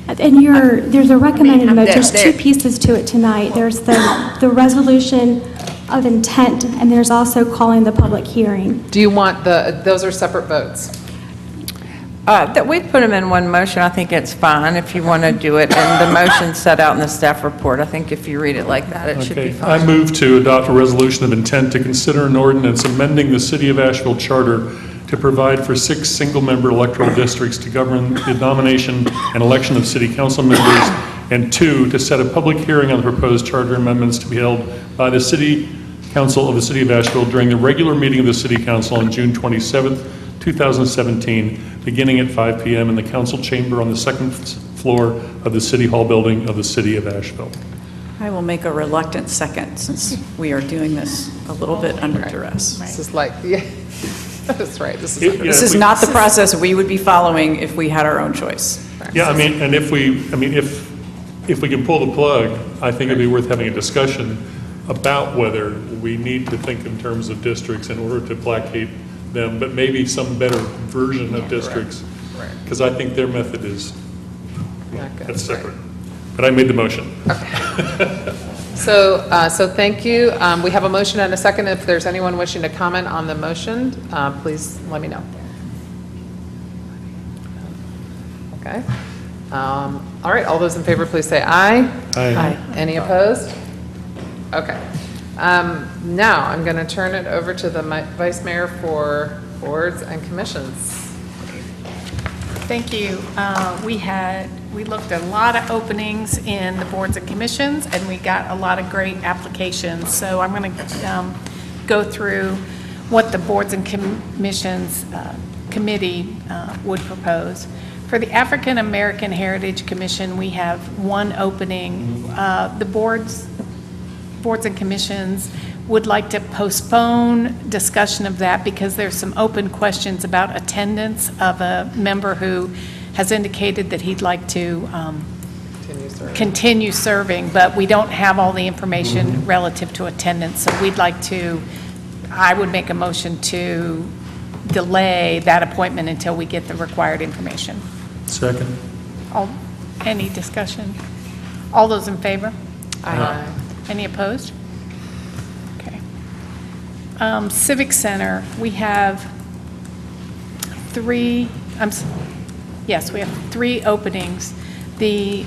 And there's a recommended motion. There's 2 pieces to it tonight. There's the resolution of intent, and there's also calling the public hearing. Do you want those are separate votes? That we put them in one motion. I think it's fine if you want to do it. And the motion set out in the staff report. I think if you read it like that, it should be fine. I move to adopt a resolution of intent to consider an ordinance amending the City of Asheville Charter to provide for 6 single-member electoral districts to govern the nomination and election of city council members, and 2, to set a public hearing on the proposed charter amendments to be held by the City Council of the City of Asheville during the regular meeting of the City Council on June 27th, 2017, beginning at 5 p.m. in the council chamber on the 2nd floor of the City Hall building of the City of Asheville. I will make a reluctant second since we are doing this a little bit under duress. This is like, yeah. That's right. This is not the process we would be following if we had our own choice. Yeah, I mean, and if we can pull the plug, I think it'd be worth having a discussion about whether we need to think in terms of districts in order to placate them, but maybe some better version of districts, because I think their method is that's separate. But I made the motion. Okay. So thank you. We have a motion and a second. If there's anyone wishing to comment on the motion, please let me know. Okay. All right. All those in favor, please say aye. Aye. Any opposed? Okay. Now I'm going to turn it over to the Vice Mayor for boards and commissions. Thank you. We looked at a lot of openings in the boards and commissions, and we got a lot of great applications. So I'm going to go through what the boards and commissions committee would propose. For the African American Heritage Commission, we have one opening. The boards and commissions would like to postpone discussion of that because there's some open questions about attendance of a member who has indicated that he'd like to continue serving, but we don't have all the information relative to attendance. So we'd like to, I would make a motion to delay that appointment until we get the required information. Second. Any discussion? All those in favor? Aye. Any opposed? Okay. Civic Center, we have three openings. The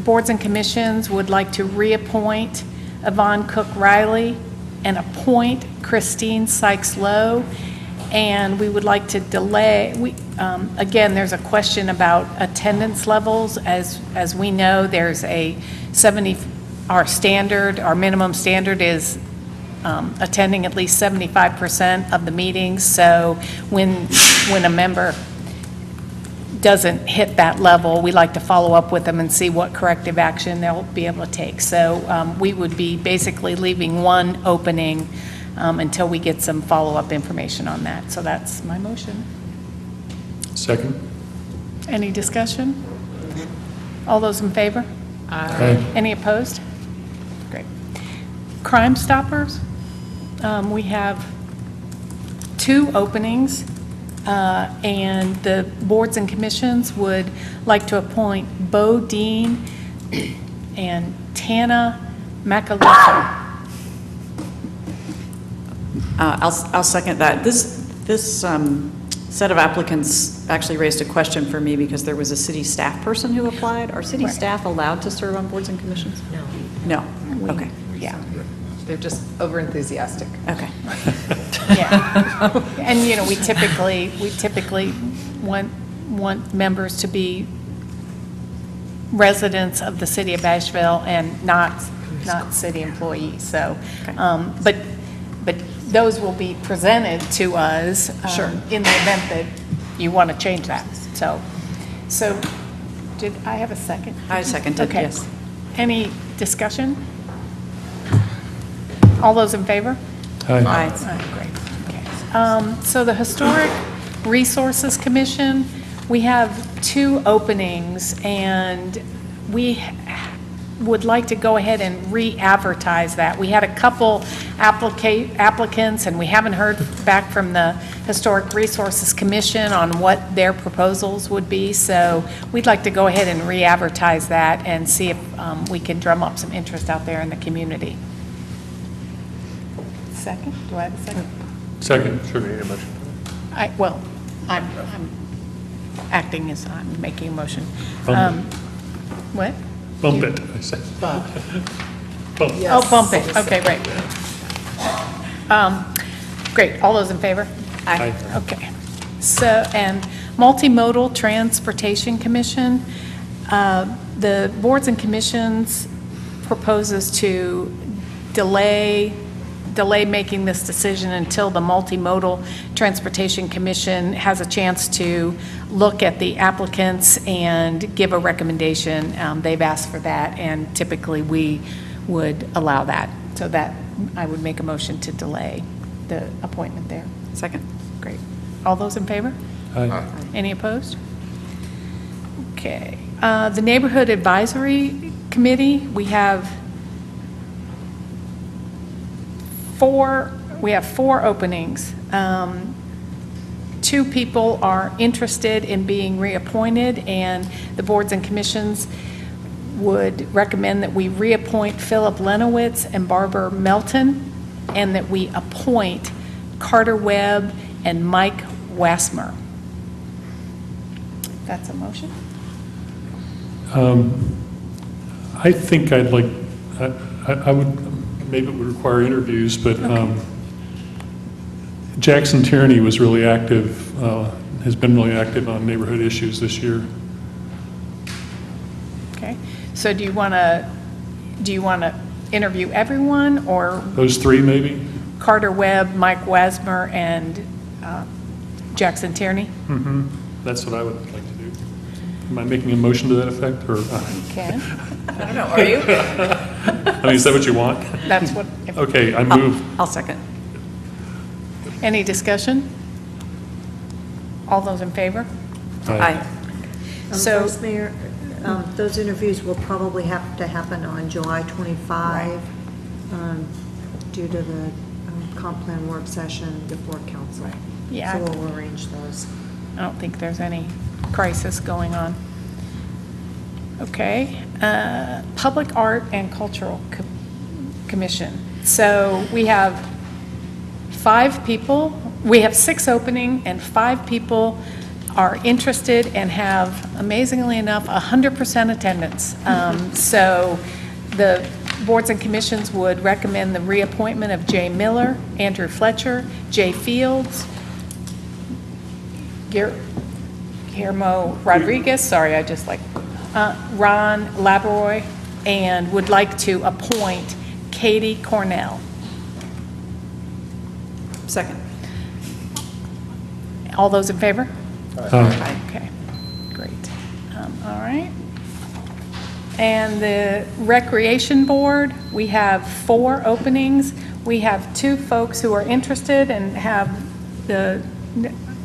boards and commissions would like to reappoint Yvonne Cook Riley and appoint Christine Sykes Lowe. And we would like to delay, again, there's a question about attendance levels. As we know, there's a our minimum standard is attending at least 75% of the meetings. So when a member doesn't hit that level, we like to follow up with them and see what corrective action they'll be able to take. So we would be basically leaving one opening until we get some follow-up information on that. So that's my motion. Second. Any discussion? All those in favor? Aye. Any opposed? Great. Crime Stoppers, we have two openings, and the boards and commissions would like to appoint Bo Dean and Tana McAllister. I'll second that. This set of applicants actually raised a question for me because there was a city staff person who applied. Are city staff allowed to serve on boards and commissions? No. No? Okay. Yeah. They're just over-enthusiastic. Okay. Yeah. And, we typically want members to be residents of the city of Asheville and not city employees. So, but those will be presented to us in the event that you want to change that. So did I have a second? I seconded, okay. Yes. Any discussion? All those in favor? Aye. Great. Okay. So the Historic Resources Commission, we have two openings, and we would like to go ahead and re-advertise that. We had a couple applicants, and we haven't heard back from the Historic Resources Commission on what their proposals would be. So we'd like to go ahead and re-advertise that and see if we can drum up some interest out there in the community. Second? Do I have a second? Second, sure. I'm acting as I'm making a motion. What? Bump it, I said. Bump. Bump. Yes. Oh, bump it, okay, right. Great, all those in favor? Aye. Okay. So, and Multimodal Transportation Commission, the boards and commissions proposes to delay making this decision until the Multimodal Transportation Commission has a chance to look at the applicants and give a recommendation. They've asked for that, and typically we would allow that. So that, I would make a motion to delay the appointment there. Second. Great. All those in favor? Aye. Any opposed? Okay. The Neighborhood Advisory Committee, we have four openings. Two people are interested in being reappointed, and the boards and commissions would recommend that we reappoint Philip Lenowitz and Barbara Melton, and that we appoint Carter Webb and Mike Wassmer. That's a motion? I think I'd like, I would, maybe it would require interviews, but Jackson Tierney was really active, has been really active on neighborhood issues this year. Okay. So do you want to interview everyone, or? Those three, maybe? Carter Webb, Mike Wasmer, and Jackson Tierney. That's what I would like to do. Am I making a motion to that effect, or? Ken? I don't know, are you? I mean, is that what you want? That's what. Okay, I move. I'll second. Any discussion? All those in favor? Aye. So- Vice Mayor, those interviews will probably have to happen on July 25 due to the comp plan work session before council. Yeah. So we'll arrange those. I don't think there's any crisis going on. Okay. Public Art and Cultural Commission. So we have 5 people. We have 6 opening, and 5 people are interested and have, amazingly enough, 100% attendance. So the boards and commissions would recommend the reappointment of Jay Miller, Andrew Fletcher, Jay Fields, Guillermo Rodriguez, sorry, I just like, Ron Labroy, and would like to appoint Katie Cornell. Second. All those in favor? Aye. Okay, great. All right. And the Recreation Board, we have 4 openings. We have 2 folks who are interested and have the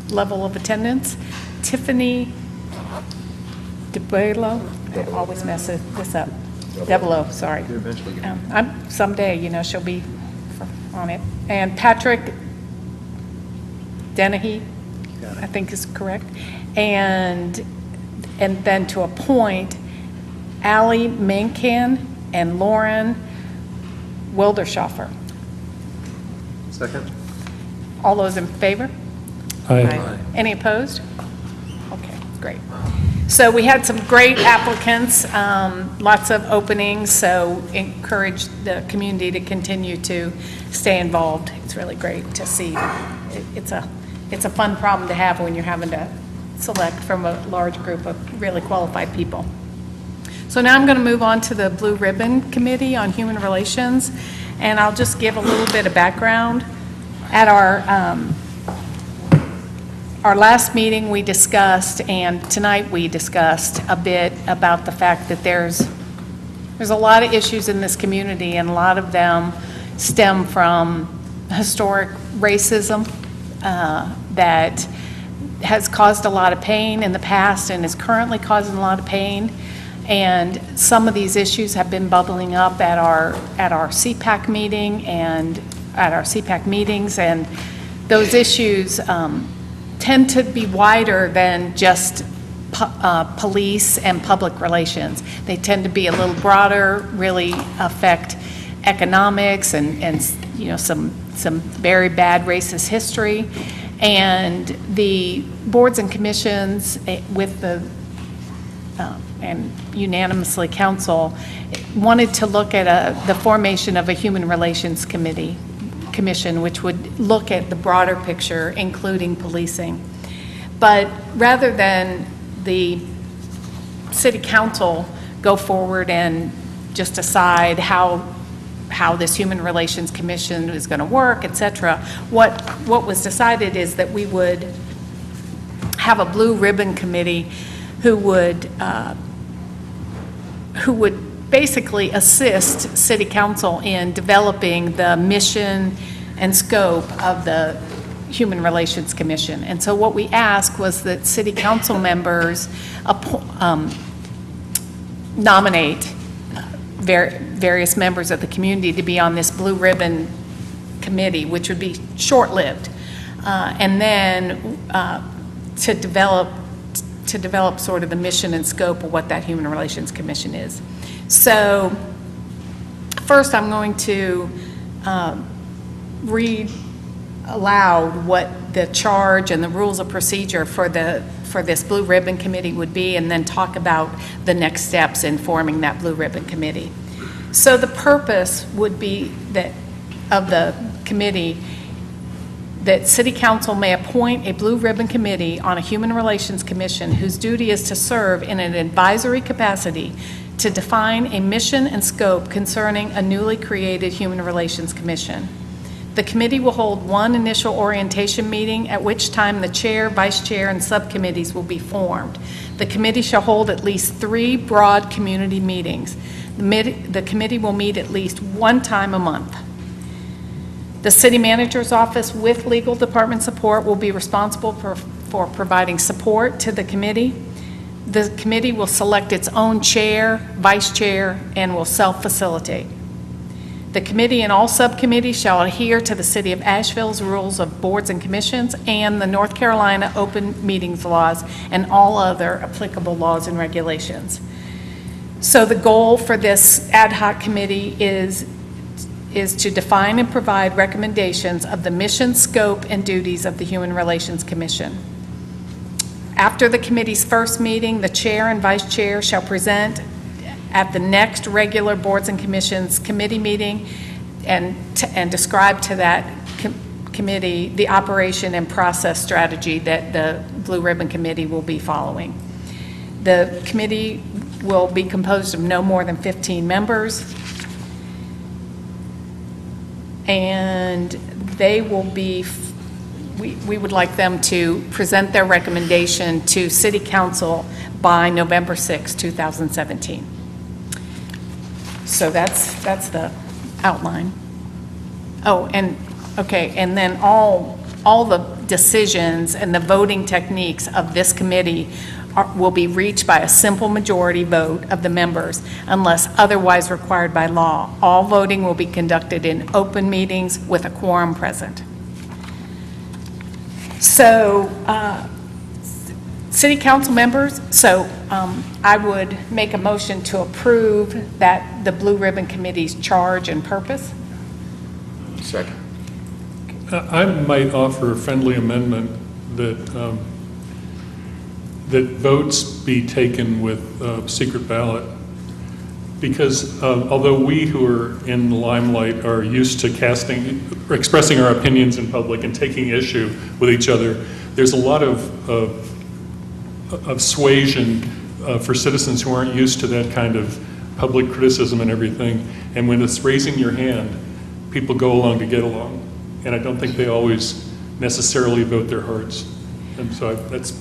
level of attendance. Tiffany DeBello, I always mess this up. DeBello, sorry. Someday, she'll be on it. And Patrick Dennehy, I think is correct. And then to appoint Allie Menken and Lauren Wilderschaffer. Second. All those in favor? Aye. Any opposed? Okay, great. So we had some great applicants, lots of openings, so encourage the community to continue to stay involved. It's really great to see. It's a fun problem to have when you're having to select from a large group of really qualified people. So now I'm going to move on to the Blue Ribbon Committee on Human Relations, and I'll just give a little bit of background. At our last meeting, we discussed, and tonight we discussed a bit about the fact that there's a lot of issues in this community, and a lot of them stem from historic racism that has caused a lot of pain in the past and is currently causing a lot of pain. And some of these issues have been bubbling up at our CPAC meeting and at our CPAC meetings, and those issues tend to be wider than just police and public relations. They tend to be a little broader, really affect economics and some very bad racist history. And the boards and commissions with the and unanimously council wanted to look at the formation of a human relations commission, which would look at the broader picture, including policing. But rather than the city council go forward and just decide how this human relations commission is going to work, et cetera, what was decided is that we would have a blue ribbon committee who would basically assist city council in developing the mission and scope of the Human Relations Commission. And so what we asked was that city council members nominate various members of the community to be on this blue ribbon committee, which would be short-lived, and then to develop sort of the mission and scope of what that Human Relations Commission is. So first I'm going to read aloud what the charge and the rules of procedure for this Blue Ribbon Committee would be, and then talk about the next steps in forming that Blue Ribbon Committee. So the purpose would be that of the committee, that City Council may appoint a Blue Ribbon Committee on a Human Relations Commission whose duty is to serve in an advisory capacity to define a mission and scope concerning a newly created Human Relations Commission, The committee will hold one initial orientation meeting, at which time the chair, vice chair, and subcommittees will be formed. The committee shall hold at least 3 broad community meetings. The committee will meet at least 1 time a month. The city manager's office, with legal department support, will be responsible for providing support to the committee. The committee will select its own chair, vice chair, and will self-facilitate. The committee and all subcommittees shall adhere to the City of Asheville's rules of boards and commissions and the North Carolina open meetings laws and all other applicable laws and regulations. So the goal for this ad hoc committee is to define and provide recommendations of the mission, scope, and duties of the Human Relations Commission. After the committee's first meeting, the chair and vice chair shall present at the next regular boards and commissions committee meeting and describe to that committee the operation and process strategy that the Blue Ribbon Committee will be following. The committee will be composed of no more than 15 members, and they will be, we would like them to present their recommendation to City Council by November 6, 2017. So that's the outline. Oh, and, okay, and then all the decisions and the voting techniques of this committee will be reached by a simple majority vote of the members unless otherwise required by law. All voting will be conducted in open meetings with a quorum present. So, City Council members, I would make a motion to approve that the Blue Ribbon Committee's charge and purpose. Second. I might offer a friendly amendment that that votes be taken with secret ballot, because although we who are in the limelight are used to expressing our opinions in public and taking issue with each other, there's a lot of suasion for citizens who aren't used to that kind of public criticism and everything. And when it's raising your hand, people go along to get along. And I don't think they always necessarily vote their hearts. And so it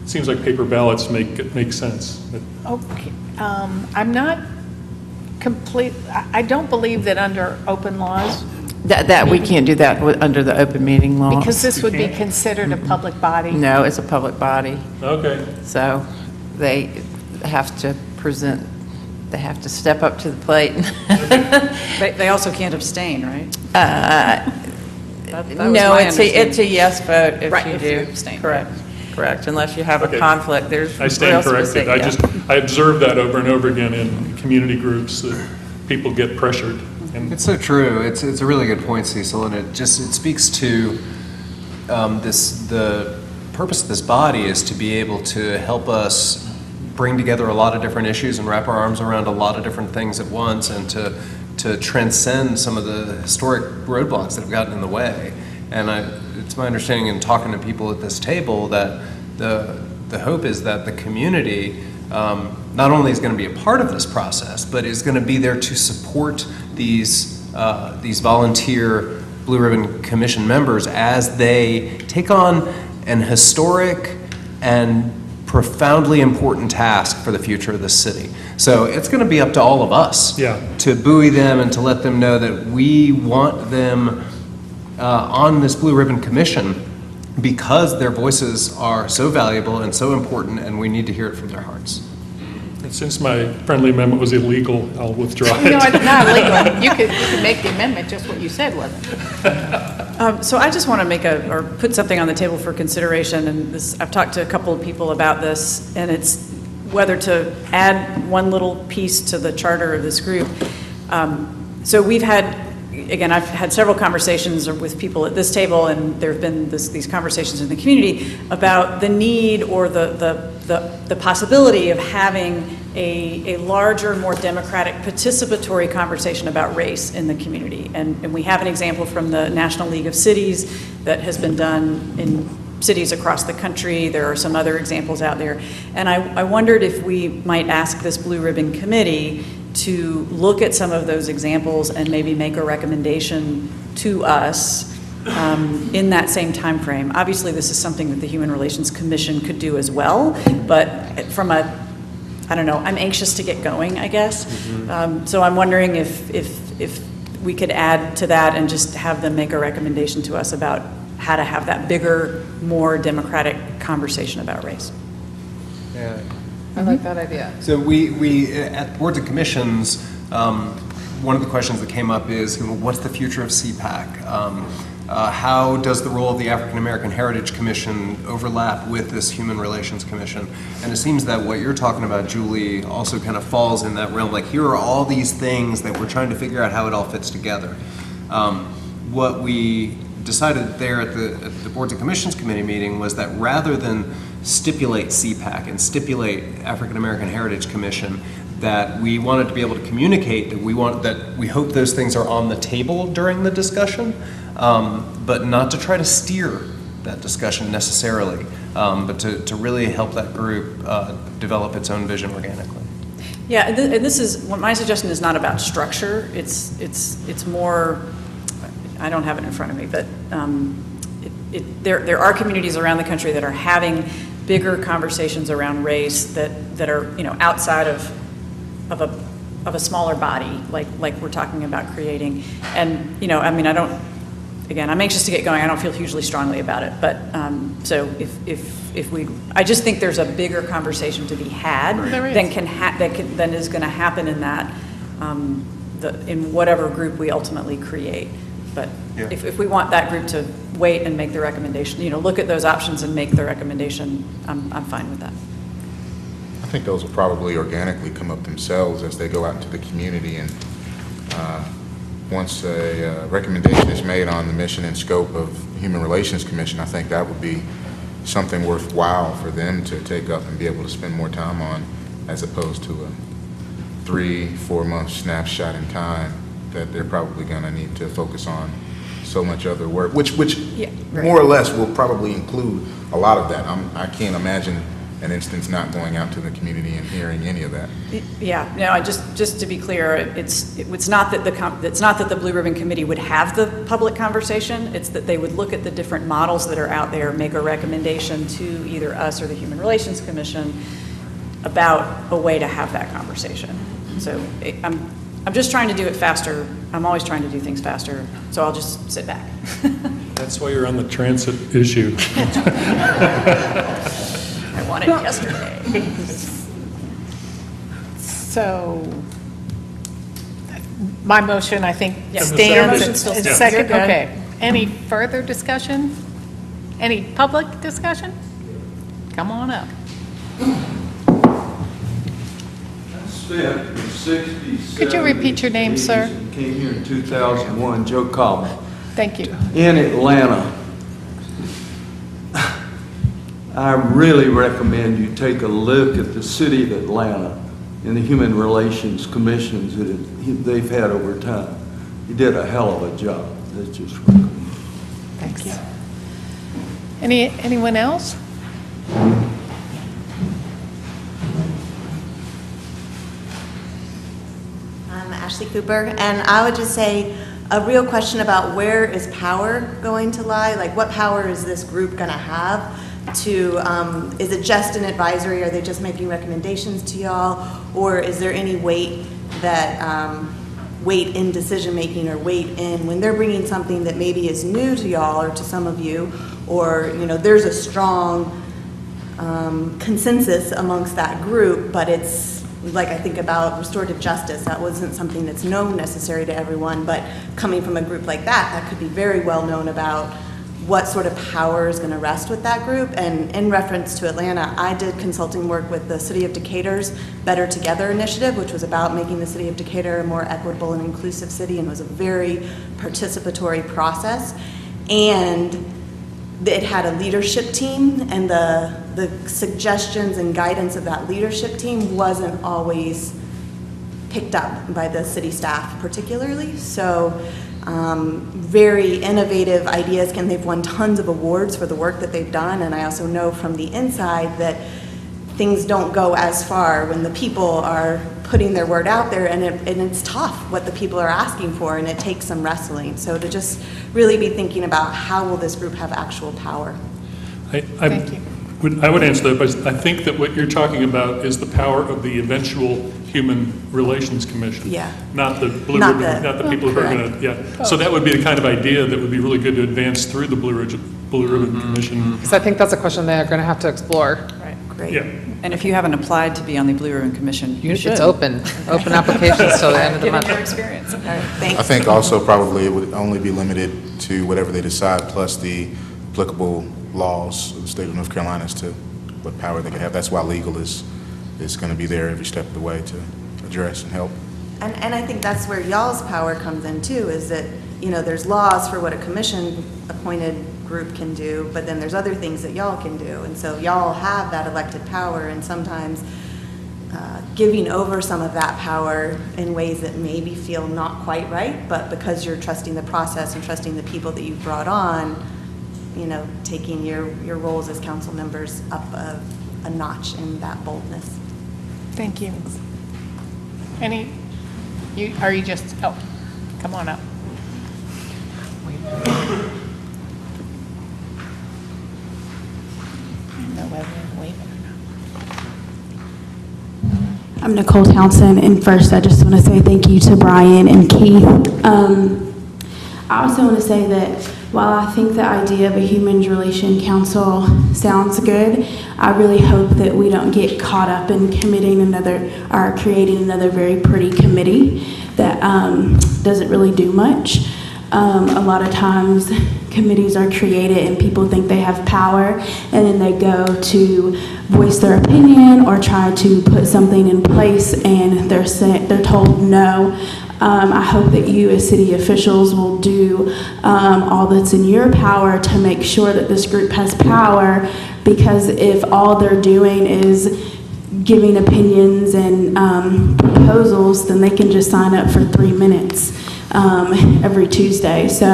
seems like paper ballots make sense. Okay, I'm not I don't believe that under open laws. That we can't do that under the open meeting law. Because this would be considered a public body. No, it's a public body. Okay. So they have to present, they have to step up to the plate. They also can't abstain, right? No, it's a yes vote if Right, you if do. you abstain. Correct, unless you have a Okay. conflict. There's I stand real corrected. specific, yeah. I observe that over and over again in community groups that people get pressured. And It's so true. It's a really good point, Cecil, and it speaks to the purpose of this body is to be able to help us bring together a lot of different issues and wrap our arms around a lot of different things at once, and to transcend some of the historic roadblocks that have gotten in the way. And it's my understanding in talking to people at this table that the hope is that the community not only is going to be a part of this process, but is going to be there to support these volunteer Blue Ribbon Commission members as they take on an historic and profoundly important task for the future of the city. So it's going to be up to all of us to buoy them and to let them know that we want them on this Blue Ribbon Commission because their voices are so valuable and so important, and we need to hear it from their hearts. And since my friendly amendment was illegal, I'll withdraw it. No, it's not illegal. You could make the amendment, just what you said wasn't. So I just want to put something on the table for consideration, and I've talked to a couple of people about this, and it's whether to add one little piece to the charter of this group. So we've had, again, I've had several conversations with people at this table, and there have been these conversations in the community about the need or the possibility of having a larger, more democratic, participatory conversation about race in the community. And we have an example from the National League of Cities that has been done in cities across the country. There are some other examples out there. And I wondered if we might ask this Blue Ribbon Committee to look at some of those examples and maybe make a recommendation to us in that same time frame. Obviously, this is something that the Human Relations Commission could do as well, but from a, I don't know, I'm anxious to get going, I guess. So I'm wondering if we could add to that and just have them make a recommendation to us about how to have that bigger, more democratic conversation about race. Yeah. I like that idea. So we at boards and commissions, one of the questions that came up is, what's the future of CPAC? How does the role of the African American Heritage Commission overlap with this Human Relations Commission? And it seems that what you're talking about, Julie, also kind of falls in that realm. Like, here are all these things that we're trying to figure out how it all fits together. What we decided there at the Boards and Commissions Committee meeting was that rather than stipulate CPAC and stipulate African American Heritage Commission, that we wanted to be able to communicate that we hope those things are on the table during the discussion, but not to try to steer that discussion necessarily, but to really help that group develop its own vision organically. Yeah, and this is, my suggestion is not about structure. It's more, I don't have it in front of me, but there are communities around the country that are having bigger conversations around race that are, outside of a smaller body, like we're talking about creating. And, I'm anxious to get going. I don't feel hugely strongly about it, but so if we, I just think there's a bigger conversation to be had than is going to happen in that in whatever group we ultimately create. But if we want that group to wait and make the recommendation, look at those options and make the recommendation, I'm fine with that. I think those will probably organically come up themselves as they go out into the community, and once a recommendation is made on the mission and scope of Human Relations Commission, I think that would be something worthwhile for them to take up and be able to spend more time on, as opposed to a 3-4 month snapshot in time that they're probably going to need to focus on so much other work, which more or less will probably include a lot of that. I can't imagine an instance not going out to the community and hearing any of that. Yeah, no, just to be clear, it's not that the Blue Ribbon Committee would have the public conversation. It's that they would look at the different models that are out there, make a recommendation to either us or the Human Relations Commission about a way to have that conversation. So I'm just trying to do it faster. I'm always trying to do things faster, so I'll just sit back. That's why you're on the transit issue. I want it yesterday. So, my motion, I think, Yeah. stands. Motion still stands. Second, You're good. okay. Any further discussion? Any public discussion? Come on up. Spent 60, Could you repeat your name, sir? Came here in 2001, Joe Coleman. Thank you. In Atlanta. I really recommend you take a look at the city of Atlanta and the Human Relations Commissions that they've had over time. You did a hell of a job. That's just recommend. Thanks. Anyone else? I'm Ashley Cooper, and I would just say a real question about where is power going to lie? Like, what power is this group going to have to, is it just an advisory? Are they just making recommendations to y'all? Or is there any weight that, weight in decision-making or weight in when they're bringing something that maybe is new to y'all or to some of you, or, there's a strong consensus amongst that group, but it's, like I think about restorative justice, that wasn't something that's known necessary to everyone, but coming from a group like that could be very well known about what sort of power is going to rest with that group. And in reference to Atlanta, I did consulting work with the City of Decatur's Better Together initiative, which was about making the City of Decatur a more equitable and inclusive city, and was a very participatory process. And it had a leadership team, and the suggestions and guidance of that leadership team wasn't always picked up by the city staff particularly. So very innovative ideas, and they've won tons of awards for the work that they've done. And I also know from the inside that things don't go as far when the people are putting their word out there, and it's tough what the people are asking for, and it takes some wrestling. So to just really be thinking about how will this group have actual power. Thank you. I would answer that, but I think that what you're talking about is the power of the eventual Human Relations Commission. Yeah. Not the blue ribbon, not the people who are going to, yeah. So that would be the kind of idea that would be really good to advance through the Blue Ribbon Commission. Because I think that's a question they're going to have to explore. Right. Great. Yeah. And if you haven't applied to be on the Blue Ribbon Commission, you should. It's open applications till the end of the month. Given your experience. I think also probably it would only be limited to whatever they decide, plus the applicable laws of the state of North Carolina as to what power they could have. That's why legal is going to be there every step of the way to address and help. And I think that's where y'all's power comes in too, is that, there's laws for what a commission-appointed group can do, but then there's other things that y'all can do. And so y'all have that elected power, and sometimes giving over some of that power in ways that maybe feel not quite right, but because you're trusting the process and trusting the people that you've brought on, taking your roles as council members up a notch in that boldness. Thank you. Are you just, come on up. I'm Nicole Townsend, and first I just want to say thank you to Brian and Keith. I also want to say that while I think the idea of a Human Relations Council sounds good, I really hope that we don't get caught up in creating another very pretty committee that doesn't really do much. A lot of times committees are created and people think they have power, and then they go to voice their opinion or try to put something in place and they're told no. I hope that you as city officials will do all that's in your power to make sure that this group has power, because if all they're doing is giving opinions and proposals, then they can just sign up for 3 minutes every Tuesday. So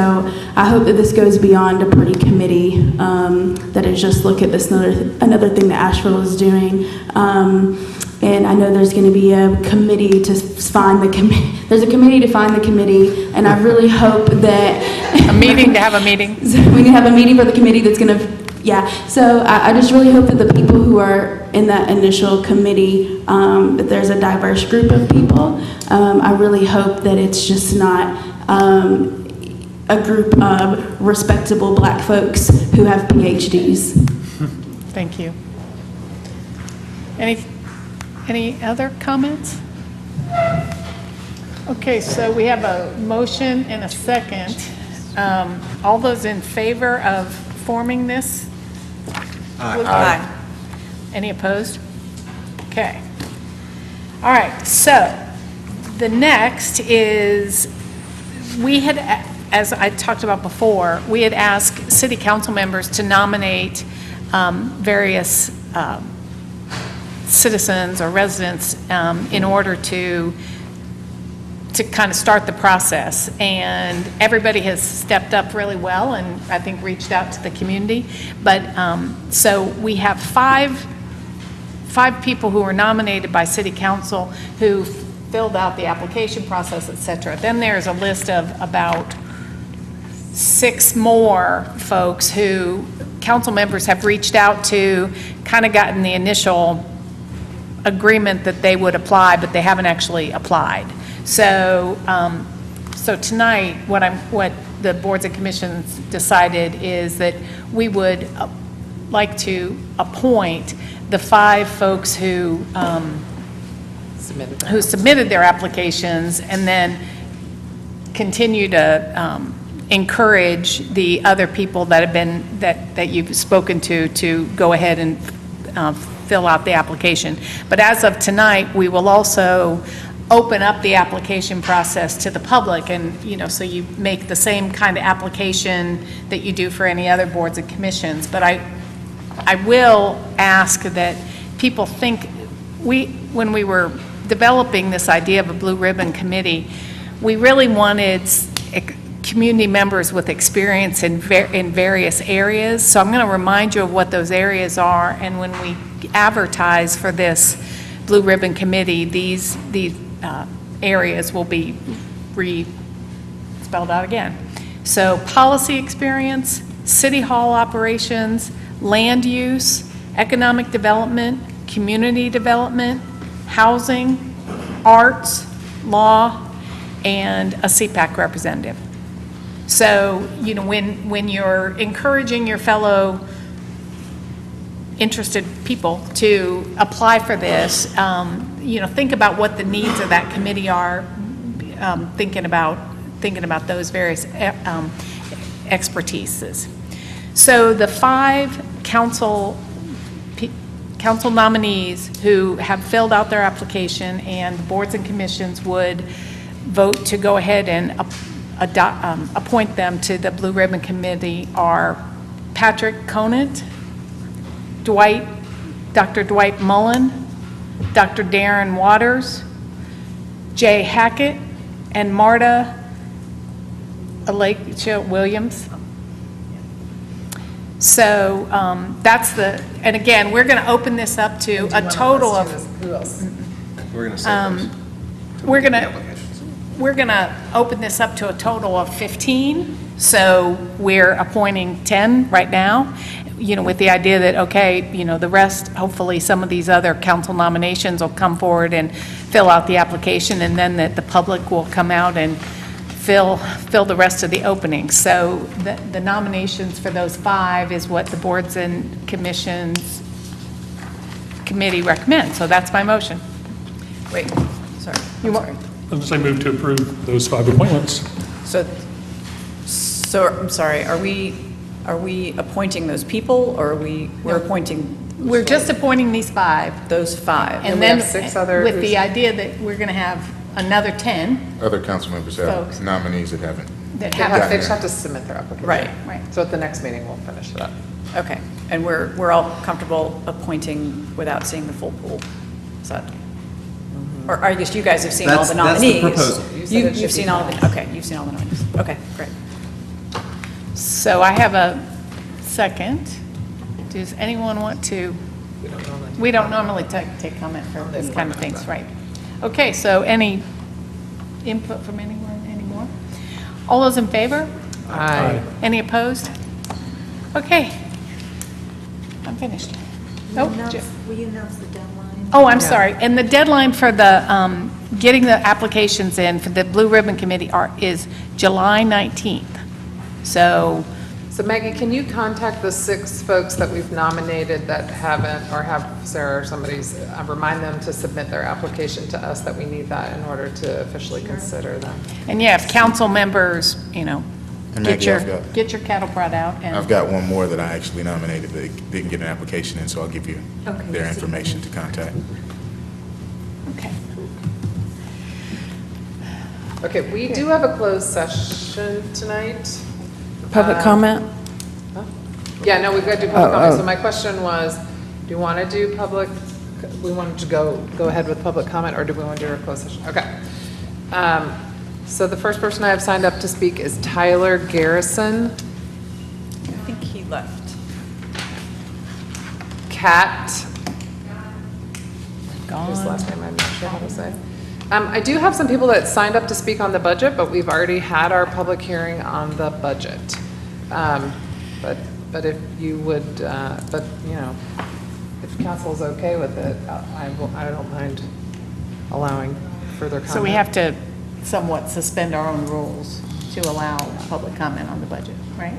I hope that this goes beyond a pretty committee, that is just look at this another thing that Asheville is doing. And I know there's going to be a committee to find the committee. There's a committee to find the committee, and I really hope that a meeting to have a meeting. We can have a meeting for the committee that's going to. Yeah, so I just really hope that the people who are in that initial committee, that there's a diverse group of people. I really hope that it's just not a group of respectable black folks who have PhDs. Thank you. Any other comments? Okay, so we have a motion and a second. All those in favor of forming this? Aye. Any opposed? Okay. All right, so the next is, we had, as I talked about before, we had asked city council members to nominate various citizens or residents in order to kind of start the process, and everybody has stepped up really well and I think reached out to the community. But so we have five people who were nominated by city council who filled out the application process, etc. Then there's a list of about 6 more folks who council members have reached out to, kind of gotten the initial agreement that they would apply, but they haven't actually applied. So, so tonight, what the boards and commissions decided is that we would like to appoint the 5 folks who submitted their applications, and then continue to encourage the other people that have been that you've spoken to go ahead and fill out the application. But as of tonight, we will also open up the application process to the public, and so you make the same kind of application that you do for any other boards and commissions. But I will ask that people think, when we were developing this idea of a blue ribbon committee, we really wanted community members with experience in various areas. So I'm going to remind you of what those areas are, and when we advertise for this Blue Ribbon Committee, these areas will be spelled out again. So policy experience, city hall operations, land use, economic development, community development, housing, arts, law, and a CPAC representative. So, when you're encouraging your fellow interested people to apply for this, think about what the needs of that committee are, thinking about those various expertises. So the 5 council nominees who have filled out their application and the boards and commissions would vote to go ahead and appoint them to the Blue Ribbon Committee are Patrick Conant, Dr. Dwight Mullen, Dr. Darren Waters, Jay Hackett, and Marta Alakia Williams. So and again, we're going to open this up to a total of. Who else? We're going to say We're going to open this up to a total of 15. So we're appointing 10 right now, with the idea that, okay, the rest, hopefully some of these other council nominations will come forward and fill out the application, and then that the public will come out and fill the rest of the openings. So the nominations for those 5 is what the boards and commissions committee recommends. So that's my motion. Wait, sorry. I'm just saying move to approve those 5 appointments. So I'm sorry, are we appointing those people, or we're appointing? We're just appointing these 5. Those 5. And then 6 other. With the idea that we're going to have another 10. Other council members have Folks. nominees that haven't. They gotten just there. have to submit their application. Right. So at the next meeting, we'll finish it up. Okay, and we're all comfortable appointing without seeing the full pool? Is that? Or I guess you guys have seen all the nominees. That's the proposal. You've seen all of it, okay, you've seen all the nominees. Okay, great. So I have a second. Does anyone want to? We don't normally take comment for this kind of things, right? Okay, so any input from anyone anymore? All those in favor? Aye. Any opposed? Okay. I'm finished. Oh, Will you announce the deadline? Oh, I'm sorry. And the deadline for the, getting the applications in for the Blue Ribbon Committee is July 19th. So Maggie, can you contact the 6 folks that we've nominated that haven't, or have Sarah or somebody's, remind them to submit their application to us, that we need that in order to officially consider them? And yeah, if council members, And get Maggie, your cattle prod out. And I've got one more that I actually nominated that didn't get an application in, so I'll give you their information to contact. Okay. Okay, we do have a closed session tonight. Public comment? Yeah, no, we've got to do public comment. So my question was, do you want to do we wanted to go ahead with public comment, or do we want to do a closed session? Okay. So the first person I have signed up to speak is Tyler Garrison. I think he left. Kat. Gone. His last name I'm not sure how to say. I do have some people that signed up to speak on the budget, but we've already had our public hearing on the budget. But if you would, if council's okay with it, I don't mind allowing further comment. So we have to somewhat suspend our own rules to allow public comment on the budget, right?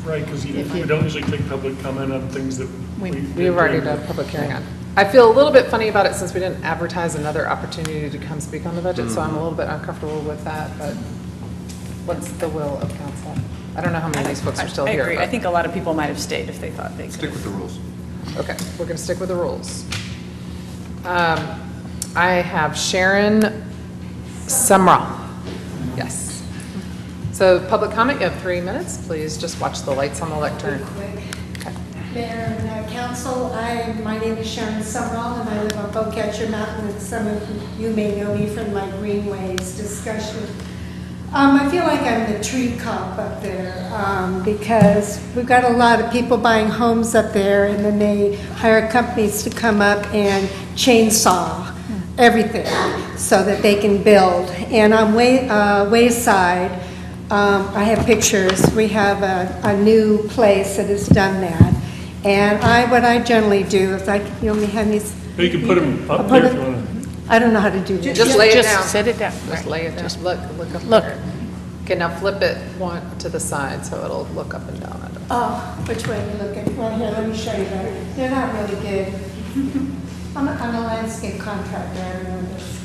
Right, because we don't usually take public comment on things that We've already done a public hearing on. I feel a little bit funny about it since we didn't advertise another opportunity to come speak on the budget, so I'm a little bit uncomfortable with that, but what's the will of council? I don't know how many of these folks are still I here. agree. but- I think a lot of people might have stayed if they thought they could. Stick with the rules. Okay, we're going to stick with the rules. I have Sharon Sumrall. Yes. So public comment, you have 3 minutes. Please just watch the lights on the lectern. Mayor and Council, my name is Sharon Sumrall, and I live on Bowcatcher Mountain, and some of you may know me from my Greenways discussion. I feel like I'm the tree cop up there because we've got a lot of people buying homes up there, and then they hire companies to come up and chainsaw everything so that they can build. And on Wayside, I have pictures. We have a new place that has done that. And what I generally do is you have these. You can put them up there if you want to. I don't know how to do that. Just lay it down. Just sit it down. Just lay it down. Just look up Look. there. Okay, now flip it one to the side so it'll look up and down at it. Oh, which way are you looking? Well, here, let me show you better. They're not really good. I'm a landscape contractor, I remember this.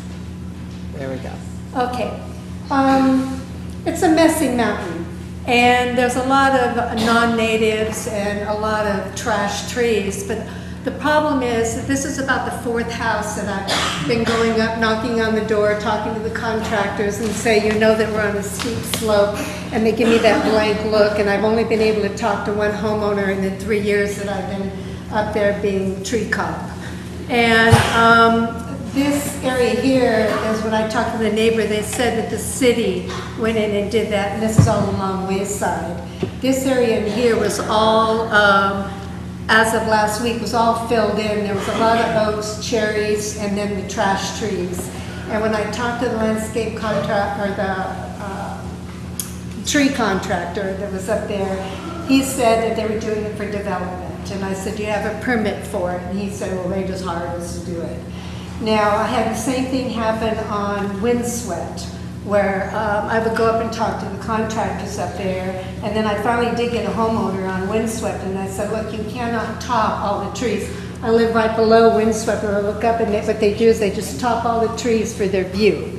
There we go. Okay. It's a messy mountain, and there's a lot of non-natives and a lot of trash trees, but the problem is that this is about the 4th house that I've been going up, knocking on the door, talking to the contractors and say, you know that we're on a steep slope, and they give me that blank look, and I've only been able to talk to one homeowner in the 3 years that I've been up there being tree cop. And this area here is when I talked to the neighbor, they said that the city went in and did that, and this is all along Wayside. This area in here was all, as of last week, was all filled in. There was a lot of oaks, cherries, and then the trash trees. And when I talked to the landscape contractor, or the tree contractor that was up there, he said that they were doing it for development. And I said, do you have a permit for it? And he said, well, they just hired us to do it. Now, I had the same thing happen on Windswept, where I would go up and talk to the contractors up there, and then I finally did get a homeowner on Windswept, and I said, look, you cannot top all the trees. I live right below Windswept, and I look up, and what they do is they just top all the trees for their view.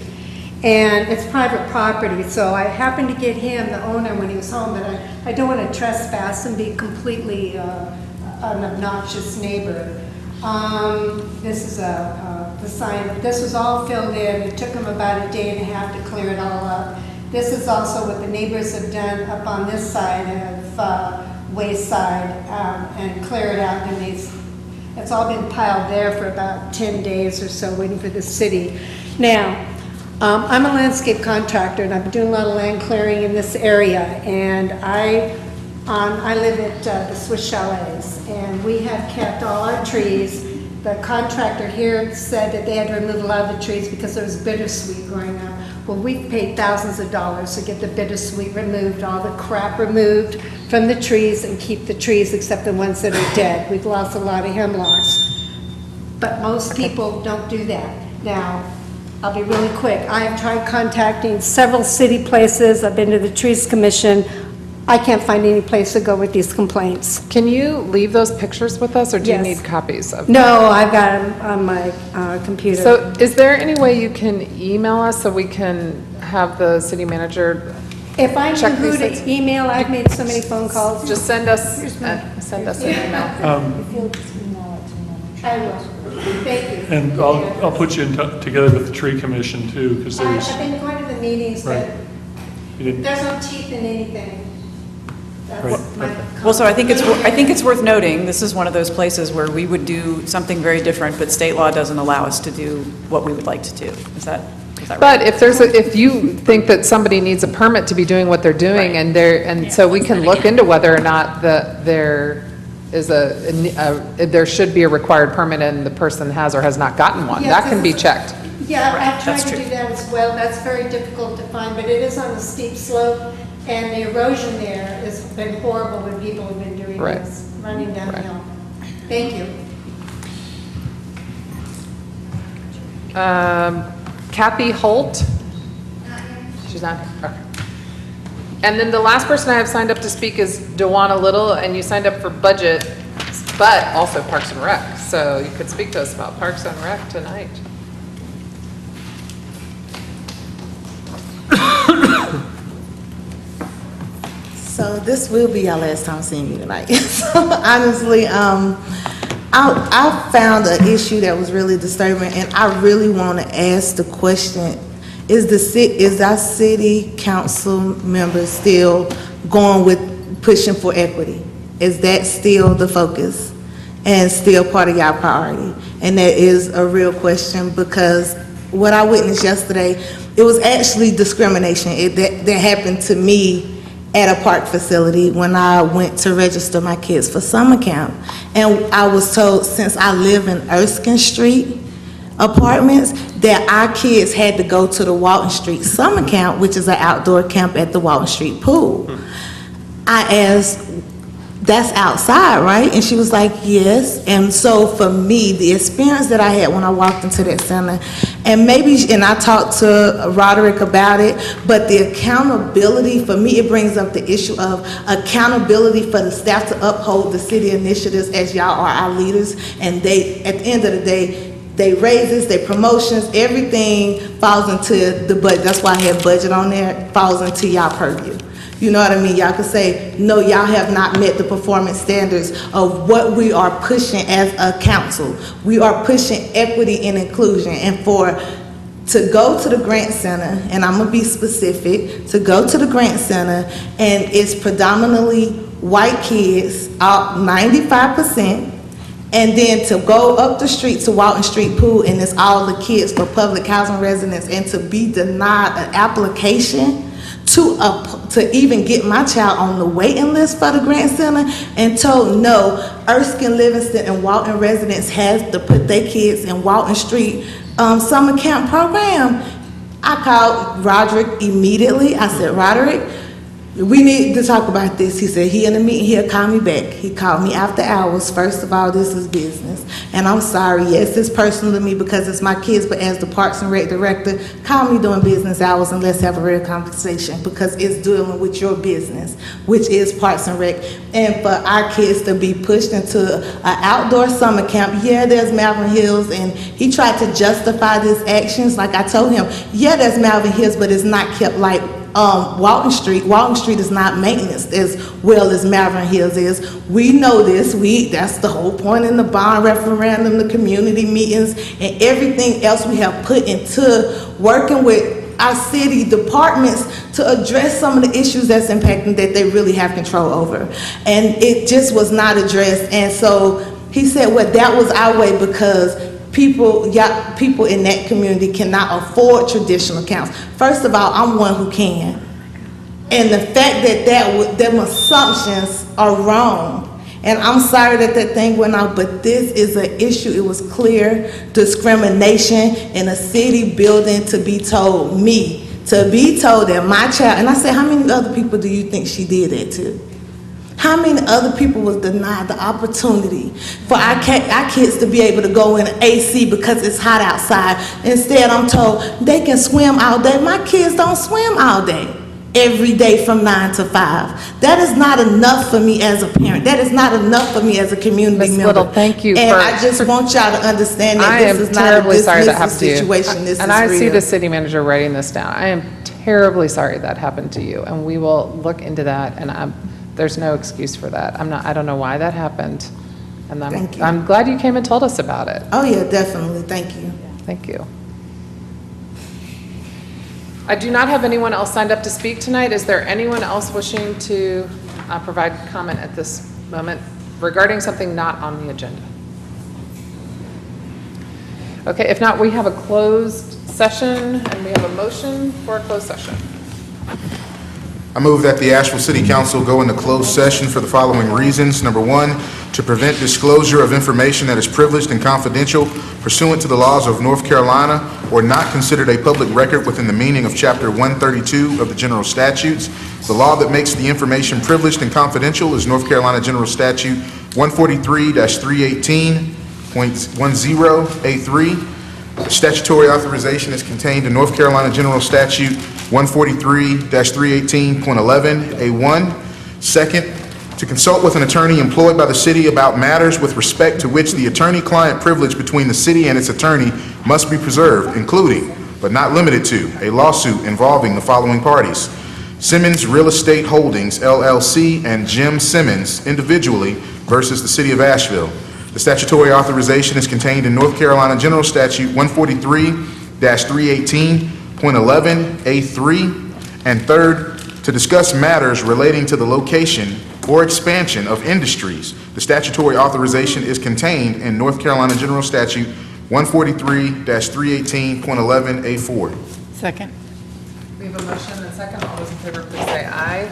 And it's private property, so I happened to get him, the owner, when he was home, but I don't want to trespass and be completely an obnoxious neighbor. This is the sign. This was all filled in. It took them about a day and a half to clear it all up. This is also what the neighbors have done up on this side of Wayside and clear it out. And it's all been piled there for about 10 days or so, waiting for the city. Now, I'm a landscape contractor, and I've been doing a lot of land clearing in this area. And I live at the Swiss Chalets, and we have kept all our trees. The contractor here said that they had to remove a lot of the trees because there was bittersweet growing up. Well, we've paid thousands of dollars to get the bittersweet removed, all the crap removed from the trees, and keep the trees except the ones that are dead. We've lost a lot of hemlocks. But most people don't do that. Now, I'll be really quick. I have tried contacting several city places. I've been to the Trees Commission. I can't find any place to go with these complaints. Can you leave those pictures with us, or do Yes. you need copies of them? No, I've got them on my computer. So is there any way you can email us so we can have the city manager If I knew check who these to things? email, I've made so many phone calls. Just send us an email. I will. Thank you. And I'll put you together with the tree commission too, because there's, I've been going to the meetings, but right. You didn't, there's no teeth in anything. That's my Well, so I think it's worth noting, this is one of those places where we would do something very different, but state law doesn't allow us to do what we would like to do. Is that right? But if you think that somebody needs a permit to be doing what they're doing, and so we can look into whether or not there should be a required permit and the person has or has not gotten one. Yes, That can be checked. Yeah, I've tried to do that as well. That's very difficult to find, but it is on a steep slope, and the erosion there has been horrible when people have been doing Right. this, running downhill. Thank you. Kathy Holt? She's not here? Okay. And then the last person I have signed up to speak is Dewana Little, and you signed up for budget, but also Parks and Rec. So you could speak to us about Parks and Rec tonight. So this will be our last time seeing you tonight. So honestly, I found an issue that was really disturbing, and I really want to ask the question: Is our city council members still going with pushing for equity? Is that still the focus and still part of your priority? And that is a real question, because what I witnessed yesterday, it was actually discrimination. That happened to me at a park facility when I went to register my kids for summer camp. And I was told, since I live in Erskine Street apartments, that our kids had to go to the Walton Street summer camp, which is an outdoor camp at the Walton Street pool. I asked, that's outside, right? And she was like, yes. And so for me, the experience that I had when I walked into that center, and I talked to Roderick about it, but the accountability, for me, it brings up the issue of accountability for the staff to uphold the city initiatives as y'all are our leaders. And they, at the end of the day, they raises, they promotions, everything falls into the budget. That's why I had budget on there, falls into y'all purview. You know what I mean? Y'all can say, no, y'all have not met the performance standards of what we are pushing as a council. We are pushing equity and inclusion. And to go to the Grant Center, and I'm gonna be specific, to go to the Grant Center, and it's predominantly white kids, 95%, and then to go up the street to Walton Street Pool, and it's all the kids for public housing residents, and to be denied an application to even get my child on the waiting list for the Grant Center, and told no, Erskine, Livingston, and Walton residents has to put their kids in Walton Street summer camp program. I called Roderick immediately. I said, Roderick, we need to talk about this. He said he in a meeting, he'll call me back. He called me after hours. First of all, this is business. And I'm sorry, yes, it's personal to me because it's my kids, but as the Parks and Rec director, call me during business hours and let's have a real conversation, because it's dealing with your business, which is Parks and Rec. And for our kids to be pushed into an outdoor summer camp, yeah, there's Malvern Hills, and he tried to justify his actions. Like I told him, yeah, there's Malvern Hills, but it's not kept like Walton Street. Walton Street is not maintenance as well as Malvern Hills is. We know this. That's the whole point in the bond referendum, the community meetings, and everything else we have put into working with our city departments to address some of the issues that's impacting that they really have control over. And it just was not addressed. And so he said, well, that was our way because people in that community cannot afford traditional camps. First of all, I'm one who can. And the fact that them assumptions are wrong. And I'm sorry that thing went out, but this is an issue. It was clear discrimination in a city building to be told that my child, and I said, how many other people do you think she did that to? How many other people was denied the opportunity for our kids to be able to go in AC because it's hot outside? Instead, I'm told they can swim all day. My kids don't swim all day, every day from 9 to 5. That is not enough for me as a parent. That is not enough for me as a community member. Ms. Little, thank you. And I just want y'all to understand that this is not a dismissive situation. This is real. And I see the city manager writing this down. I am terribly sorry that happened to you, and we will look into that, and there's no excuse for that. I don't know why that happened. And I'm glad you came and told us about it. Oh yeah, definitely. Thank you. Thank you. I do not have anyone else signed up to speak tonight. Is there anyone else wishing to provide comment at this moment regarding something not on the agenda? Okay, if not, we have a closed session and we have a motion for a closed session. I move that the Asheville City Council go into closed session for the following reasons. Number one, to prevent disclosure of information that is privileged and confidential pursuant to the laws of North Carolina or not considered a public record within the meaning of Chapter 132 of the General Statutes. The law that makes the information privileged and confidential is North Carolina General Statute 143-318.10A3. Statutory authorization is contained in North Carolina General Statute 143-318.11A1. Second, to consult with an attorney employed by the city about matters with respect to which the attorney-client privilege between the city and its attorney must be preserved, including, but not limited to, a lawsuit involving the following parties: Simmons Real Estate Holdings, LLC, and Jim Simmons, individually, versus the city of Asheville. The statutory authorization is contained in North Carolina General Statute 143-318.11A3. And third, to discuss matters relating to the location or expansion of industries. The statutory authorization is contained in North Carolina General Statute 143-318.11A4. Second. We have a motion and a second. All those in favor, please say aye.